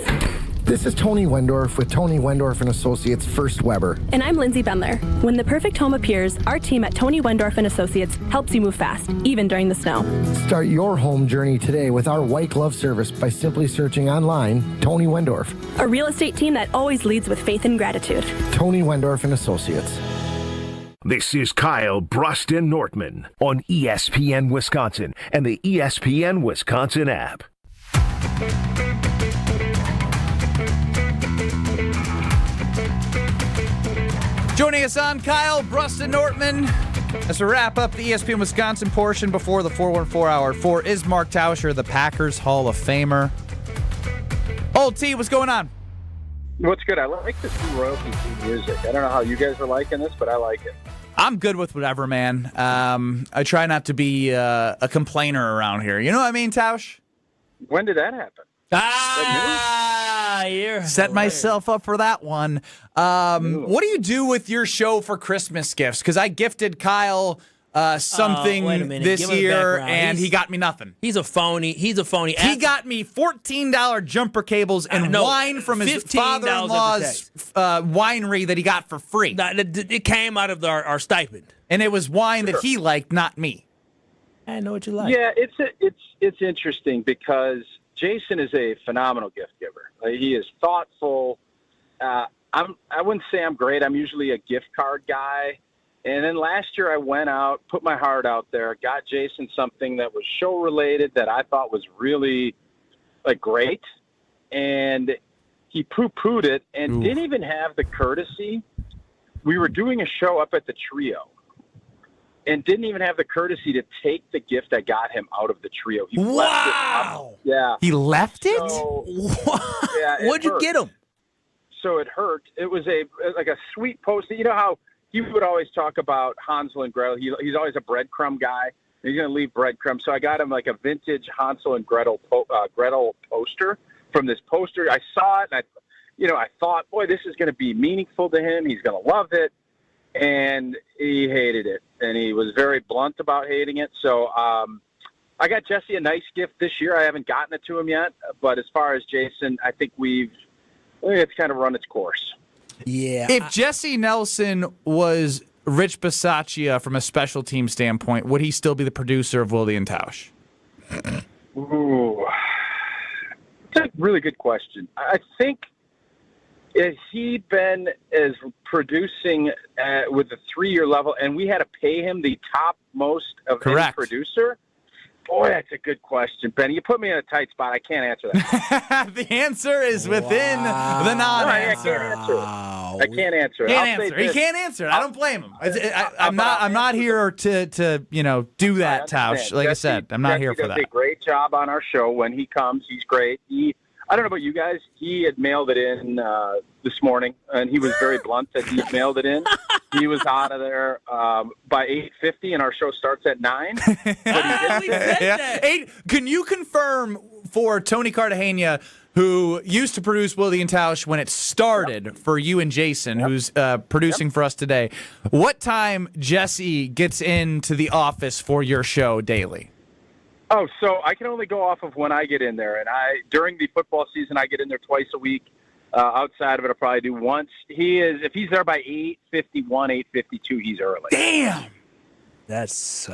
This is Tony Wendorf with Tony Wendorf & Associates First Weber. And I'm Lindsay Bendler. When the perfect home appears, our team at Tony Wendorf & Associates helps you move fast, even during the snow. Start your home journey today with our white glove service by simply searching online Tony Wendorf. A real estate team that always leads with faith and gratitude. Tony Wendorf & Associates. This is Kyle, Brust, and Nortman on ESPN Wisconsin and the ESPN Wisconsin app. Joining us on Kyle, Brust, and Nortman as we wrap up the ESPN Wisconsin portion before the 414 Hour 4 is Mark Tauscher, the Packers Hall of Famer. Old T, what's going on? What's good? I like this new royalty free music. I don't know how you guys are liking this, but I like it. I'm good with whatever, man. I try not to be a complainer around here. You know what I mean, Tausch? When did that happen? Set myself up for that one. What do you do with your show for Christmas gifts? Because I gifted Kyle something this year, and he got me nothing. He's a phony. He got me $14 jumper cables and wine from his father-in-law's winery that he got for free. It came out of our stipend. And it was wine that he liked, not me. I know what you like. Yeah, it's interesting because Jason is a phenomenal gift giver. He is thoughtful. I wouldn't say I'm great. I'm usually a gift card guy. And then last year I went out, put my heart out there, got Jason something that was show related that I thought was really great. And he poo-pooed it and didn't even have the courtesy. We were doing a show up at the Trio and didn't even have the courtesy to take the gift I got him out of the Trio. He left it. Yeah. He left it? Yeah, What'd you get him? So it hurt. It was a sweet post. You know how he would always talk about Hansel and Gretel. He's always a breadcrumb guy. He's going to leave breadcrumbs. So I got him a vintage Hansel and Gretel poster. From this poster, I saw it, and I thought, boy, this is going to be meaningful to him. He's going to love it. And he hated it, and he was very blunt about hating it. So I got Jesse a nice gift this year. I haven't gotten it to him yet, but as far as Jason, I think it's kind of run its course. Yeah. If Jesse Nelson was Rich Bisaccia from a special team standpoint, would he still be the producer of Willie and Tausch? Ooh, that's a really good question. I think. Has he been as producing with the 3-year level, and we had to pay him the top most of any producer? Boy, that's a good question, Benny. You put me in a tight spot. I can't answer that. The answer is within the non-answer. I can't answer it. He can't answer it. I don't blame him. I'm not here to do that, Tausch. Like I said, I'm not here for that. He does a great job on our show. When he comes, he's great. I don't know about you guys. He had mailed it in this morning, and he was very blunt that he mailed it in. He was out of there by 8:50, and our show starts at 9. Can you confirm for Tony Cartagena, who used to produce Willie and Tausch when it started for you and Jason, who's producing for us today, what time Jesse gets into the office for your show daily? Oh, so I can only go off of when I get in there. And during the football season, I get in there twice a week. Outside of it, I'll probably do once. If he's there by 8:51, 8:52, he's early. Damn. That's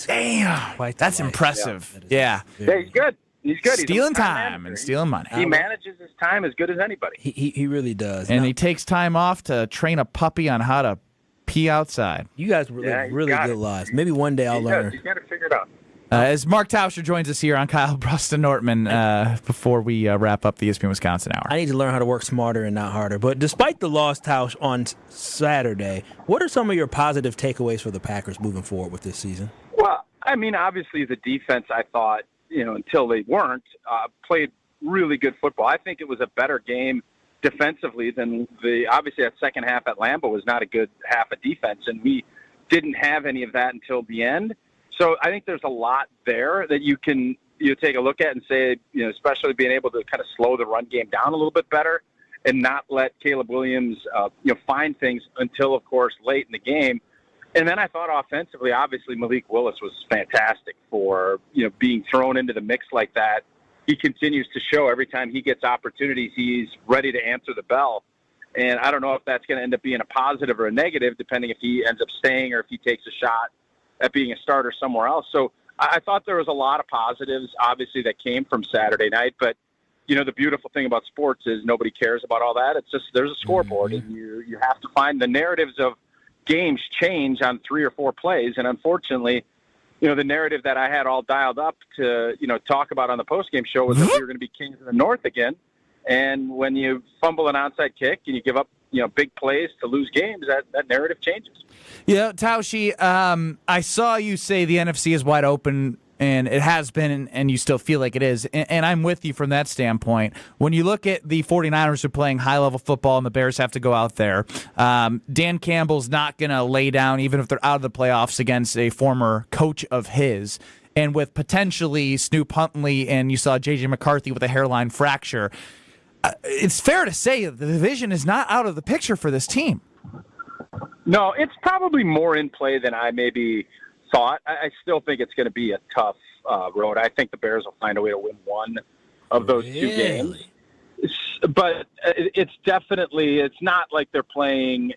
damn. That's impressive. Yeah, he's good. He's good. Stealing time and stealing money. He manages his time as good as anybody. He really does. And he takes time off to train a puppy on how to pee outside. You guys live really good lives. Maybe one day I'll learn. He's got to figure it out. As Mark Tauscher joins us here on Kyle, Brust, and Nortman before we wrap up the ESPN Wisconsin Hour. I need to learn how to work smarter and not harder. But despite the loss, Tausch, on Saturday, what are some of your positive takeaways for the Packers moving forward with this season? Well, I mean, obviously the defense, I thought, until they weren't, played really good football. I think it was a better game defensively than obviously that second half at Lambeau was not a good half of defense, and we didn't have any of that until the end. So I think there's a lot there that you can take a look at and say, especially being able to kind of slow the run game down a little bit better and not let Caleb Williams, find things until, of course, late in the game. And then I thought offensively, obviously Malik Willis was fantastic for, being thrown into the mix like that. He continues to show every time he gets opportunities, he's ready to answer the bell. And I don't know if that's going to end up being a positive or a negative, depending if he ends up staying or if he takes a shot at being a starter somewhere else. So I thought there was a lot of positives, obviously, that came from Saturday night. But, the beautiful thing about sports is nobody cares about all that. It's just there's a scoreboard, and you have to find the narratives of games change on 3 or 4 plays. And unfortunately, the narrative that I had all dialed up to, talk about on the postgame show was that we were going to be kings of the North again. And when you fumble an onside kick and you give up, big plays to lose games, that narrative changes. Yeah, Taushi, I saw you say the NFC is wide open, and it has been, and you still feel like it is. And I'm with you from that standpoint. When you look at the 49ers who are playing high-level football and the Bears have to go out there, Dan Campbell's not going to lay down, even if they're out of the playoffs, against a former coach of his. And with potentially Snoop Huntley and you saw J.J. McCarthy with a hairline fracture, it's fair to say the division is not out of the picture for this team. No, it's probably more in play than I maybe thought. I still think it's going to be a tough road. I think the Bears will find a way to win one of those two games. But it's definitely, it's not like they're playing,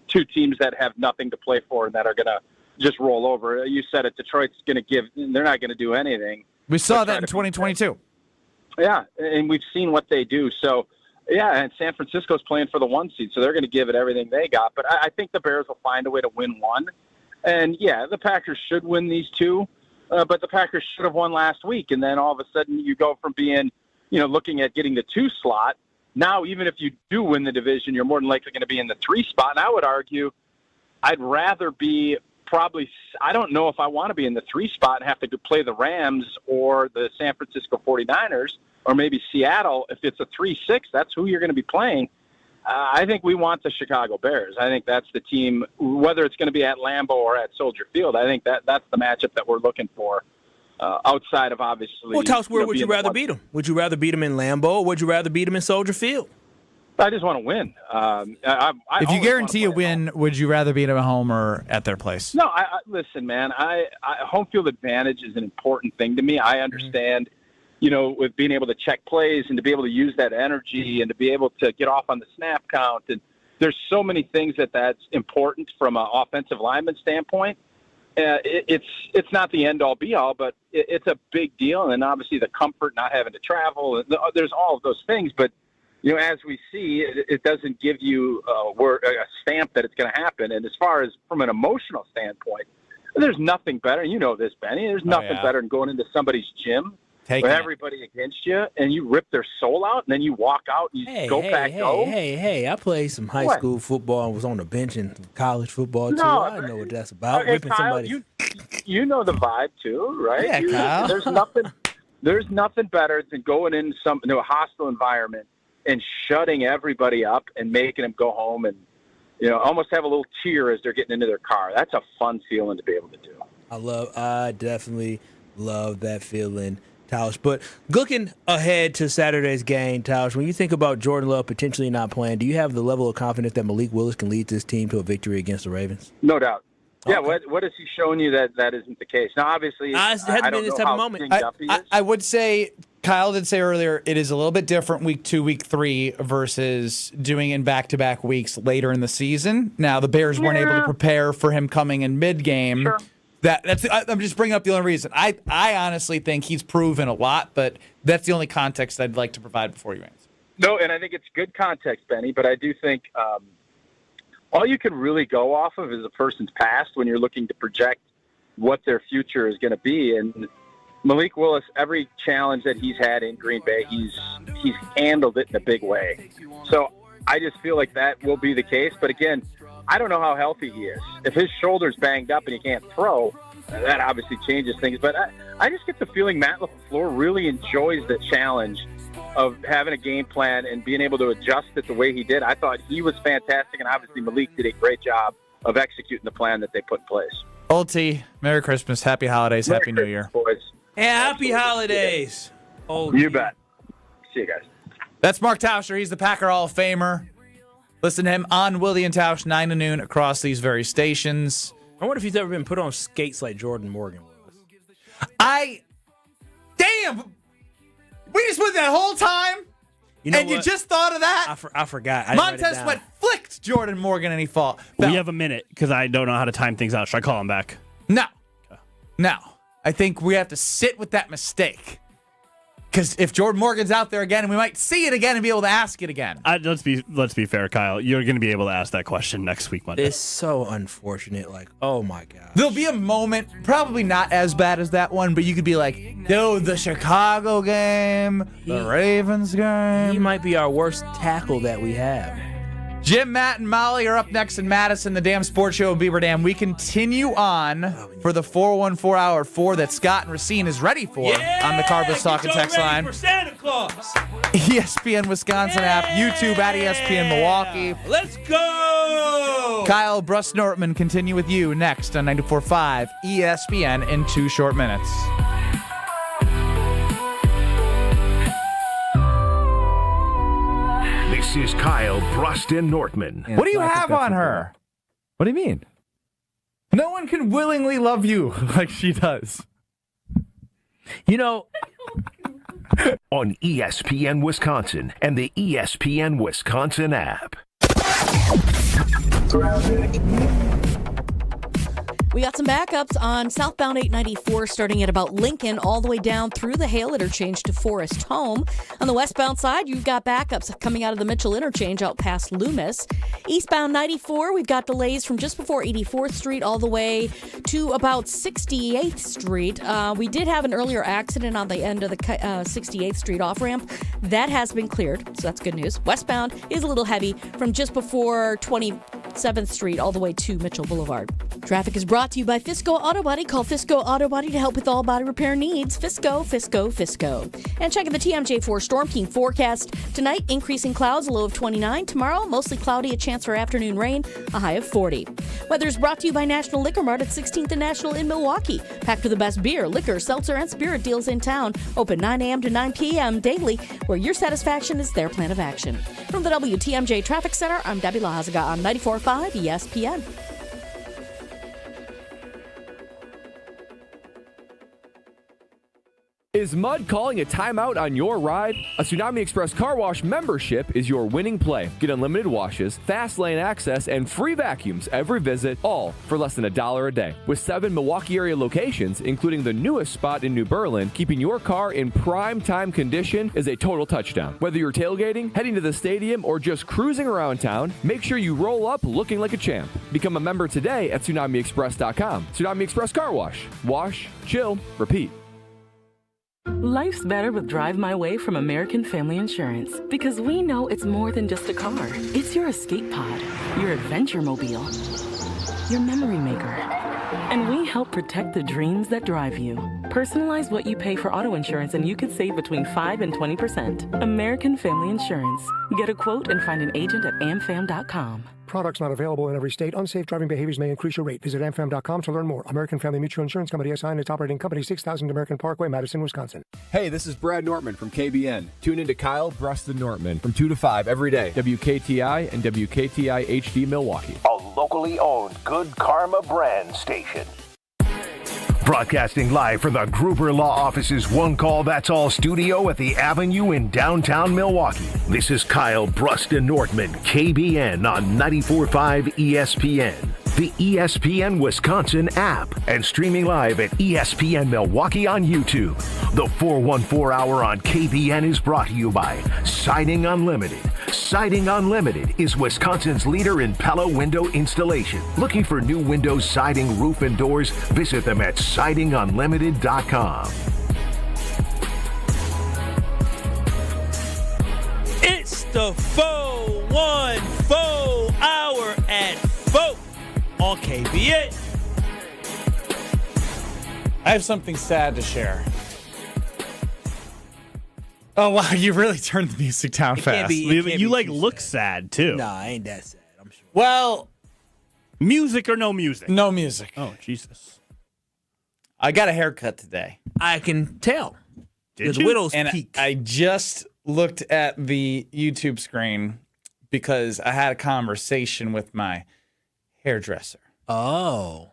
two teams that have nothing to play for and that are going to just roll over. You said it, Detroit's going to they're not going to do anything. We saw that in 2022. Yeah, and we've seen what they do. So, yeah, and San Francisco's playing for the 1 seed, so they're going to give it everything they got. But I think the Bears will find a way to win one. And, yeah, the Packers should win these two, but the Packers should have won last week. And then all of a sudden you go from being, looking at getting the 2 slot. Now, even if you do win the division, you're more than likely going to be in the 3 spot. And I would argue I'd rather be I don't know if I want to be in the 3 spot and have to play the Rams or the San Francisco 49ers or maybe Seattle. If it's a 3-6, that's who you're going to be playing. I think we want the Chicago Bears. I think that's the team, whether it's going to be at Lambeau or at Soldier Field. I think that's the matchup that we're looking for outside of obviously. Well, tell us, where would you rather beat them? Would you rather beat them in Lambeau or would you rather beat them in Soldier Field? I just want to win. If you guarantee a win, would you rather beat them at home or at their place? No, listen, man. Home field advantage is an important thing to me. I understand, with being able to check plays and to be able to use that energy and to be able to get off on the snap count. And there's so many things that's important from an offensive lineman standpoint. It's not the end all be all, but it's a big deal. And obviously the comfort, not having to travel, there's all of those things. But as we see, it doesn't give you a stamp that it's going to happen. And as far as from an emotional standpoint, there's nothing better. You know this, Benny. There's nothing better than going into somebody's gym with everybody against you, and you rip their soul out, and then you walk out and you go back home. Hey, I played some high school football and was on the bench in college football, too. I know what that's about, ripping Kyle, somebody. You know the vibe, too, right? Yeah, Kyle. There's nothing better than going into a hostile environment and shutting everybody up and making them go home and, almost have a little tear as they're getting into their car. That's a fun feeling to be able to do. I definitely love that feeling, Tausch. But looking ahead to Saturday's game, Tausch, when you think about Jordan Love potentially not playing, do you have the level of confidence that Malik Willis can lead this team to a victory against the Ravens? No doubt. Yeah, what has he shown you that isn't the case? Now, obviously, I don't know how moment. I would say, Kyle did say earlier, it is a little bit different week 2, week 3 versus doing in back-to-back weeks later in the season. Now, the Bears weren't able to prepare for him coming in mid-game. Sure. I'm just bringing up the only reason. I honestly think he's proven a lot, but that's the only context I'd like to provide before you answer. No, and I think it's good context, Benny, but I do think all you can really go off of is a person's past when you're looking to project what their future is going to be. And Malik Willis, every challenge that he's had in Green Bay, he's handled it in a big way. So I just feel like that will be the case. But again, I don't know how healthy he is. If his shoulder's banged up and he can't throw, that obviously changes things. But I just get the feeling Matt LaFleur really enjoys the challenge of having a game plan and being able to adjust it the way he did. I thought he was fantastic, and obviously Malik did a great job of executing the plan that they put in place. Old T, Merry Christmas, Happy Holidays, Happy New Year. Boys. And happy holidays. You bet. See you guys. That's Mark Tauscher. He's the Packer Hall of Famer. Listen to him on Willie and Tausch, 9 to noon across these very stations. I wonder if he's ever been put on skates like Jordan Morgan was. Damn! We just went that whole time, you just thought of that? I forgot. Montez Sweat flicked Jordan Morgan and he fought. We have a minute because I don't know how to time things out. Should I call him back? No. I think we have to sit with that mistake. Because if Jordan Morgan's out there again, we might see it again and be able to ask it again. Let's be fair, Kyle. You're going to be able to ask that question next week, Monday. It's so unfortunate. Like, oh my gosh. There'll be a moment, probably not as bad as that one, but you could be like, dude, the Chicago game, the Ravens game. He might be our worst tackle that we have. Jim, Matt, and Molly are up next in Madison, the Damn Sports Show in Beaver Dam. We continue on for the 414 Hour 4 that Scott and Racine is ready for on the Carbus Talking Text line. For Santa Claus. ESPN Wisconsin app, YouTube at ESPN Milwaukee. Let's go! Kyle, Brust, Nortman continue with you next on 94.5 ESPN in 2 short minutes. This is Kyle, Brust, and Nortman. What do you have on her? What do you mean? No one can willingly love you like she does. You know, on ESPN Wisconsin and the ESPN Wisconsin app. We got some backups on southbound 894 starting at about Lincoln all the way down through the Hale interchange to Forest Home. On the westbound side, you've got backups coming out of the Mitchell interchange out past Loomis. Eastbound 94, we've got delays from just before 84th Street all the way to about 68th Street. We did have an earlier accident on the end of the 68th Street off-ramp. That has been cleared, so that's good news. Westbound is a little heavy from just before 27th Street all the way to Mitchell Boulevard. Traffic is brought to you by Fisco Auto Body. Call Fisco Auto Body to help with all body repair needs. Fisco, Fisco, Fisco. And checking the TMJ4 Storm King forecast. Tonight, increasing clouds, a low of 29. Tomorrow, mostly cloudy, a chance for afternoon rain, a high of 40. Weather is brought to you by National Liquor Mart at 16th and National in Milwaukee. Packed with the best beer, liquor, seltzer, and spirit deals in town. Open 9 a.m. to 9 p.m. daily, where your satisfaction is their plan of action. From the WTMJ Traffic Center, I'm Debbie Lahazaga on 94.5 ESPN. Is mud calling a timeout on your ride? A Tsunami Express car wash membership is your winning play. Get unlimited washes, fast lane access, and free vacuums every visit, all for less than $1 a day. With 7 Milwaukee area locations, including the newest spot in New Berlin, keeping your car in prime time condition is a total touchdown. Whether you're tailgating, heading to the stadium, or just cruising around town, make sure you roll up looking like a champ. Become a member today at TsunamiExpress.com. Tsunami Express Car Wash. Wash, chill, repeat. Life's better with Drive My Way from American Family Insurance, because we know it's more than just a car. It's your escape pod, your adventure mobile, your memory maker. And we help protect the dreams that drive you. Personalize what you pay for auto insurance and you could save between 5 and 20%. American Family Insurance. Get a quote and find an agent at amfam.com. Products not available in every state. Unsafe driving behaviors may increase your rate. Visit amfam.com to learn more. American Family Mutual Insurance Company SI and its operating company, 6000 American Parkway, Madison, Wisconsin. Hey, this is Brad Nortman from KBN. Tune in to Kyle, Brust, and Nortman from 2 to 5 every day. WKTI and WKTI HD Milwaukee. A locally owned Good Karma brand station. Broadcasting live from the Gruber Law Office's One Call That's All studio at the Avenue in downtown Milwaukee. This is Kyle, Brust, and Nortman, KBN on 94.5 ESPN, the ESPN Wisconsin app, and streaming live at ESPN Milwaukee on YouTube. The 414 Hour on KBN is brought to you by Siding Unlimited. Siding Unlimited is Wisconsin's leader in Pella window installation. Looking for new windows, siding, roof, and doors? Visit them at sidingunlimited.com. It's the 414 Hour at 4 on KBN. I have something sad to share. Oh, wow, you really turned the music down fast. You look sad, too. Nah, I ain't that sad, I'm sure. Well, music or no music? No music. Oh, Jesus. I got a haircut today. I can tell. Did the you? widow's And peak. I just looked at the YouTube screen because I had a conversation with my hairdresser. Oh.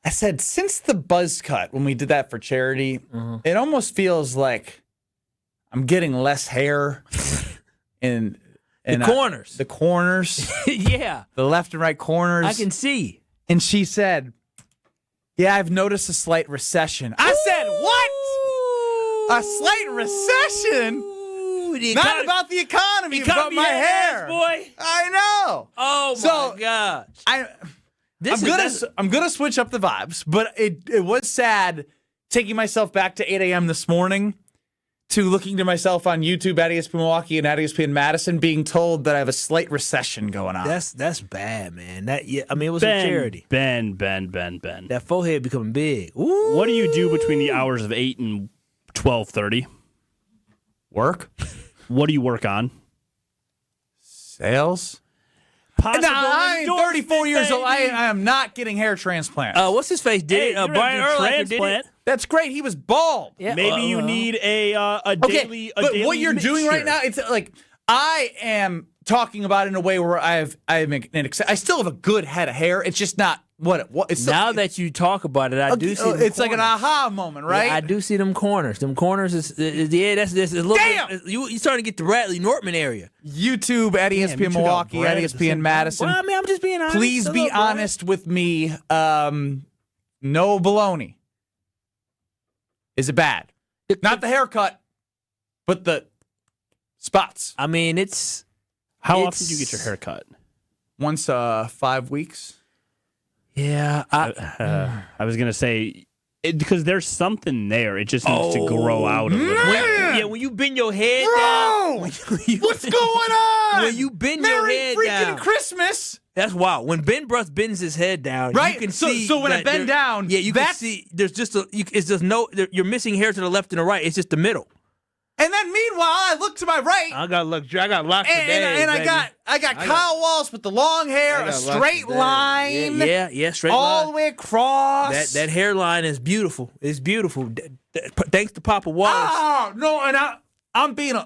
I said, since the buzz cut, when we did that for charity, it almost feels like I'm getting less hair in The corners. The corners. Yeah. The left and right corners. I can see. And she said, yeah, I've noticed a slight recession. I said, what? A slight recession? Not about the economy, about my hair. Boy. I know. Oh, my gosh. I'm gonna switch up the vibes, but it was sad taking myself back to 8 a.m. this morning to looking to myself on YouTube at ESPN Milwaukee and at ESPN Madison, being told that I have a slight recession going on. That's bad, man. It was a charity. Ben. That forehead becoming big. Ooh. What do you do between the hours of 8 and 12:30? Work. What do you work on? Sales. I'm 34 years old. I am not getting hair transplants. What's his face? Did it? Brian Urlacher did it. That's great. He was bald. Yeah. Maybe you need a daily. But what you're doing right now, it's like I am talking about it in a way where I still have a good head of hair. It's just not it's now that you talk about it, I do see. It's like an aha moment, right? Yeah, I do see them corners. Them corners is that's a little. Damn! Bit, you starting to get the Radley Nortman area. YouTube at ESPN Milwaukee, at ESPN Madison. Well, I mean, I'm just being honest. Please be honest with me. No baloney. Is it bad? Not the haircut, but the spots. I mean, it's. How often do you get your hair cut? Once 5 weeks. Yeah, I was gonna say because there's something there. It just needs to grow out a little. When you bend your head down. What's going on? When you bend your head freaking down. Christmas. That's wild. When Ben Brust bends his head down, right? You can see. So when I bend down, you can see. There's just it's just you're missing hair to the left and the right. It's just the middle. And then meanwhile, I look to my right. I got locks for days. And I got Kyle Wallace with the long hair, a straight line. Yeah, straight all line. the way across. That hairline is beautiful. It's beautiful. Thanks to Papa Wallace. Oh no, and I'm being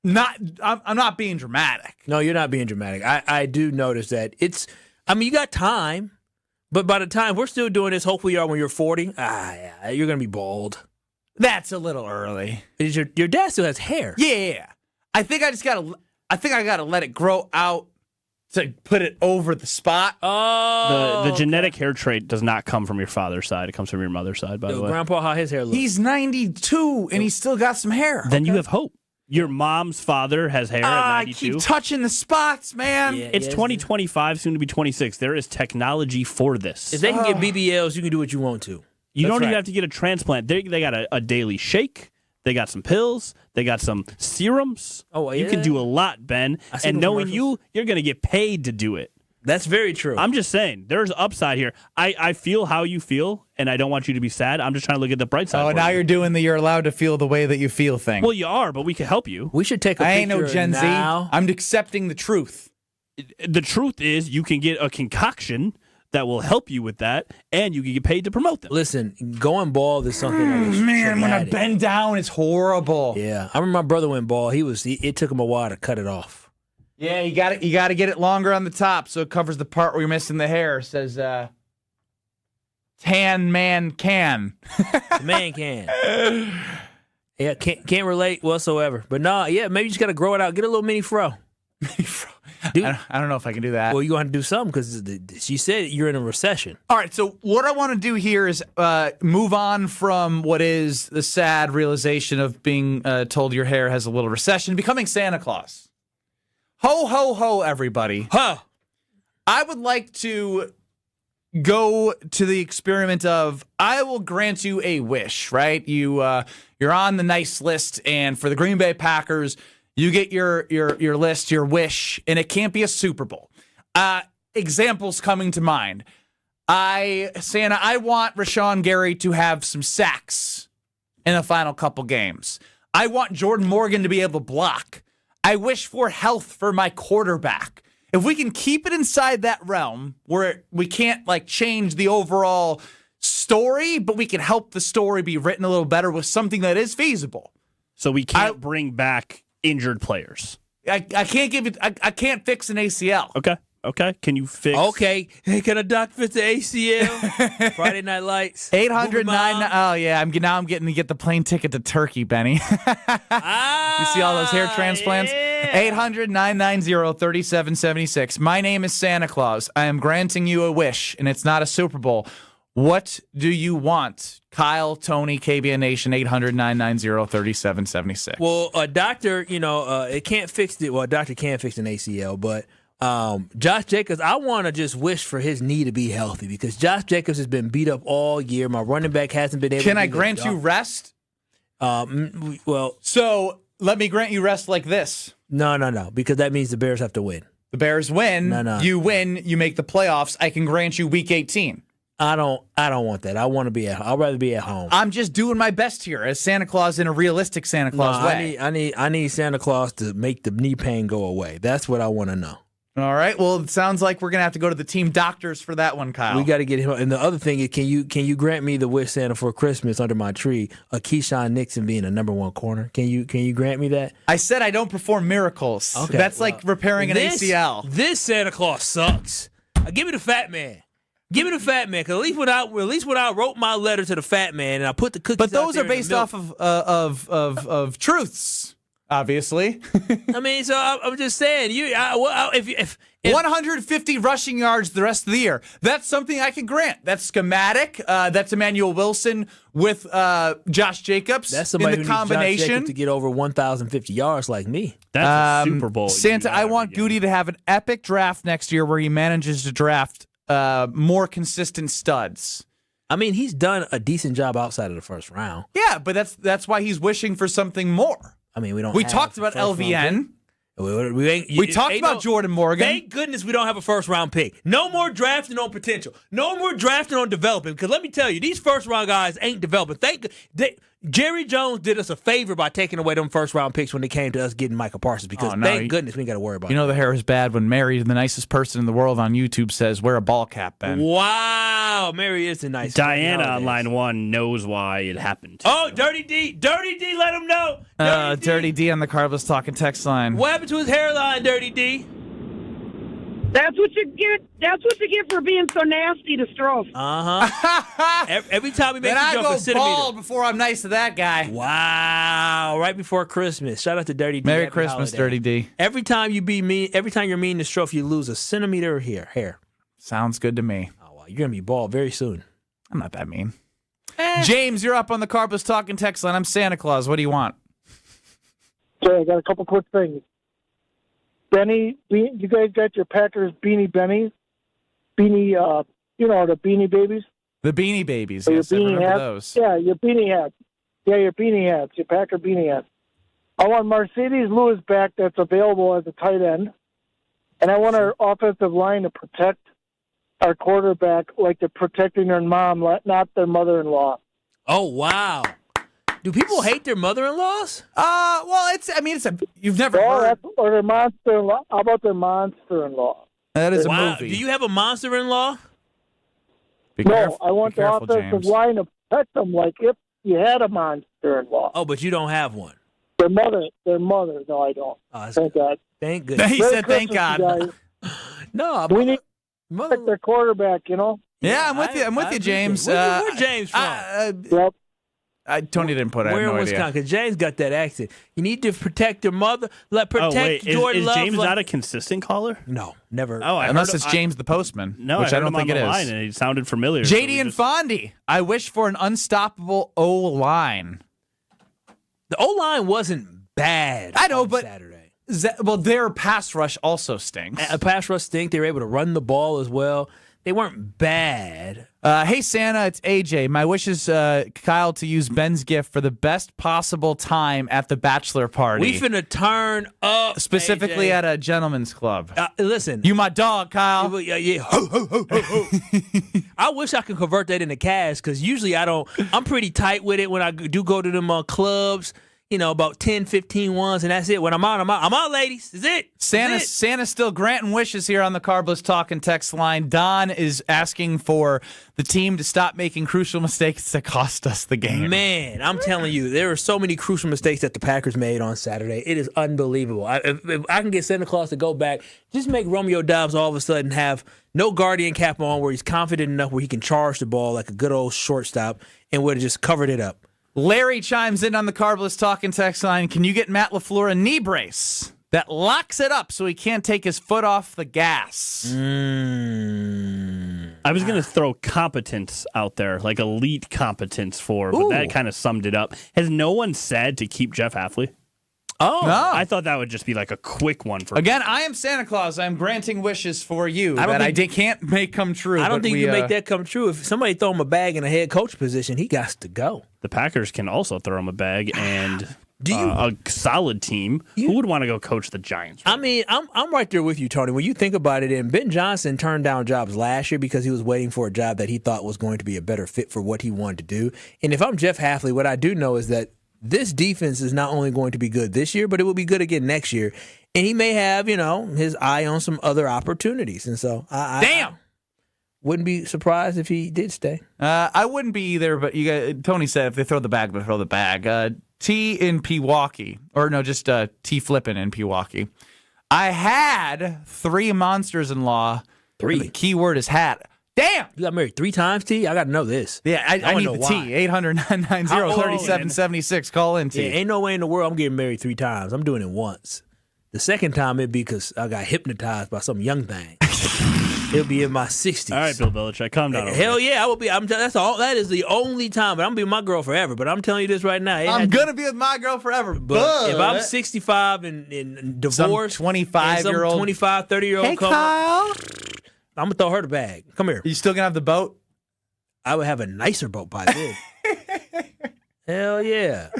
I'm not being dramatic. No, you're not being dramatic. I do notice that it's. I mean, you got time, but by the time we're still doing this, hopefully you are when you're 40. You're gonna be bald. That's a little early. Your dad still has hair. Yeah. I think I gotta let it grow out to put it over the spot. Oh. The genetic hair trait does not come from your father's side. It comes from your mother's side, by the way. Grandpa, how his hair looks? He's 92 and he's still got some hair. Then you have hope. Your mom's father has hair at 92. I keep touching the spots, man. Yeah, it's 2025, soon to be 26. There is technology for this. If they can get BBLs, you can do what you want to. You don't even have to get a transplant. They got a daily shake. They got some pills. They got some serums. Oh, yeah. You can do a lot, Ben. And knowing you're going to get paid to do it. That's very true. I'm just saying, there's upside here. I feel how you feel, and I don't want you to be sad. I'm just trying to look at the bright side. Oh, now you're doing you're allowed to feel the way that you feel thing. Well, you are, but we can help you. We should take a picture. I ain't no Gen now. Z. I'm accepting the truth. The truth is you can get a concoction that will help you with that, and you can get paid to promote them. Listen, going bald is something that is man, traumatic. when I bend down, it's horrible. Yeah. I remember my brother went bald. It took him a while to cut it off. Yeah, you got to get it longer on the top so it covers the part where you're missing the hair. It says tan man can. Man can. Yeah, can't relate whatsoever. But no, maybe you just got to grow it out. Get a little mini fro. Dude, I don't know if I can do that. Well, you're going to have to do something because she said you're in a recession. All right, so what I want to do here is move on from what is the sad realization of being told your hair has a little recession, becoming Santa Claus. Ho, ho, ho, everybody. Huh. I would like to go to the experiment of I will grant you a wish, right? You're on the nice list, and for the Green Bay Packers, you get your list, your wish, and it can't be a Super Bowl. Examples coming to mind. Santa, I want Rashawn Gary to have some sacks in the final couple games. I want Jordan Morgan to be able to block. I wish for health for my quarterback. If we can keep it inside that realm where we can't change the overall story, but we can help the story be written a little better with something that is feasible. So we can't bring back injured players. I can't give it. I can't fix an ACL. Okay. Can you fix? Okay. Hey, can a doc fix the ACL? Friday Night Lights. 800-9. Oh yeah. I'm getting to get the plane ticket to Turkey, Benny. You see all those hair transplants? 800-990-3776. My name is Santa Claus. I am granting you a wish, and it's not a Super Bowl. What do you want? Kyle, Tony, KBN Nation, 800-990-3776. Well, a doctor, it can't fix it. Well, a doctor can't fix an ACL, but Josh Jacobs, I want to just wish for his knee to be healthy because Josh Jacobs has been beat up all year. My running back hasn't been able to. Can I grant you rest? So let me grant you rest like this. No, because that means the Bears have to win. The Bears win. No. You win. You make the playoffs. I can grant you Week 18. I don't want that. I'd rather be at home. I'm just doing my best here as Santa Claus in a realistic Santa Claus way. I need Santa Claus to make the knee pain go away. That's what I want to know. All right. Well, it sounds like we're going to have to go to the team doctors for that one, Kyle. We got to get him. And the other thing is, can you grant me the wish Santa for Christmas under my tree? Keyshawn Nixon being a number one corner. Can you grant me that? I said I don't perform miracles. Okay, That's like repairing an ACL. This Santa Claus sucks. Give me the fat man. Give me the fat man. Because at least when I wrote my letter to the fat man and I put the cookies. But those out are there based off of truths. Obviously. I mean, so I'm just saying, if 150 rushing yards the rest of the year, that's something I can grant. That's schematic. That's Emmanuel Wilson with Josh Jacobs. That's somebody in the who needs Josh combination Jacobs to get over 1,050 yards like me. That's a Super Bowl. Santa, I want Goody to have an epic draft next year where he manages to draft more consistent studs. I mean, he's done a decent job outside of the first round. Yeah, but that's why he's wishing for something more. I mean, we talked about LVN. We talked about Jordan Morgan. Thank goodness we don't have a first-round pick. No more drafting on potential. No more drafting on development. Because let me tell you, these first-round guys ain't developing. Jerry Jones did us a favor by taking away them first-round picks when it came to us getting Micah Parsons. Because thank goodness we ain't got to worry about it. You know the hair is bad when Mary, the nicest person in the world on YouTube, says, wear a ball cap, Ben. Wow. Mary is the nicest. Diana on line 1 knows why it happened. Oh, Dirty D, let him know. Dirty D on the Carlos Talking text line. What happened to his hairline, Dirty D? That's what you get. That's what you get for being so nasty to Strofe. Every time we make then you I jump go a centimeter. bald before I'm nice to that guy. Wow! Right before Christmas. Shout out to Dirty D. Merry Happy Christmas, holiday. Dirty D. Every time you're mean to Strofe, you lose a centimeter of hair. Sounds good to me. Oh wow! You're gonna be bald very soon. I'm not that mean. James, you're up on the Carpus Talking text line. I'm Santa Claus. What do you want? Okay, I got a couple quick things. Benny, you guys got your Packers beanie bennies? Beanie, the beanie babies? The Beanie Babies. Or Yes, I your beanie remember hats? those. Yeah, your beanie hats. Yeah, your beanie hats, your Packer beanie hats. I want Mercedes Lewis back that's available as a tight end. And I want our offensive line to protect our quarterback like they're protecting their mom, not their mother-in-law. Oh, wow. Do people hate their mother-in-laws? Well, you've never heard. Or their monster-in-law. How about their monster-in-law? That is a Wow. movie. Do you have a monster-in-law? No, I want be the careful, offensive James. line to protect them like if you had a monster-in-law. Oh, but you don't have one. Their mother. No, I don't. Thank God. Thank goodness. He said, "Thank God." No, we need to protect their quarterback. Yeah, I'm with you. I'm with you, James. Where James from? Yep. Tony didn't put it. I Where have in no Wisconsin? idea. Because James got that accent. You need to protect your mother. Protect is Jordan Love. James not a consistent caller? No, never. Oh, Unless it's James the postman, No, which I heard don't him think on it the is. line and he sounded familiar. JD and Fondy. I wish for an unstoppable O line. The O line wasn't bad. I know, on but Saturday. Their pass rush also stinks. A pass rush stink. They were able to run the ball as well. They weren't bad. Hey, Santa, it's AJ. My wish is Kyle to use Ben's gift for the best possible time at the bachelor party. We finna turn up. Specifically AJ. at a gentleman's club. Listen. You my dog, Kyle. Yeah. Ho, ho, ho, ho, ho. I wish I could convert that into cash because usually I don't. I'm pretty tight with it when I do go to them clubs. About 10, 15 ones, and that's it. When I'm out, I'm out, ladies. Is it? Santa's still granting wishes here on the Carbless Talking text line. Don is asking for the team to stop making crucial mistakes that cost us the game. Man, I'm telling you, there are so many crucial mistakes that the Packers made on Saturday. It is unbelievable. If I can get Santa Claus to go back, just make Romeo Dobbs all of a sudden have no guardian cap on where he's confident enough where he can charge the ball like a good old shortstop and would have just covered it up. Larry chimes in on the Carbless Talking text line. Can you get Matt LaFleur a knee brace that locks it up so he can't take his foot off the gas? I was going to throw competence out there, like elite competence but that kind of summed it up. Has no one said to keep Jeff Hafley? Oh, no. I thought that would just be like a quick one for Again, I am Santa Claus. I'm granting wishes for you I can't make come true. I don't think you can make that come true. If somebody throw him a bag in a head coach position, he got to go. The Packers can also throw him a bag and a solid team. Who would want to go coach the Giants? I mean, I'm right there with you, Tony. When you think about it, and Ben Johnson turned down jobs last year because he was waiting for a job that he thought was going to be a better fit for what he wanted to do. And if I'm Jeff Hafley, what I do know is that this defense is not only going to be good this year, but it will be good again next year. And he may have, his eye on some other opportunities. And so, I wouldn't be surprised if he did stay. I wouldn't be either, but Tony said if they throw the bag, they'll throw the bag. T in Pewaukee, or no, just T flipping in Pewaukee. I had 3 monsters-in-law. 3? The key word is hat. Damn! You got married 3 times, T? I got to know this. Yeah, I need the T. 800-990-3776. Call in, T. Yeah, ain't no way in the world I'm getting married 3 times. I'm doing it once. The second time it'd be because I got hypnotized by some young thing. It'll be in my 60s. All right, Bill Belichick, calm down. Hell yeah, I will be. That is the only time. But I'm gonna be with my girl forever. But I'm telling you this right now. I'm gonna be with my girl forever. But if I'm 65 and divorced, some 25-year-old, 25, 30-year-old, hey Kyle, I'm gonna throw her the bag. Come here. You still gonna have the boat? I would have a nicer boat by then. Hell yeah.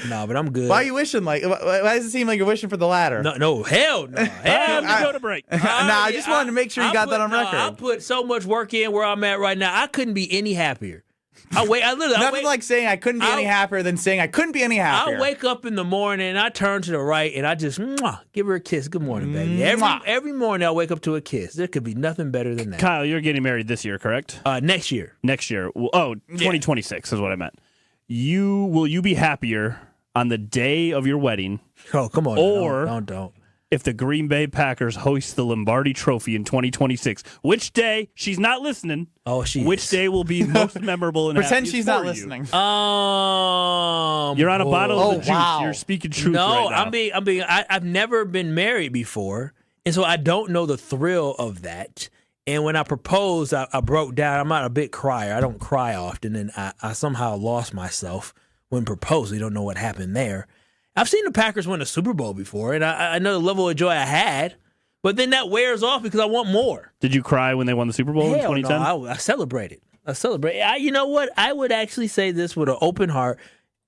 No, but I'm good. Why are you wishing why does it seem like you're wishing for the latter? No, hell no. Go to break. I just wanted to make sure you got that on record. I put so much work in where I'm at right now. I couldn't be any happier. Nothing like saying I couldn't be any happier than saying I couldn't be any happier. I wake up in the morning and I turn to the right and I just give her a kiss. Good morning, baby. Every morning I wake up to a kiss. There could be nothing better than that. Kyle, you're getting married this year, correct? Next year. Next year. 2026 is what I meant. Will you be happier on the day of your wedding? Oh, come on. Or don't. If the Green Bay Packers host the Lombardi Trophy in 2026, which day, she's not listening. Oh, which day will be most memorable and pretend she's not you? listening. You're on a bottle of the juice. Wow. You're speaking truth right now. I've never been married before, and so I don't know the thrill of that. And when I proposed, I broke down. I'm not a big crier. I don't cry often, and I somehow lost myself when proposing. Don't know what happened there. I've seen the Packers win a Super Bowl before, and I know the level of joy I had, but then that wears off because I want more. Did you cry when they won the Super Bowl in 2010? No, I celebrated. You know what? I would actually say this with an open heart.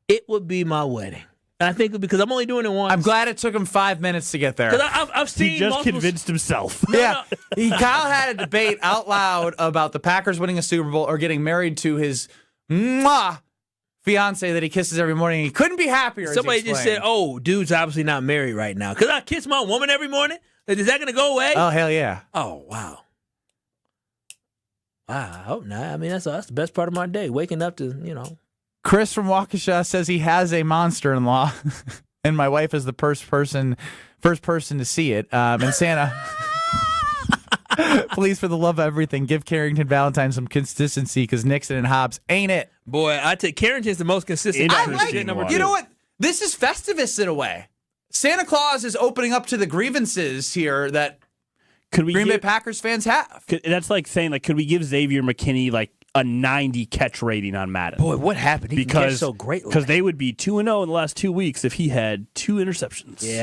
It would be my wedding. And I think because I'm only doing it once. I'm glad it took him 5 minutes to get there. Because I've seen he just convinced himself. Kyle had a debate out loud about the Packers winning a Super Bowl or getting married to his fiance that he kisses every morning. He couldn't be happier. Somebody just said, "Oh, dude's obviously not married right now." Because I kiss my woman every morning. Is that going to go away? Oh, hell yeah. Oh, wow. I hope not. I mean, that's the best part of my day. Waking up to, Chris from Waukesha says he has a monster-in-law, and my wife is the first person to see it. And Santa, please, for the love of everything, give Carrington Valentine some consistency because Nixon and Hobbs ain't it. Boy, I take Carrington's the most consistent. You know what? This is Festivus in a way. Santa Claus is opening up to the grievances here that Green Bay Packers fans have. That's like saying, could we give Xavier McKinney a 90 catch rating on Madden? Boy, what happened? He can catch so great. Because they would be 2-0 in the last 2 weeks if he had 2 interceptions. He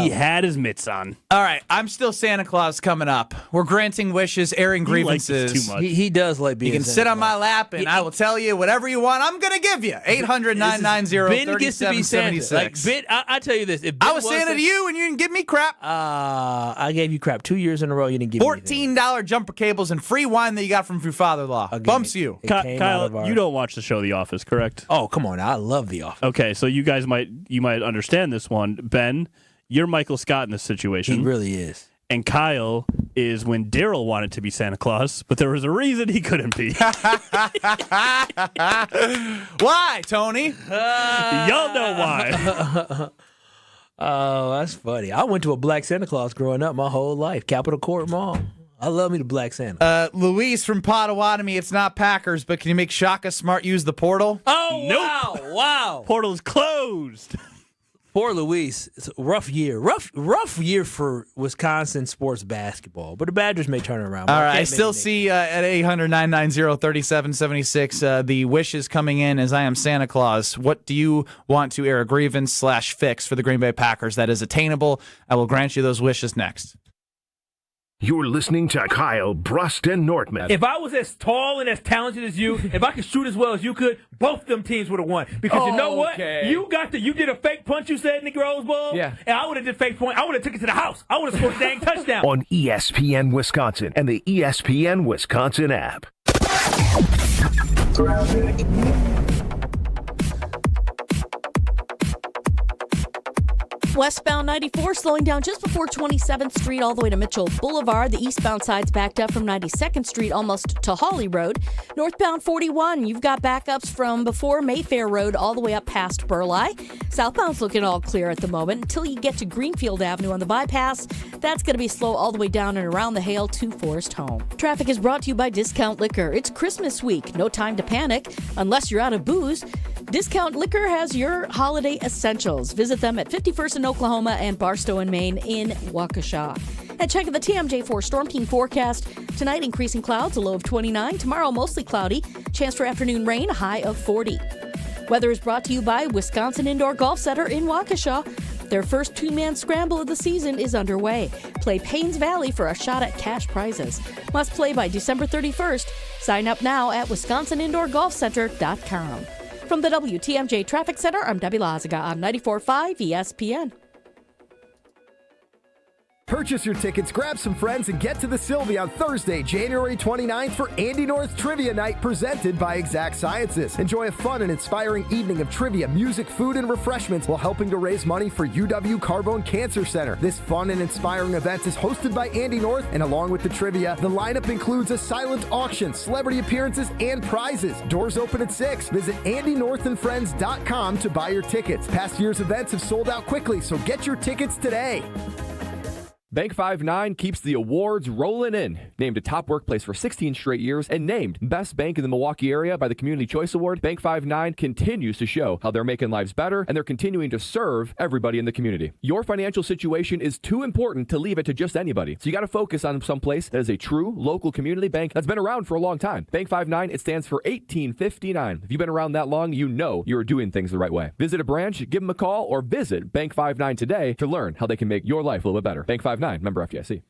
had his mitts on. All right, I'm still Santa Claus coming up. We're granting wishes, airing grievances. He likes this too much. He does like being. You can sit on my lap, and I will tell you whatever you want. I'm going to give you 800-990-3776. Ben gets to be Santa. Ben, I tell you this: if I was Santa to you, and you didn't give me crap. I gave you crap 2 years in a row. You didn't give me $14 jumper cables and free wine that you got from your father-in-law. Bumps you. Kyle, you don't watch the show The Office, correct? Oh, come on. I love The Office. Okay, so you guys might understand this one. Ben, you're Michael Scott in this situation. He really is. And Kyle is when Daryl wanted to be Santa Claus, but there was a reason he couldn't be. Why, Tony? Y'all know why. Oh, that's funny. I went to a black Santa Claus growing up my whole life. Capitol Court Mall. I love me the black Santa. Luis from Potawatomi, it's not Packers, but can you make Shaka Smart use the portal? Oh, nope. Wow. Portal is closed. Poor Luis. It's a rough year. Rough year for Wisconsin sports basketball, but the Badgers may turn it around. All right, I still see at 800-990-3776 the wishes coming in as I am Santa Claus. What do you want to air a grievance/fix for the Green Bay Packers that is attainable? I will grant you those wishes next. You're listening to Kyle, Brust, and Nortman. If I was as tall and as talented as you, if I could shoot as well as you could, both them teams would have won. Because you know what? You did a fake punch, you said, in the Rose Bowl? Yeah. And I would have did fake point. I would have took it to the house. I would have scored a dang touchdown. On ESPN Wisconsin and the ESPN Wisconsin app. Westbound 94 slowing down just before 27th Street all the way to Mitchell Boulevard. The eastbound side's backed up from 92nd Street almost to Hawley Road. Northbound 41, you've got backups from before Mayfair Road all the way up past Burleigh. Southbound's looking all clear at the moment until you get to Greenfield Avenue on the bypass. That's going to be slow all the way down and around the Hale to Forest Home. Traffic is brought to you by Discount Liquor. It's Christmas week. No time to panic unless you're out of booze. Discount Liquor has your holiday essentials. Visit them at 51st in Oklahoma and Barstow in Maine in Waukesha. And check the TMJ4 Storm Team forecast. Tonight, increasing clouds, a low of 29. Tomorrow, mostly cloudy. Chance for afternoon rain, a high of 40. Weather is brought to you by Wisconsin Indoor Golf Center in Waukesha. Their first two-man scramble of the season is underway. Play Paynes Valley for a shot at cash prizes. Must play by December 31st. Sign up now at wisconsinindoorgolfcenter.com. From the WTMJ Traffic Center, I'm Debbie Lazaga on 94.5 ESPN. Purchase your tickets, grab some friends, and get to the Sylvie on Thursday, January 29th for Andy North Trivia Night presented by Exact Sciences. Enjoy a fun and inspiring evening of trivia, music, food, and refreshments while helping to raise money for UW Carbone Cancer Center. This fun and inspiring event is hosted by Andy North, and along with the trivia, the lineup includes a silent auction, celebrity appearances, and prizes. Doors open at 6. Visit AndyNorthAndFriends.com to buy your tickets. Past year's events have sold out quickly, so get your tickets today. Bank 5-9 keeps the awards rolling in. Named a top workplace for 16 straight years and named Best Bank in the Milwaukee area by the Community Choice Award, Bank 5-9 continues to show how they're making lives better and they're continuing to serve everybody in the community. Your financial situation is too important to leave it to just anybody. So you got to focus on some place that is a true local community bank that's been around for a long time. Bank 5-9, it stands for 1859. If you've been around that long, you know you're doing things the right way. Visit a branch, give them a call, or visit Bank 5-9 today to learn how they can make your life a little bit better. Bank 5-9, member FDIC.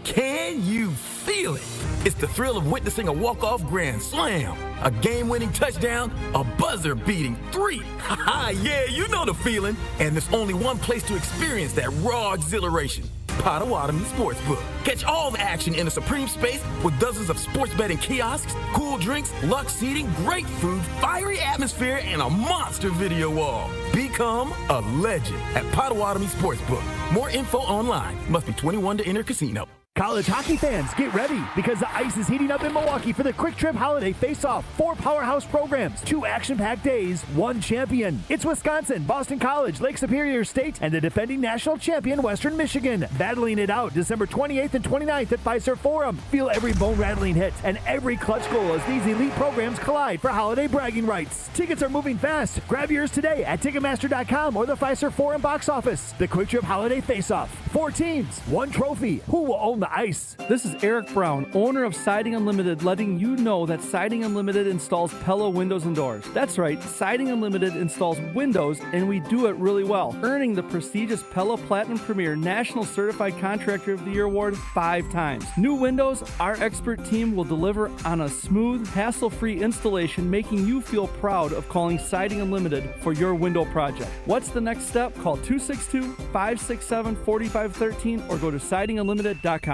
Can you feel it? It's the thrill of witnessing a walk-off grand slam, a game-winning touchdown, a buzzer-beating 3. Yeah, you know the feeling. And there's only one place to experience that raw exhilaration. Potawatomi Sportsbook. Catch all the action in a supreme space with dozens of sports betting kiosks, cool drinks, luxe seating, great food, fiery atmosphere, and a monster video wall. Become a legend at Potawatomi Sportsbook. More info online. Must be 21 to enter casino. College hockey fans, get ready because the ice is heating up in Milwaukee for the Quick Trip Holiday Face-Off. 4 powerhouse programs, 2 action-packed days, 1 champion. It's Wisconsin, Boston College, Lake Superior State, and the defending national champion, Western Michigan. Battling it out December 28th and 29th at Fiserv Forum. Feel every bone-rattling hit and every clutch goal as these elite programs collide for holiday bragging rights. Tickets are moving fast. Grab yours today at Ticketmaster.com or the Fiserv Forum box office. The Quick Trip Holiday Face-Off. 4 teams, 1 trophy. Who will own the ice? This is Eric Brown, owner of Siding Unlimited, letting you know that Siding Unlimited installs Pella windows and doors. That's right, Siding Unlimited installs windows, and we do it really well, earning the prestigious Pella Platinum Premier National Certified Contractor of the Year award 5 times. New windows, our expert team will deliver on a smooth, hassle-free installation, making you feel proud of calling Siding Unlimited for your window project. What's the next step? Call 262-567-4513 or go to sidingunlimited.com.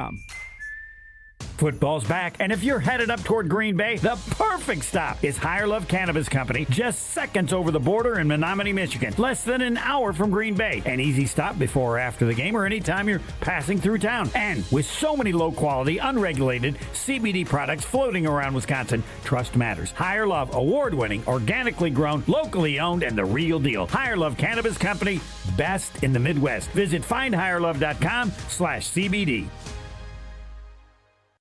Football's back, and if you're headed up toward Green Bay, the perfect stop is Higher Love Cannabis Company, just seconds over the border in Menominee, Michigan. Less than an hour from Green Bay. An easy stop before or after the game or anytime you're passing through town. And with so many low-quality, unregulated CBD products floating around Wisconsin, trust matters. Higher Love, award-winning, organically grown, locally owned, and the real deal. Higher Love Cannabis Company, best in the Midwest. Visit findhigherlove.com/CBD.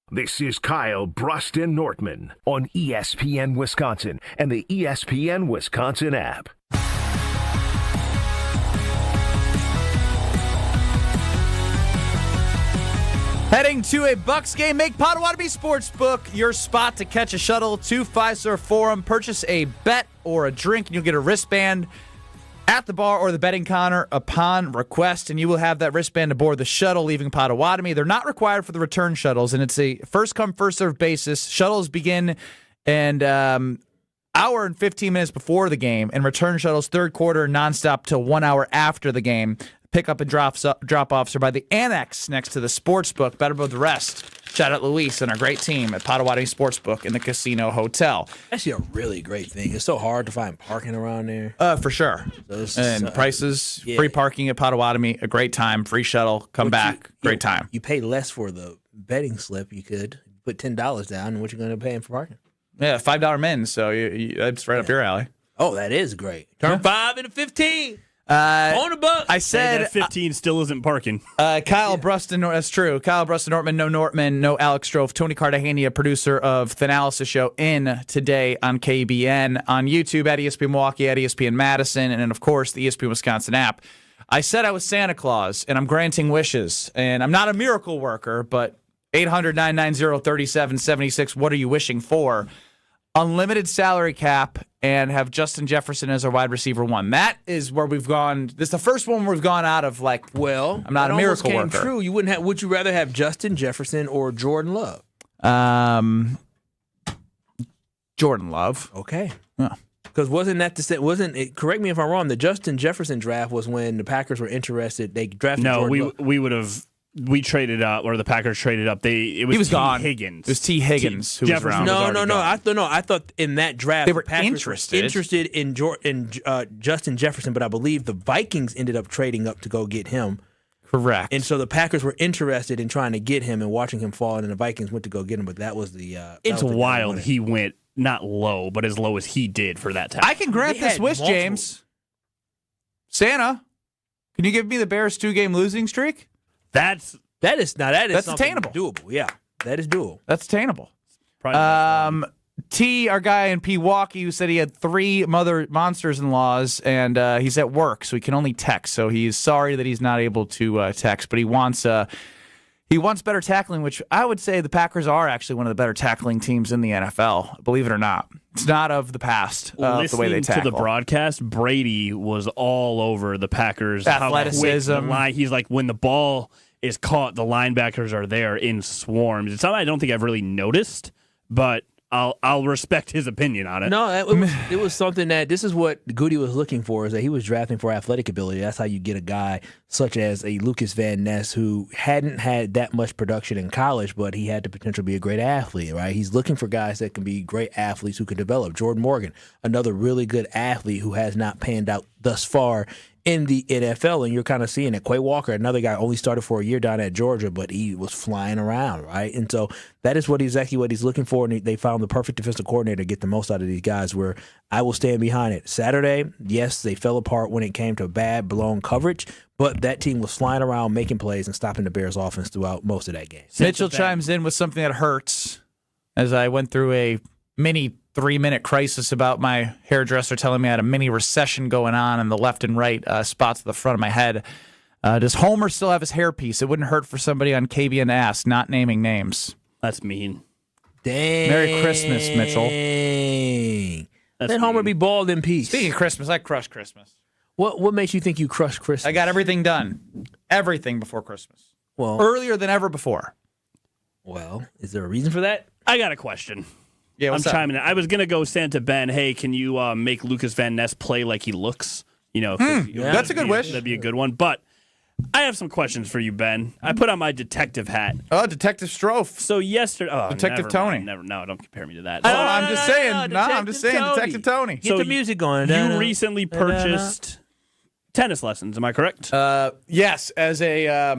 This is Kyle Brust and Nortman on ESPN Wisconsin and the ESPN Wisconsin app. Heading to a Bucks game, make Potawatomi Sportsbook your spot to catch a shuttle to Fiserv Forum. Purchase a bet or a drink, and you'll get a wristband at the bar or the betting counter upon request, and you will have that wristband aboard the shuttle leaving Potawatomi. They're not required for the return shuttles, and it's a first-come, first-served basis. Shuttles begin and hour and 15 minutes before the game, and return shuttles third quarter nonstop till 1 hour after the game. Pickup and drop-offs are by the annex next to the sports book. Better above the rest. Shout out Luis and our great team at Potawatomi Sportsbook in the Casino Hotel. Actually, a really great thing. It's so hard to find parking around there. For sure. And prices, yeah. free parking at Potawatomi, a great time. Free shuttle, come back, great time. You pay less for the betting slip. You could put $10 down, and what you're going to pay him for parking? Yeah, $5 min, so that's right up your alley. Oh, that is great. Turn 5 into 15. On the buck. I said that 15 still isn't parking. Kyle Brust and that's true. Kyle Brust and Nortman, no Nortman, no Alex Strofe. Tony Cartagena, producer of the Analysis Show, in today on KBN, on YouTube at ESPN Milwaukee, at ESPN Madison, and then, of course, the ESPN Wisconsin app. I said I was Santa Claus, and I'm granting wishes, and I'm not a miracle worker, but 800-990-3776, what are you wishing for? Unlimited salary cap and have Justin Jefferson as our wide receiver 1. That is where we've gone. This is the first one we've gone out of, like, well, I'm not a miracle worker. True. You wouldn't have. Would you rather have Justin Jefferson or Jordan Love? Jordan Love. Okay. Yeah. Because wasn't it? Correct me if I'm wrong. The Justin Jefferson draft was when the Packers were interested. They drafted. No, Jordan Love. we would have. We traded up, or the Packers traded up. He was gone. Higgins. It was T. Higgins who was around. No. I thought in that draft they were the Packers interested in Justin Jefferson, but I believe the Vikings ended up trading up to go get him. Correct. And so the Packers were interested in trying to get him and watching him fall, and then the Vikings went to go get him. But that was the. It's wild. He went not low, but as low as he did for that time. I can grant this wish, James. Santa, can you give me the Bears' 2-game losing streak? That is attainable. Doable. Yeah, that is doable. That's attainable. T, our guy in Pewaukee, who said he had 3 mother monsters-in-laws, and he's at work, so he can only text. So he's sorry that he's not able to text, but he wants better tackling, which I would say the Packers are actually one of the better tackling teams in the NFL, believe it or not. It's not of the past, the way they tackle. Listening to the broadcast, Brady was all over the Packers. Athleticism. He's like, when the ball is caught, the linebackers are there in swarms. It's something I don't think I've really noticed, but I'll respect his opinion on it. No, it was something that this is what Goody was looking for, is that he was drafting for athletic ability. That's how you get a guy such as a Lucas Van Ness who hadn't had that much production in college, but he had the potential to be a great athlete, right? He's looking for guys that can be great athletes who can develop. Jordan Morgan, another really good athlete who has not panned out thus far in the NFL, and you're kind of seeing it. Quay Walker, another guy, only started for a year down at Georgia, but he was flying around, right? And so that is exactly what he's looking for, and they found the perfect defensive coordinator to get the most out of these guys, where I will stand behind it. Saturday, yes, they fell apart when it came to bad, blown coverage, but that team was flying around, making plays, and stopping the Bears' offense throughout most of that game. Mitchell chimes in with something that hurts, as I went through a mini 3-minute crisis about my hairdresser telling me I had a mini recession going on in the left and right spots of the front of my head. Does Homer still have his hairpiece? It wouldn't hurt for somebody on KBN to ask, not naming names. That's mean. Dang. Merry Christmas, Mitchell. Let Homer be bald in peace. Speaking of Christmas, I crushed Christmas. What makes you think you crushed Christmas? I got everything done. Everything before Christmas. Well, earlier than ever before. Well, is there a reason for that? I got a question. Yeah, I'm chiming in. I was going to go Santa Ben. Hey, can you make Lucas Van Ness play like he looks? That's a good wish. That'd be a good one. But I have some questions for you, Ben. I put on my detective hat. Oh, Detective Strofe. So yesterday, Detective Tony. No, don't compare me to that. I'm just saying. Detective Tony. Get the music going. You recently purchased tennis lessons. Am I correct? Yes, as a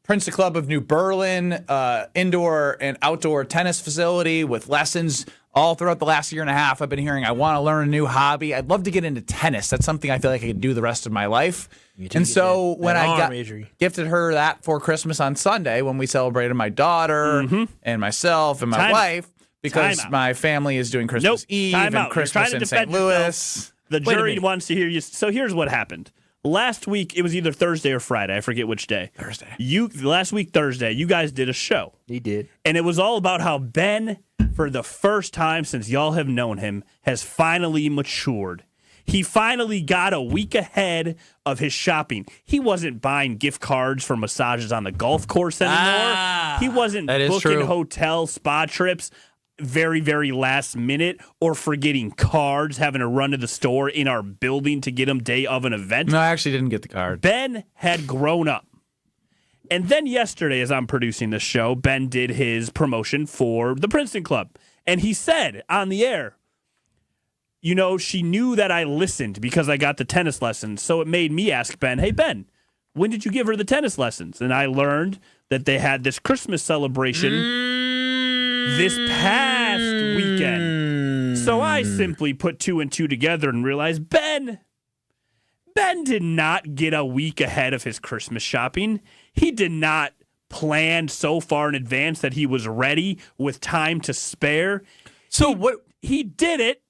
Princeton Club of New Berlin indoor and outdoor tennis facility with lessons all throughout the last year and a half. I've been hearing I want to learn a new hobby. I'd love to get into tennis. That's something I feel like I could do the rest of my life. And so when I gifted her that for Christmas on Sunday, when we celebrated my daughter and myself and my wife, because my family is doing Christmas Eve and Christmas in St. Louis. The jury wants to hear you. So here's what happened. Last week, it was either Thursday or Friday. I forget which day. Thursday. Last week, Thursday, you guys did a show. He did. And it was all about how Ben, for the first time since y'all have known him, has finally matured. He finally got a week ahead of his shopping. He wasn't buying gift cards for massages on the golf course anymore. He wasn't booking hotel spa trips very, very last minute or forgetting cards, having to run to the store in our building to get them day of an event. No, I actually didn't get the card. Ben had grown up. And then yesterday, as I'm producing this show, Ben did his promotion for the Princeton Club. And he said on the air, you know, she knew that I listened because I got the tennis lessons. So it made me ask Ben, hey, Ben, when did you give her the tennis lessons? And I learned that they had this Christmas celebration this past weekend. So I simply put 2 and 2 together and realized Ben did not get a week ahead of his Christmas shopping. He did not plan so far in advance that he was ready with time to spare. So he did it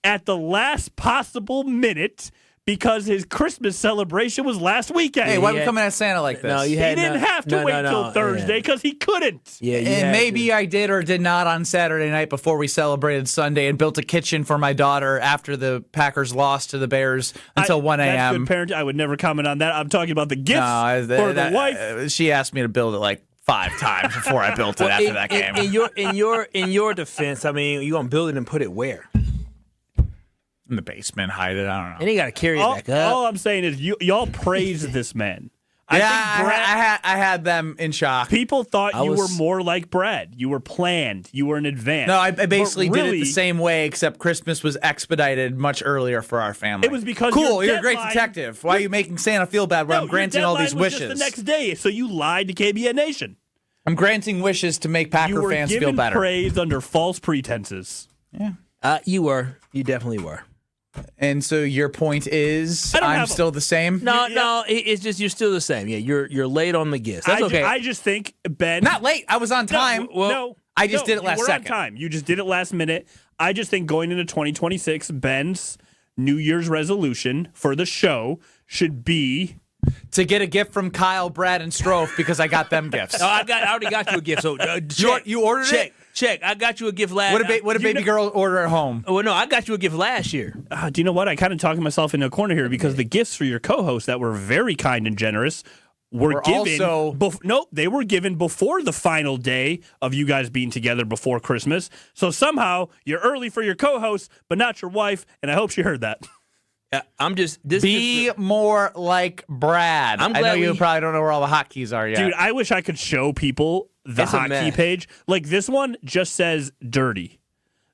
at the last possible minute because his Christmas celebration was last weekend. Hey, why are we coming at Santa like this? No, he didn't have to wait till Thursday because he couldn't. And maybe I did or did not on Saturday night before we celebrated Sunday and built a kitchen for my daughter after the Packers lost to the Bears until 1 a.m. That's good parenting. I would never comment on that. I'm talking about the gifts for the wife. She asked me to build it like 5 times before I built it after that game. In your defense, I mean, you gonna build it and put it where? In the basement, hide it. I don't know. And he got to carry it back up. All I'm saying is y'all praise this man. I had them in shock. People thought you were more like Brad. You were planned. You were in advance. No, I basically did it the same way, except Christmas was expedited much earlier for our family. It was because you're a great detective. Why are you making Santa feel bad when I'm granting all these wishes? Was just the next day, so you lied to KBN Nation. I'm granting wishes to make Packer fans feel better. You were given praise under false pretenses. Yeah. You were. You definitely were. And so your point is I'm still the same? No, it's just you're still the same. Yeah, you're late on the gifts. That's okay. I just think, Ben... Not late. I was on time. I just did it last second. On time. You just did it last minute. I just think going into 2026, Ben's New Year's resolution for the show should be... to get a gift from Kyle, Brad, and Strofe because I got them gifts. No, I already got you a gift. So you ordered it? Check. I got you a gift last. What did baby girl order at home? Well, no, I got you a gift last year. Do you know what? I kind of talked myself into a corner here because the gifts for your co-hosts that were very kind and generous were given. They were given before the final day of you guys being together before Christmas. So somehow you're early for your co-hosts, but not your wife, and I hope she heard that. I'm just more like Brad. I know you probably don't know where all the hotkeys are yet. Dude, I wish I could show people the hotkey page. Like this one just says dirty.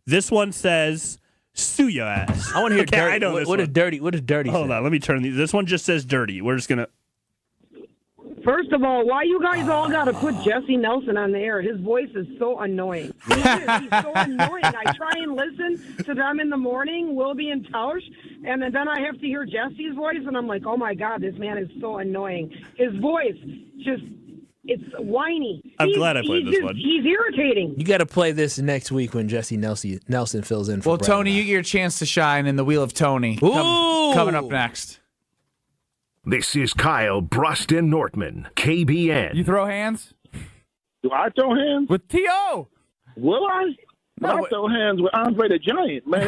This one says sue your ass. I want to hear dirty. I know what is dirty? What is dirty? Hold on, let me turn these. This one just says dirty. We're just gonna. First of all, why you guys all got to put Jesse Nelson on the air? His voice is so annoying. He's so annoying. I try and listen to them in the morning, Wilby and Tausch, and then I have to hear Jesse's voice, and I'm like, oh, my God, this man is so annoying. His voice it's whiny. I'm glad I played this one. He's irritating. You got to play this next week when Jesse Nelson fills in for Well, Brad Tony, you get your chance to shine in the Wheel of Tony. Coming up next. This is Kyle, Brust, and Nortman, KBN. You throw hands? Do I throw hands? With T.O. Will I? I throw hands with Andre the Giant, man.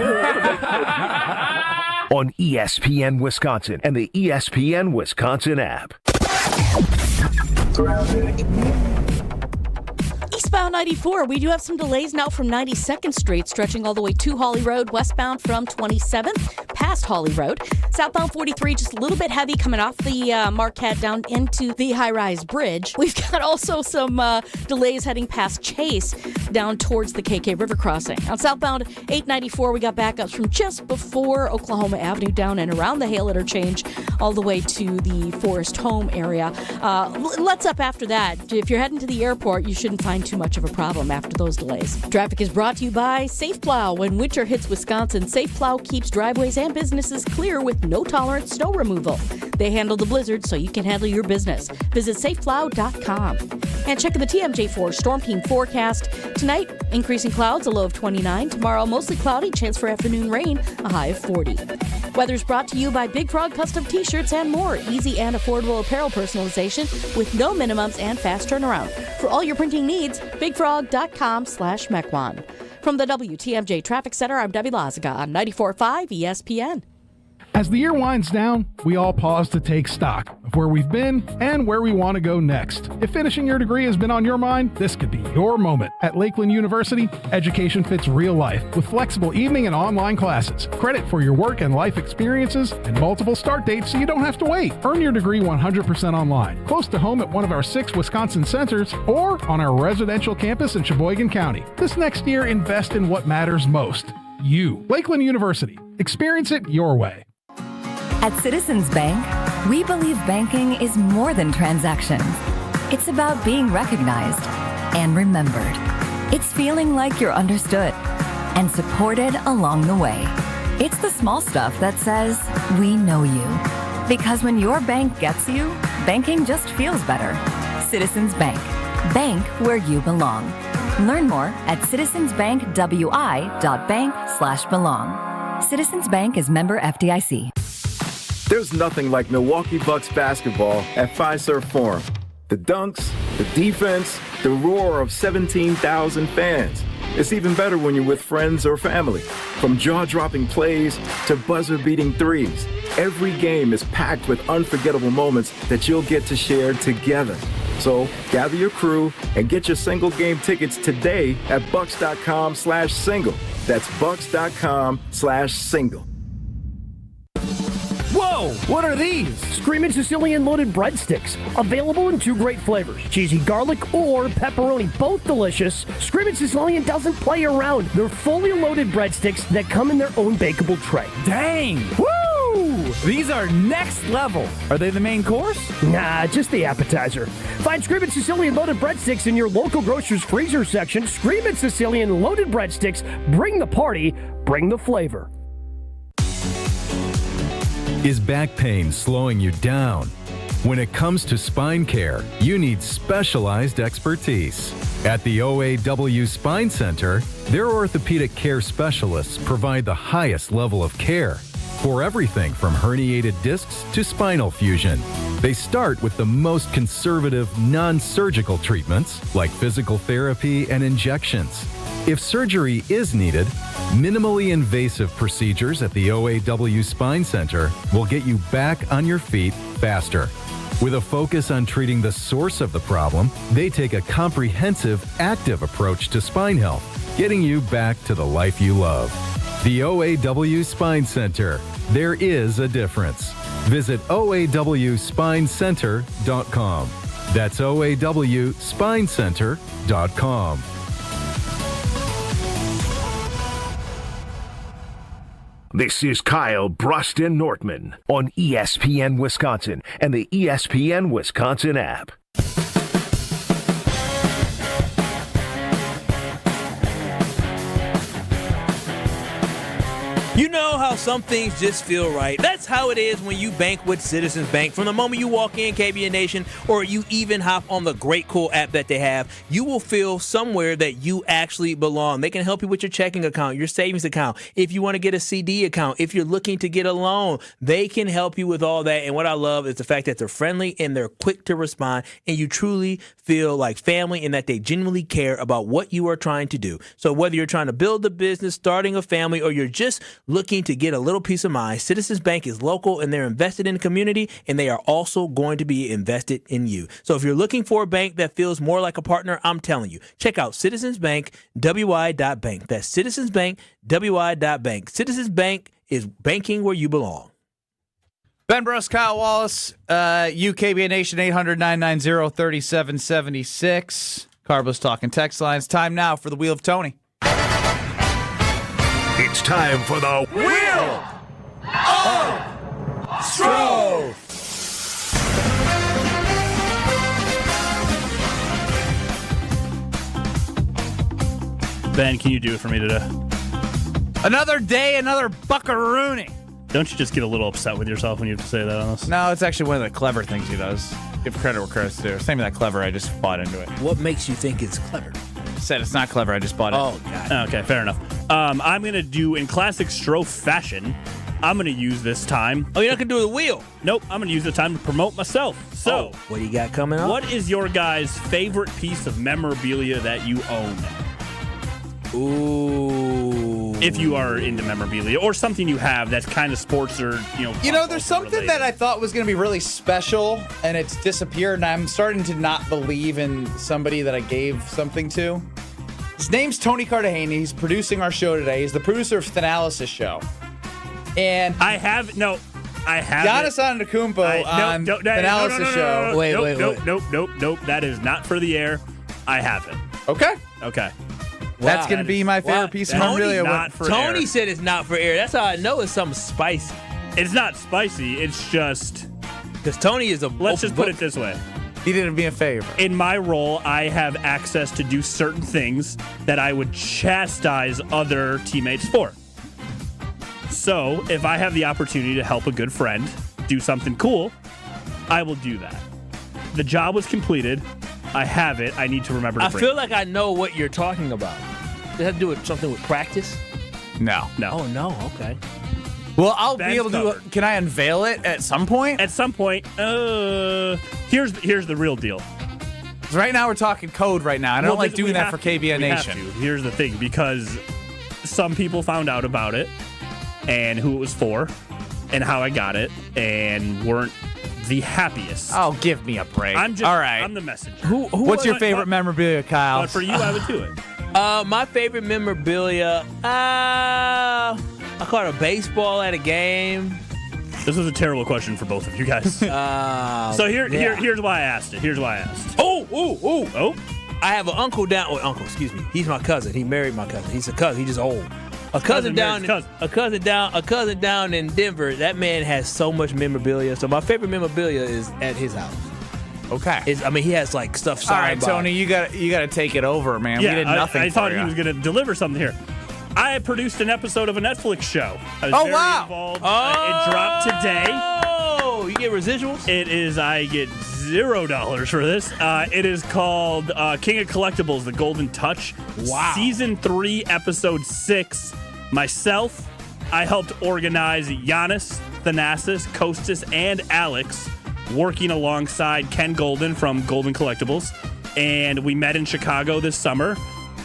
On ESPN Wisconsin and the ESPN Wisconsin app. Eastbound 94, we do have some delays now from 92nd Street, stretching all the way to Hawley Road, westbound from 27th, past Hawley Road. Southbound 43, just a little bit heavy coming off the Marquette down into the high-rise bridge. We've got also some delays heading past Chase down towards the KK River crossing. On southbound 894, we got backups from just before Oklahoma Avenue down and around the Hale interchange all the way to the Forest Home area. Let's up after that. If you're heading to the airport, you shouldn't find too much of a problem after those delays. Traffic is brought to you by Safe Plow. When winter hits Wisconsin, Safe Plow keeps driveways and businesses clear with no-tolerance snow removal. They handle the blizzard so you can handle your business. Visit safeplow.com. And check the TMJ4 Storm Team forecast. Tonight, increasing clouds, a low of 29. Tomorrow, mostly cloudy, chance for afternoon rain, a high of 40. Weather's brought to you by Big Frog Custom T-shirts and more. Easy and affordable apparel personalization with no minimums and fast turnaround. For all your printing needs, bigfrog.com/Mequon. From the WTMJ Traffic Center, I'm Debbie Lazaga on 94.5 ESPN. As the year winds down, we all pause to take stock of where we've been and where we want to go next. If finishing your degree has been on your mind, this could be your moment. At Lakeland University, education fits real life with flexible evening and online classes, credit for your work and life experiences, and multiple start dates so you don't have to wait. Earn your degree 100% online, close to home at one of our 6 Wisconsin centers, or on our residential campus in Sheboygan County. This next year, invest in what matters most. You. Lakeland University. Experience it your way. At Citizens Bank, we believe banking is more than transactions. It's about being recognized and remembered. It's feeling like you're understood and supported along the way. It's the small stuff that says, we know you. Because when your bank gets you, banking just feels better. Citizens Bank. Bank where you belong. Learn more at citizensbankwi.bank/belong. Citizens Bank is member FDIC. There's nothing like Milwaukee Bucks basketball at Fiserv Forum. The dunks, the defense, the roar of 17,000 fans. It's even better when you're with friends or family. From jaw-dropping plays to buzzer-beating threes, every game is packed with unforgettable moments that you'll get to share together. So gather your crew and get your single game tickets today at bucks.com/single. That's bucks.com/single. Whoa! What are these? Screamin' Sicilian loaded breadsticks. Available in 2 great flavors. Cheesy garlic or pepperoni. Both delicious. Screamin' Sicilian doesn't play around. They're fully loaded breadsticks that come in their own bakeable tray. Dang! Woo! These are next level. Are they the main course? Nah, just the appetizer. Find Screamin' Sicilian loaded breadsticks in your local grocer's freezer section. Screamin' Sicilian loaded breadsticks. Bring the party. Bring the flavor. Is back pain slowing you down? When it comes to spine care, you need specialized expertise. At the OAW Spine Center, their orthopedic care specialists provide the highest level of care for everything from herniated discs to spinal fusion. They start with the most conservative, non-surgical treatments like physical therapy and injections. If surgery is needed, minimally invasive procedures at the OAW Spine Center will get you back on your feet faster. With a focus on treating the source of the problem, they take a comprehensive, active approach to spine health, getting you back to the life you love. The OAW Spine Center. There is a difference. Visit OAWspinecenter.com. That's OAWspinecenter.com. This is Kyle, Brust, and Nortman on ESPN Wisconsin and the ESPN Wisconsin app. You know how some things just feel right. That's how it is when you bank with Citizens Bank. From the moment you walk in, KBN Nation, or you even hop on the great cool app that they have, you will feel somewhere that you actually belong. They can help you with your checking account, your savings account. If you want to get a CD account, if you're looking to get a loan, they can help you with all that. And what I love is the fact that they're friendly and they're quick to respond, and you truly feel like family and that they genuinely care about what you are trying to do. So whether you're trying to build a business, starting a family, or you're just looking to get a little peace of mind, Citizens Bank is local and they're invested in the community, and they are also going to be invested in you. So if you're looking for a bank that feels more like a partner, I'm telling you, check out citizensbankwi.bank. That's citizensbankwi.bank. Citizens Bank is banking where you belong. Ben Brust, Kyle Wallace, UKBA Nation 800-990-3776. Carbo's talking text lines. Time now for the Wheel of Tony. It's time for the Wheel of Stro. Ben, can you do it for me today? Another day, another buckaroonie. Don't you just get a little upset with yourself when you have to say that on us? No, it's actually one of the clever things he does. Give credit where credit's due. Same with that clever, I just bought into it. What makes you think it's clever? Said it's not clever, I just bought it. Oh, God. Okay, fair enough. I'm going to do, in classic Stro fashion, I'm going to use this time. Oh, you're not going to do the wheel? Nope, I'm going to use the time to promote myself. So, what do you got coming up? What is your guys' favorite piece of memorabilia that you own? Ooh. If you are into memorabilia or something you have that's kind of sports or, there's something that I thought was going to be really special, and it's disappeared, and I'm starting to not believe in somebody that I gave something to. His name's Tony Cartagena. He's producing our show today. He's the producer of Thanalis' show. And I have Giannis Antetokounmpo on Thanalis' show. Nope. That is not for the air. I have it. Okay. That's going to be my favorite piece of memorabilia. Tony said it's not for air. That's how I know it's something spicy. It's not spicy. It's just because Tony is a. Let's just put it this way. He did me a favor. In my role, I have access to do certain things that I would chastise other teammates for. So, if I have the opportunity to help a good friend do something cool, I will do that. The job was completed. I have it. I need to remember to I feel like I know what you're talking about. Does it have to do with something with practice? No. Oh, no. Okay. Well, I'll be able to. Can I unveil it at some point? At some point. Here's the real deal. Right now, we're talking code right now. I don't like doing that for KBN Nation. Here's the thing, because some people found out about it and who it was for and how I got it and weren't the happiest. Oh, give me a break. All right. I'm the messenger. What's your favorite memorabilia, Kyle? But for you, I would do it. My favorite memorabilia, I caught a baseball at a game. This was a terrible question for both of you guys. So here's why I asked it. Oh! I have an uncle down. Oh, uncle, excuse me. He's my cousin. He married my cousin. He's a cousin. He's just old. A cousin down in Denver. That man has so much memorabilia. So my favorite memorabilia is at his house. Okay. He has like stuff signed. All right, Tony, you got to take it over, man. Yeah, we did nothing. I thought he was going to deliver something here. I produced an episode of a Netflix show. I was very involved. It dropped today. Oh, you get residuals? It is. I get $0 for this. It is called King of Collectibles: The Golden Touch. Wow. Season 3, episode 6. Myself, I helped organize Giannis, Thanasis, Kostas, and Alex, working alongside Ken Golden from Golden Collectibles. And we met in Chicago this summer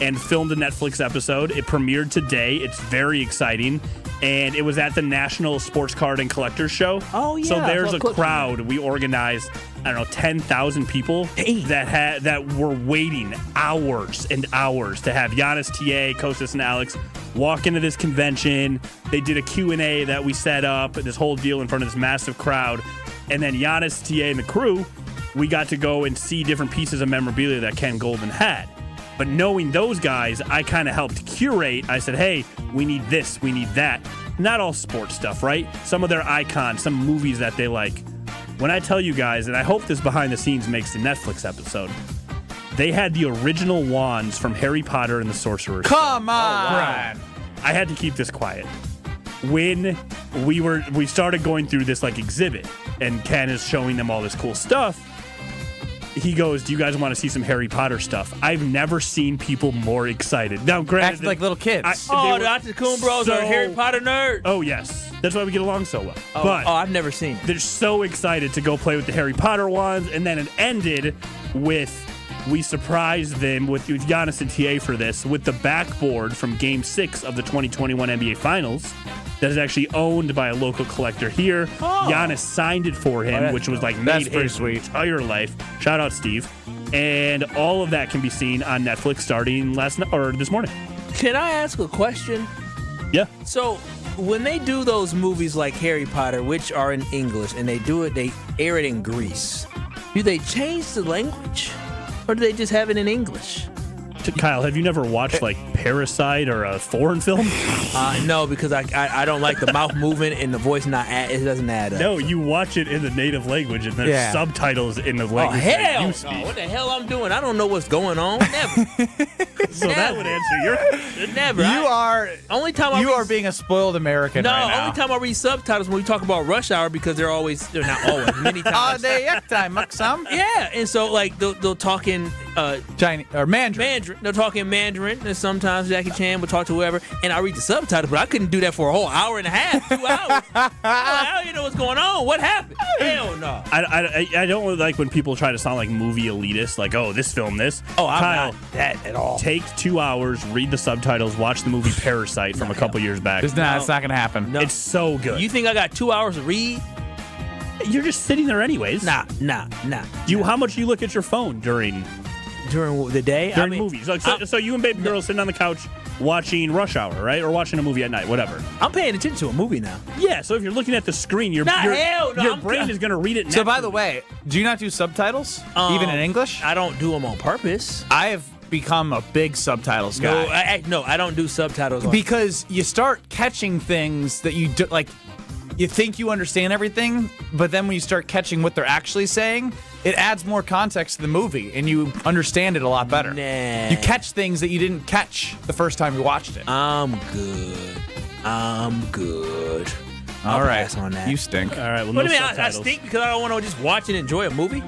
and filmed a Netflix episode. It premiered today. It's very exciting. And it was at the National Sports Card and Collectors Show. Oh, yeah. So there's a crowd. We organized, 10,000 people that were waiting hours and hours to have Giannis, TA, Kostas, and Alex walk into this convention. They did a Q&A that we set up, this whole deal in front of this massive crowd. And then Giannis, TA, and the crew, we got to go and see different pieces of memorabilia that Ken Golden had. But knowing those guys, I kind of helped curate. I said, hey, we need this, we need that. Not all sports stuff, right? Some of their icons, some movies that they like. When I tell you guys, and I hope this behind the scenes makes the Netflix episode, they had the original wands from Harry Potter and the Sorcerer's Stone. Come on! I had to keep this quiet. When we started going through this exhibit, and Ken is showing them all this cool stuff, he goes, do you guys want to see some Harry Potter stuff? I've never seen people more excited. Now, granted, acting like little kids. The Antetokounmpos are Harry Potter nerds. Oh, yes. That's why we get along so well. But I've never seen it. They're so excited to go play with the Harry Potter wands, and then it ended with, we surprised them with Giannis and TA for this, with the backboard from Game 6 of the 2021 NBA Finals that is actually owned by a local collector here. Giannis signed it for him, which was made his entire life. Shout out, Steve. And all of that can be seen on Netflix starting this morning. Can I ask a question? Yeah. So when they do those movies like Harry Potter, which are in English, and they air it in Greece, do they change the language? Or do they just have it in English? Kyle, have you never watched Parasite or a foreign film? No, because I don't like the mouth movement and the voice it doesn't add up. No, you watch it in the native language and there's subtitles in the language that you speak. No, what the hell I'm doing? I don't know what's going on. Never. So that would answer your question. Never. You are being a spoiled American right now. Only time I read subtitles when we talk about Rush Hour because they're not always, many times. Yeah, and so they'll talk in Chinese or Mandarin. Mandarin. They're talking Mandarin, and sometimes Jackie Chan would talk to whoever, and I read the subtitles, but I couldn't do that for a whole hour and a half, 2 hours. I don't know what's going on. What happened? Hell no. I don't like when people try to sound like movie elitists, like, oh, this film, this. Oh, I'm Kyle, not that at all. Take 2 hours, read the subtitles, watch the movie Parasite from a couple years back. It's not going to happen. No. It's so good. You think I got 2 hours to read? You're just sitting there anyways. Nah. How much do you look at your phone during the day? During movies. So you and baby girl sitting on the couch watching Rush Hour, right? Or watching a movie at night, whatever. I'm paying attention to a movie now. Yeah, so if you're looking at the screen, your brain is going to read it naturally. So by the way, do you not do subtitles? Even in English? I don't do them on purpose. I have become a big subtitles guy. No, I don't do subtitles. Because you start catching things that you do, like, you think you understand everything, but then when you start catching what they're actually saying, it adds more context to the movie, and you understand it a lot better. Nah. You catch things that you didn't catch the first time you watched it. I'm good. All right. Pass on that. You stink. All right, well, What no do you mean? I subtitles. stink because I don't want to just watch and enjoy a movie?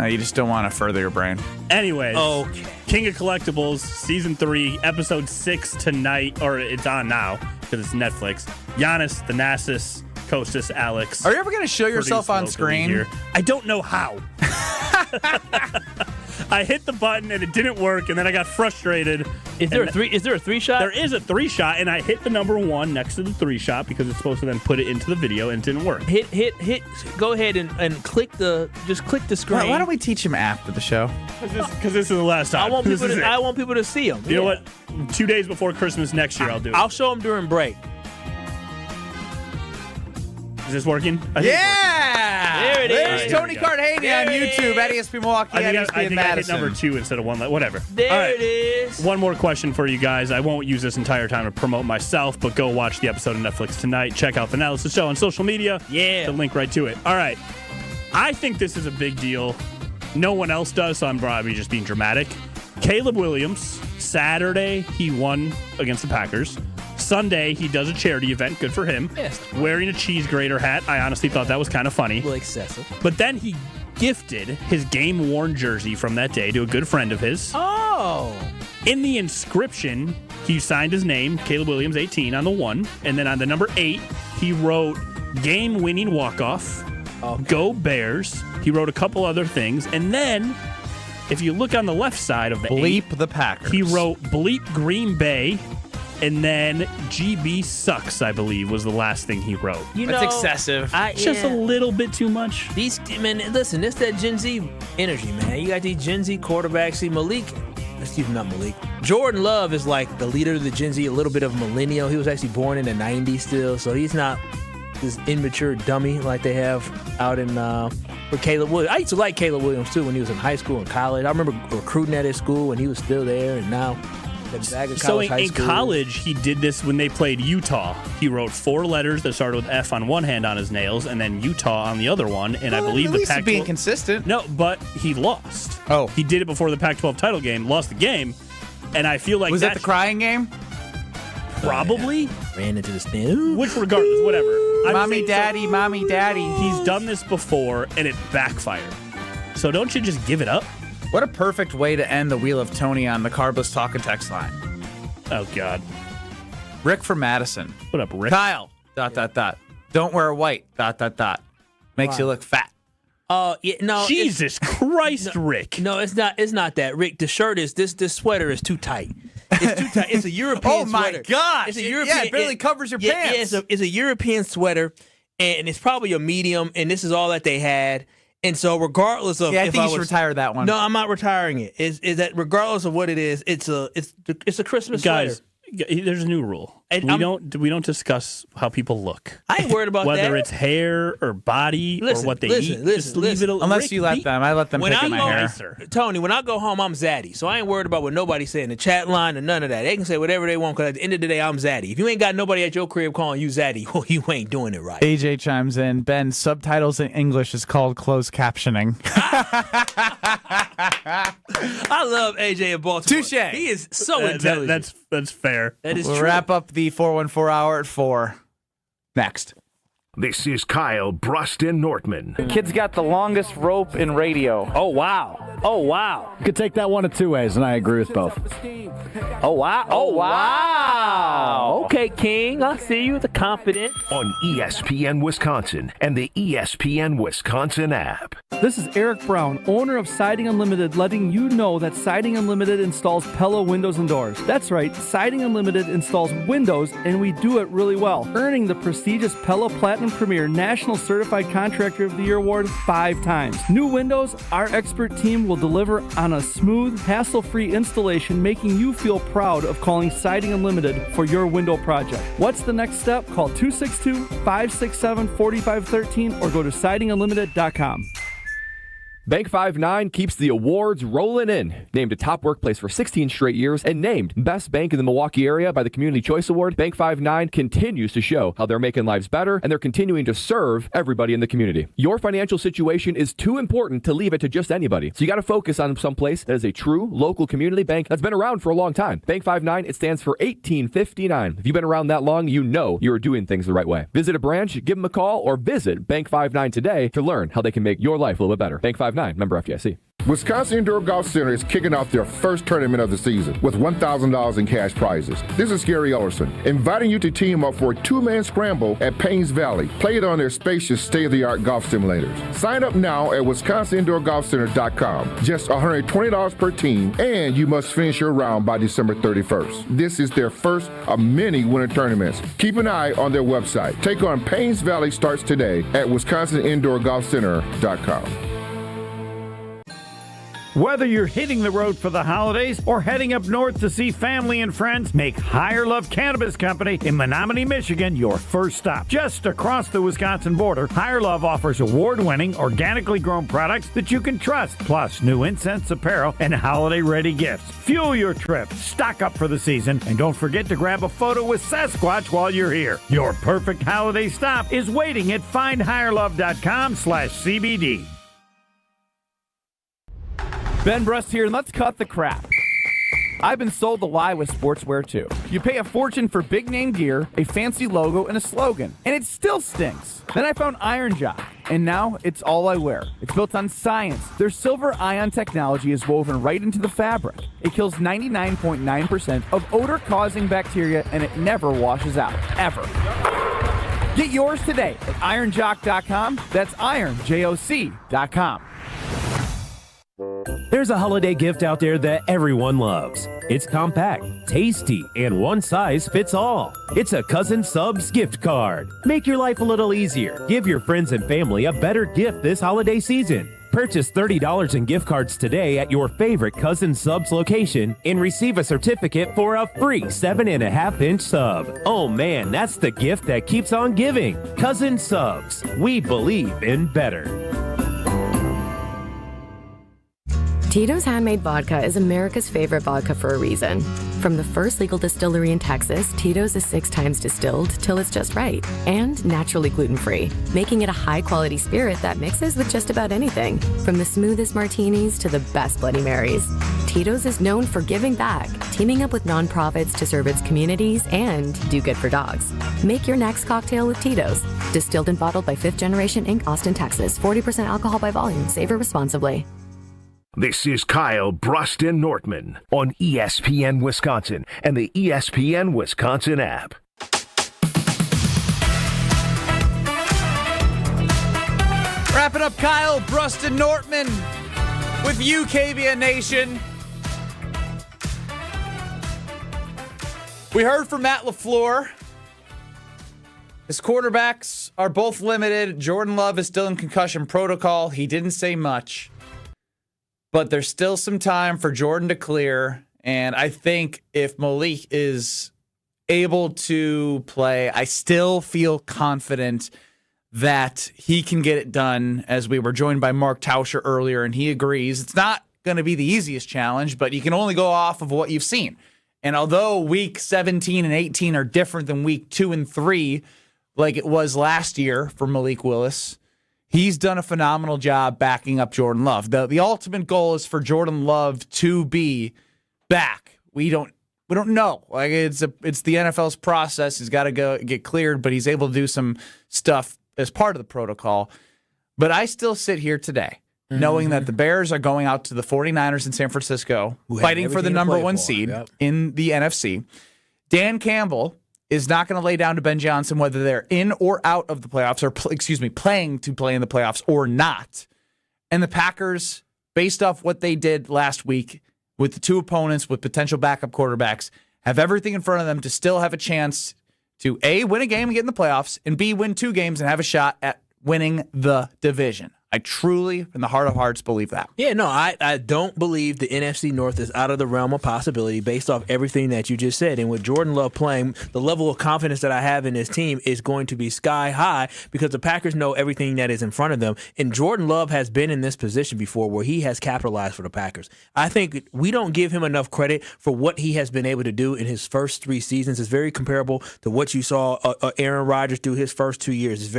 You just don't want to further your brain. Anyways, Okay. King of Collectibles, Season 3, Episode 6 tonight, or it's on now because it's Netflix. Giannis, Thanasis, Kostas, Alex. Are you ever going to show yourself produced on locally screen? here. I don't know how. I hit the button and it didn't work, and then I got frustrated. Is there a 3-shot? There is a 3-shot, and I hit the number 1 next to the 3-shot because it's supposed to then put it into the video, and it didn't work. Hit. Go ahead and click the screen. Why don't we teach him after the show? Because this is the last time. I want people to see them. You know what? 2 days before Christmas next year, I'll do it. I'll show them during break. Is this working? I think There it is. There's Tony Cartagena on YouTube at ESPN Milwaukee. I think at ESPN I hit Madison. number 2 instead of 1. Whatever. There it is. One more question for you guys. I won't use this entire time to promote myself, but go watch the episode of Netflix tonight. Check out the Analysis Show on social media. Yeah. The link right to it. All right. I think this is a big deal. No one else does, so I'm probably just being dramatic. Caleb Williams, Saturday, he won against the Packers. Sunday, he does a charity event. Good for him. Yes. Wearing a cheese grater hat. I honestly thought that was kind of funny. A little excessive. But then he gifted his game-worn jersey from that day to a good friend of his. Oh. In the inscription, he signed his name, Caleb Williams, 18, on the 1. And then on the number 8, he wrote game-winning walk-off, Go Bears. He wrote a couple other things. And then, if you look on the left side of the Bleep 8, the Packers. he wrote Bleep Green Bay. And then GB sucks, I believe, was the last thing he wrote. That's excessive. Just a little bit too much. Listen, it's that Gen Z energy, man. You got these Gen Z quarterbacks. See, not Malik. Jordan Love is like the leader of the Gen Z, a little bit of millennial. He was actually born in the 90s still, so he's not this immature dummy like they have out in with Caleb Williams. I used to like Caleb Williams, too, when he was in high school and college. I remember recruiting at his school when he was still there, and now... So in college, he did this when they played Utah. He wrote 4 letters that started with F on one hand on his nails, and then Utah on the other one. And I believe the Pac-12 being consistent. No, but he lost. Oh, he did it before the Pac-12 title game, lost the game, and I feel like was that the crying game? Probably ran into the stand. Which, regardless, whatever. Mommy, daddy. He's done this before, and it backfired. So don't you just give it up? What a perfect way to end the Wheel of Tony on the Carbless Talk and Text line. Oh, God. Rick from Madison. What up, Rick? Kyle, ... Don't wear white, ... Makes you look fat. Oh, yeah, no. Jesus Christ, Rick. No, it's not that, Rick. The shirt is, this sweater is too tight. It's too tight. It's a European sweater. Oh, my gosh. It's a European, it barely covers your pants. Yeah, it's a European sweater, and it's probably a medium, and this is all that they had. And so, regardless of, I think you should retire that one. No, I'm not retiring it. Is that regardless of what it is, it's a Christmas Guys, sweater. There's a new rule. And we don't discuss how people look. I ain't worried about whether that. it's hair or body or what they eat. Just leave it. Unless you let them. I let them pick at my hair. Tony, when I go home, I'm zaddy. So I ain't worried about what nobody's saying in the chat line or none of that. They can say whatever they want because at the end of the day, I'm zaddy. If you ain't got nobody at your crib calling you zaddy, well, you ain't doing it right. AJ chimes in. Ben, subtitles in English is called closed captioning. I love AJ in Baltimore. Touche. He is so intelligent. That's fair. That is we'll true. wrap up the 414 hour at 4 next. This is Kyle, Brust, and Nortman. Kid's got the longest rope in radio. Oh, wow. Oh, wow. You could take that one of two ways, and I agree with both. Oh, wow. Oh, wow. Okay, King. I see you, the confident. On ESPN Wisconsin and the ESPN Wisconsin app. This is Eric Brown, owner of Siding Unlimited, letting you know that Siding Unlimited installs Pella windows and doors. That's right, Siding Unlimited installs windows, and we do it really well, earning the prestigious Pella Platinum Premier National Certified Contractor of the Year award 5 times. New windows, our expert team will deliver on a smooth, hassle-free installation, making you feel proud of calling Siding Unlimited for your window project. What's the next step? Call 262-567-4513 or go to sidingunlimited.com. Bank 5-9 keeps the awards rolling in. Named a top workplace for 16 straight years and named Best Bank in the Milwaukee area by the Community Choice Award, Bank 5-9 continues to show how they're making lives better and they're continuing to serve everybody in the community. Your financial situation is too important to leave it to just anybody. So you got to focus on some place that is a true local community bank that's been around for a long time. Bank 5-9, it stands for 1859. If you've been around that long, you know you're doing things the right way. Visit a branch, give them a call, or visit Bank 5-9 today to learn how they can make your life a little bit better. Bank 5-9. Member FDIC. Wisconsin Indoor Golf Center is kicking off their first tournament of the season with $1,000 in cash prizes. This is Gary Ellerson, inviting you to team up for a 2-man scramble at Paynes Valley, played on their spacious state-of-the-art golf simulators. Sign up now at wisconsinindoorgolfcenter.com. Just $120 per team, and you must finish your round by December 31st. This is their first of many winter tournaments. Keep an eye on their website. Take on Paynes Valley starts today at wisconsinindoorgolfcenter.com. Whether you're hitting the road for the holidays or heading up north to see family and friends, make Higher Love Cannabis Company in Menominee, Michigan your first stop. Just across the Wisconsin border, Higher Love offers award-winning, organically grown products that you can trust, plus new incense, apparel, and holiday-ready gifts. Fuel your trip, stock up for the season, and don't forget to grab a photo with Sasquatch while you're here. Your perfect holiday stop is waiting at findhigherlove.com/CBD. Ben Brust here, and let's cut the crap. I've been sold the lie with sportswear, too. You pay a fortune for big-name gear, a fancy logo, and a slogan, and it still stinks. Then I found Iron Jock, and now it's all I wear. It's built on science. Their silver ion technology is woven right into the fabric. It kills 99.9% of odor-causing bacteria, and it never washes out, ever. Get yours today at ironjock.com. That's ironjoc.com. There's a holiday gift out there that everyone loves. It's compact, tasty, and one size fits all. It's a Cousin Subs gift card. Make your life a little easier. Give your friends and family a better gift this holiday season. Purchase $30 in gift cards today at your favorite Cousin Subs location and receive a certificate for a free 7.5-inch sub. Oh man, that's the gift that keeps on giving. Cousin Subs. We believe in better. Tito's Handmade Vodka is America's favorite vodka for a reason. From the first legal distillery in Texas, Tito's is 6 times distilled till it's just right, and naturally gluten-free, making it a high-quality spirit that mixes with just about anything, from the smoothest martinis to the best Bloody Marys. Tito's is known for giving back, teaming up with nonprofits to serve its communities and do good for dogs. Make your next cocktail with Tito's. Distilled and bottled by 5th Generation Inc., Austin, Texas. 40% alcohol by volume. Savor responsibly. This is Kyle, Brust, and Nortman on ESPN Wisconsin and the ESPN Wisconsin app. Wrapping up Kyle, Brust, and Nortman with you, KBN Nation. We heard from Matt LaFleur. His quarterbacks are both limited. Jordan Love is still in concussion protocol. He didn't say much. But there's still some time for Jordan to clear. And I think if Malik is able to play, I still feel confident that he can get it done, as we were joined by Mark Tauscher earlier, and he agrees. It's not going to be the easiest challenge, but you can only go off of what you've seen. And although week 17 and 18 are different than week 2 and 3, like it was last year for Malik Willis, he's done a phenomenal job backing up Jordan Love. The ultimate goal is for Jordan Love to be back. We don't know. Like it's the NFL's process. He's got to go get cleared, but he's able to do some stuff as part of the protocol. But I still sit here today knowing that the Bears are going out to the 49ers in San Francisco, fighting for the number one seed in the NFC. Dan Campbell is not going to lay down to Ben Johnson whether they're in or out of the playoffs, or playing to play in the playoffs or not. And the Packers, based off what they did last week with the two opponents with potential backup quarterbacks, have everything in front of them to still have a chance to A, win a game and get in the playoffs, and B, win 2 games and have a shot at winning the division. I truly, in the heart of hearts, believe that. Yeah, no, I don't believe the NFC North is out of the realm of possibility based off everything that you just said. And with Jordan Love playing, the level of confidence that I have in this team is going to be sky high because the Packers know everything that is in front of them. And Jordan Love has been in this position before where he has capitalized for the Packers. I think we don't give him enough credit for what he has been able to do in his first 3 seasons. It's very comparable to what you saw Aaron Rodgers do his first 2 years.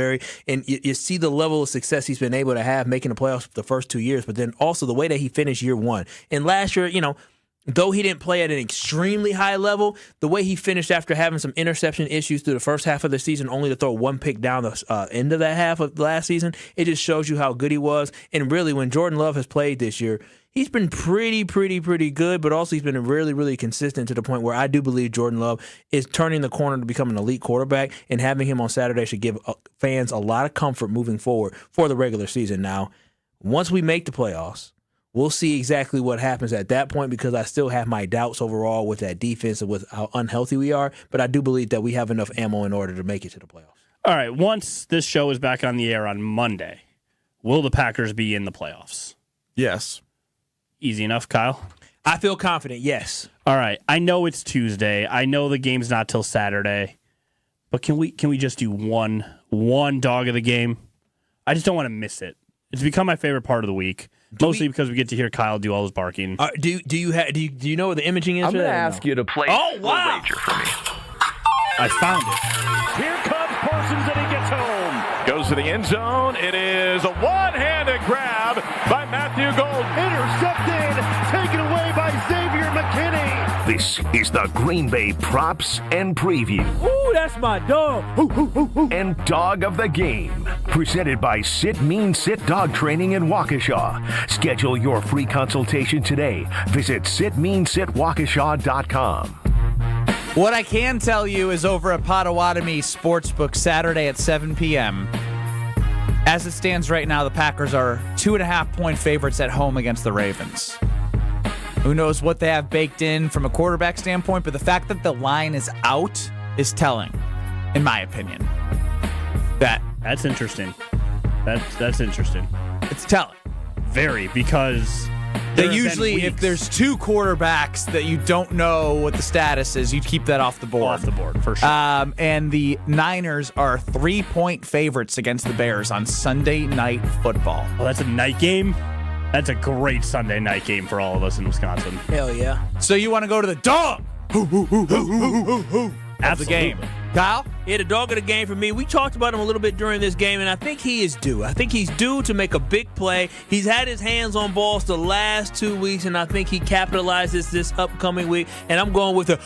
And you see the level of success he's been able to have making the playoffs the first 2 years, but then also the way that he finished year 1. And last year, though he didn't play at an extremely high level, the way he finished after having some interception issues through the first half of the season, only to throw 1 pick down the end of that half of last season, it just shows you how good he was. And really, when Jordan Love has played this year, he's been pretty good, but also he's been really, really consistent to the point where I do believe Jordan Love is turning the corner to become an elite quarterback, and having him on Saturday should give fans a lot of comfort moving forward for the regular season. Now, once we make the playoffs, we'll see exactly what happens at that point because I still have my doubts overall with that defense and with how unhealthy we are, but I do believe that we have enough ammo in order to make it to the playoffs. All right, once this show is back on the air on Monday, will the Packers be in the playoffs? Yes. Easy enough, Kyle? I feel confident, yes. All right. I know it's Tuesday. I know the game's not till Saturday. But can we just do one dog of the game? I just don't want to miss it. It's become my favorite part of the week, mostly because we get to hear Kyle do all his barking. Do you know what the imaging is? I'm going to ask you to play a wager for me. I found it. Here comes Parsons and he gets home. Goes to the end zone. It is a one-handed grab by Matthew Gold. Intercepted. Taken away by Xavier McKinney. This is the Green Bay Props and Preview. Ooh, that's my dog. And Dog of the Game. Presented by Sit Mean Sit Dog Training in Waukesha. Schedule your free consultation today. Visit sitmeansitwaukesha.com. What I can tell you is over at Potawatomi Sportsbook Saturday at 7 p.m. As it stands right now, the Packers are 2.5-point favorites at home against the Ravens. Who knows what they have baked in from a quarterback standpoint, but the fact that the line is out is telling, in my opinion. That's interesting. That's interesting. It's telling. Very, because they usually, if there's 2 quarterbacks that you don't know what the status is, you keep that off the board. Off the board, for sure. And the Niners are 3-point favorites against the Bears on Sunday Night Football. Oh, that's a night game? That's a great Sunday night game for all of us in Wisconsin. Hell yeah. So you want to go to the dog of the game. Kyle? Yeah, the dog of the game for me. We talked about him a little bit during this game, and I think he is due. I think he's due to make a big play. He's had his hands on balls the last 2 weeks, and I think he capitalizes this upcoming week. And I'm going with the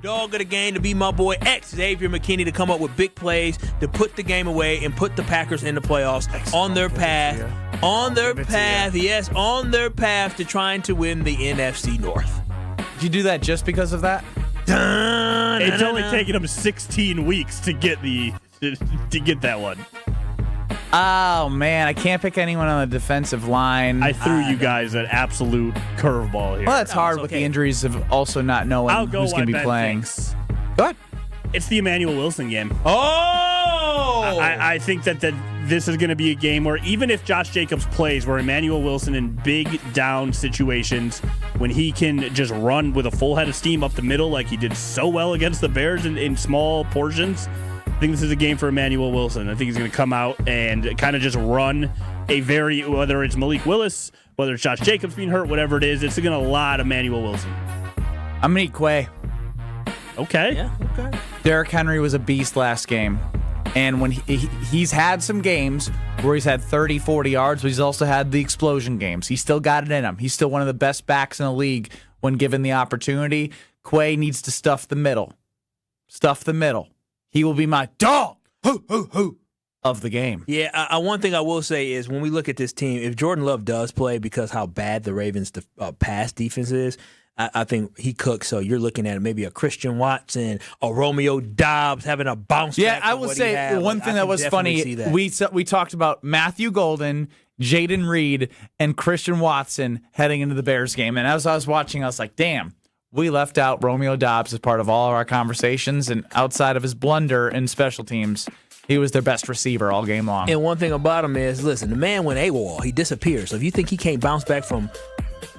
dog of the game to be my boy Xavier McKinney to come up with big plays to put the game away and put the Packers in the playoffs on their path. On their path to trying to win the NFC North. Did you do that just because of that? It's only taken him 16 weeks to get that one. Oh, man. I can't pick anyone on the defensive line. I threw you guys an absolute curveball here. Well, that's hard with the injuries of also not knowing who's going to be playing. Go ahead. It's the Emmanuel Wilson game. Oh! I think that this is going to be a game where even if Josh Jacobs plays, where Emmanuel Wilson in big down situations, when he can just run with a full head of steam up the middle like he did so well against the Bears in small portions, I think this is a game for Emmanuel Wilson. I think he's going to come out and kind of just run whether it's Malik Willis, whether it's Josh Jacobs being hurt, whatever it is, it's going to a lot of Emmanuel Wilson. I'm going to eat Quay. Okay. Yeah, okay. Derrick Henry was a beast last game. And when he's had some games where he's had 30, 40 yards, but he's also had the explosion games. He's still got it in him. He's still one of the best backs in the league when given the opportunity. Quay needs to stuff the middle. Stuff the middle. He will be my dog of the game. Yeah, one thing I will say is when we look at this team, if Jordan Love does play because how bad the Ravens' pass defense is, I think he cooks. So you're looking at maybe a Christian Watson, a Romeo Dobbs having a bounce back. Yeah, I will say one thing that was funny. We talked about Matthew Golden, Jaden Reed, and Christian Watson heading into the Bears game. And as I was watching, I was like, damn, we left out Romeo Dobbs as part of all of our conversations. And outside of his blunder in special teams, he was their best receiver all game long. And one thing about him is, listen, the man went AWOL. He disappeared. So if you think he can't bounce back from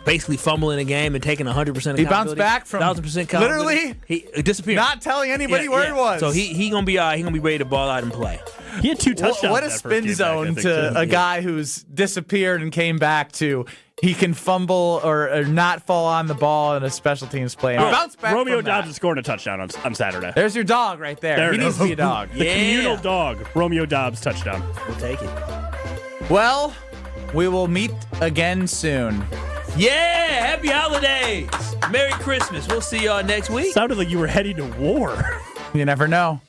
basically fumbling a game and taking 100% accountability. He bounced back from 1,000% accountability. Literally, he disappeared. Not telling anybody where it was. So he gonna be ready to ball out and play. He had 2 touchdowns. What a spin zone to a guy who's disappeared and came back to. He can fumble or not fall on the ball in a special teams play. Bounce back. Romeo Dobbs is scoring a touchdown on Saturday. There's your dog right there. He needs to be a dog. The communal dog, Romeo Dobbs touchdown. We'll take it. Well, we will meet again soon. Yeah, happy holidays. Merry Christmas. We'll see y'all next week. Sounded like you were heading to war. You never know.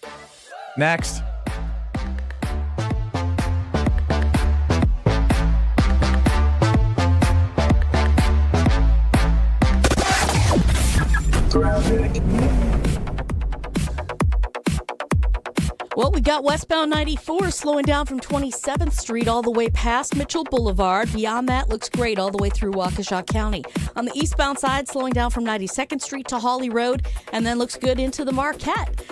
Next. Well, we got westbound 94 slowing down from 27th Street all the way past Mitchell Boulevard. Beyond that, looks great all the way through Waukesha County. On the eastbound side, slowing down from 92nd Street to Hawley Road, and then looks good into the Marquette.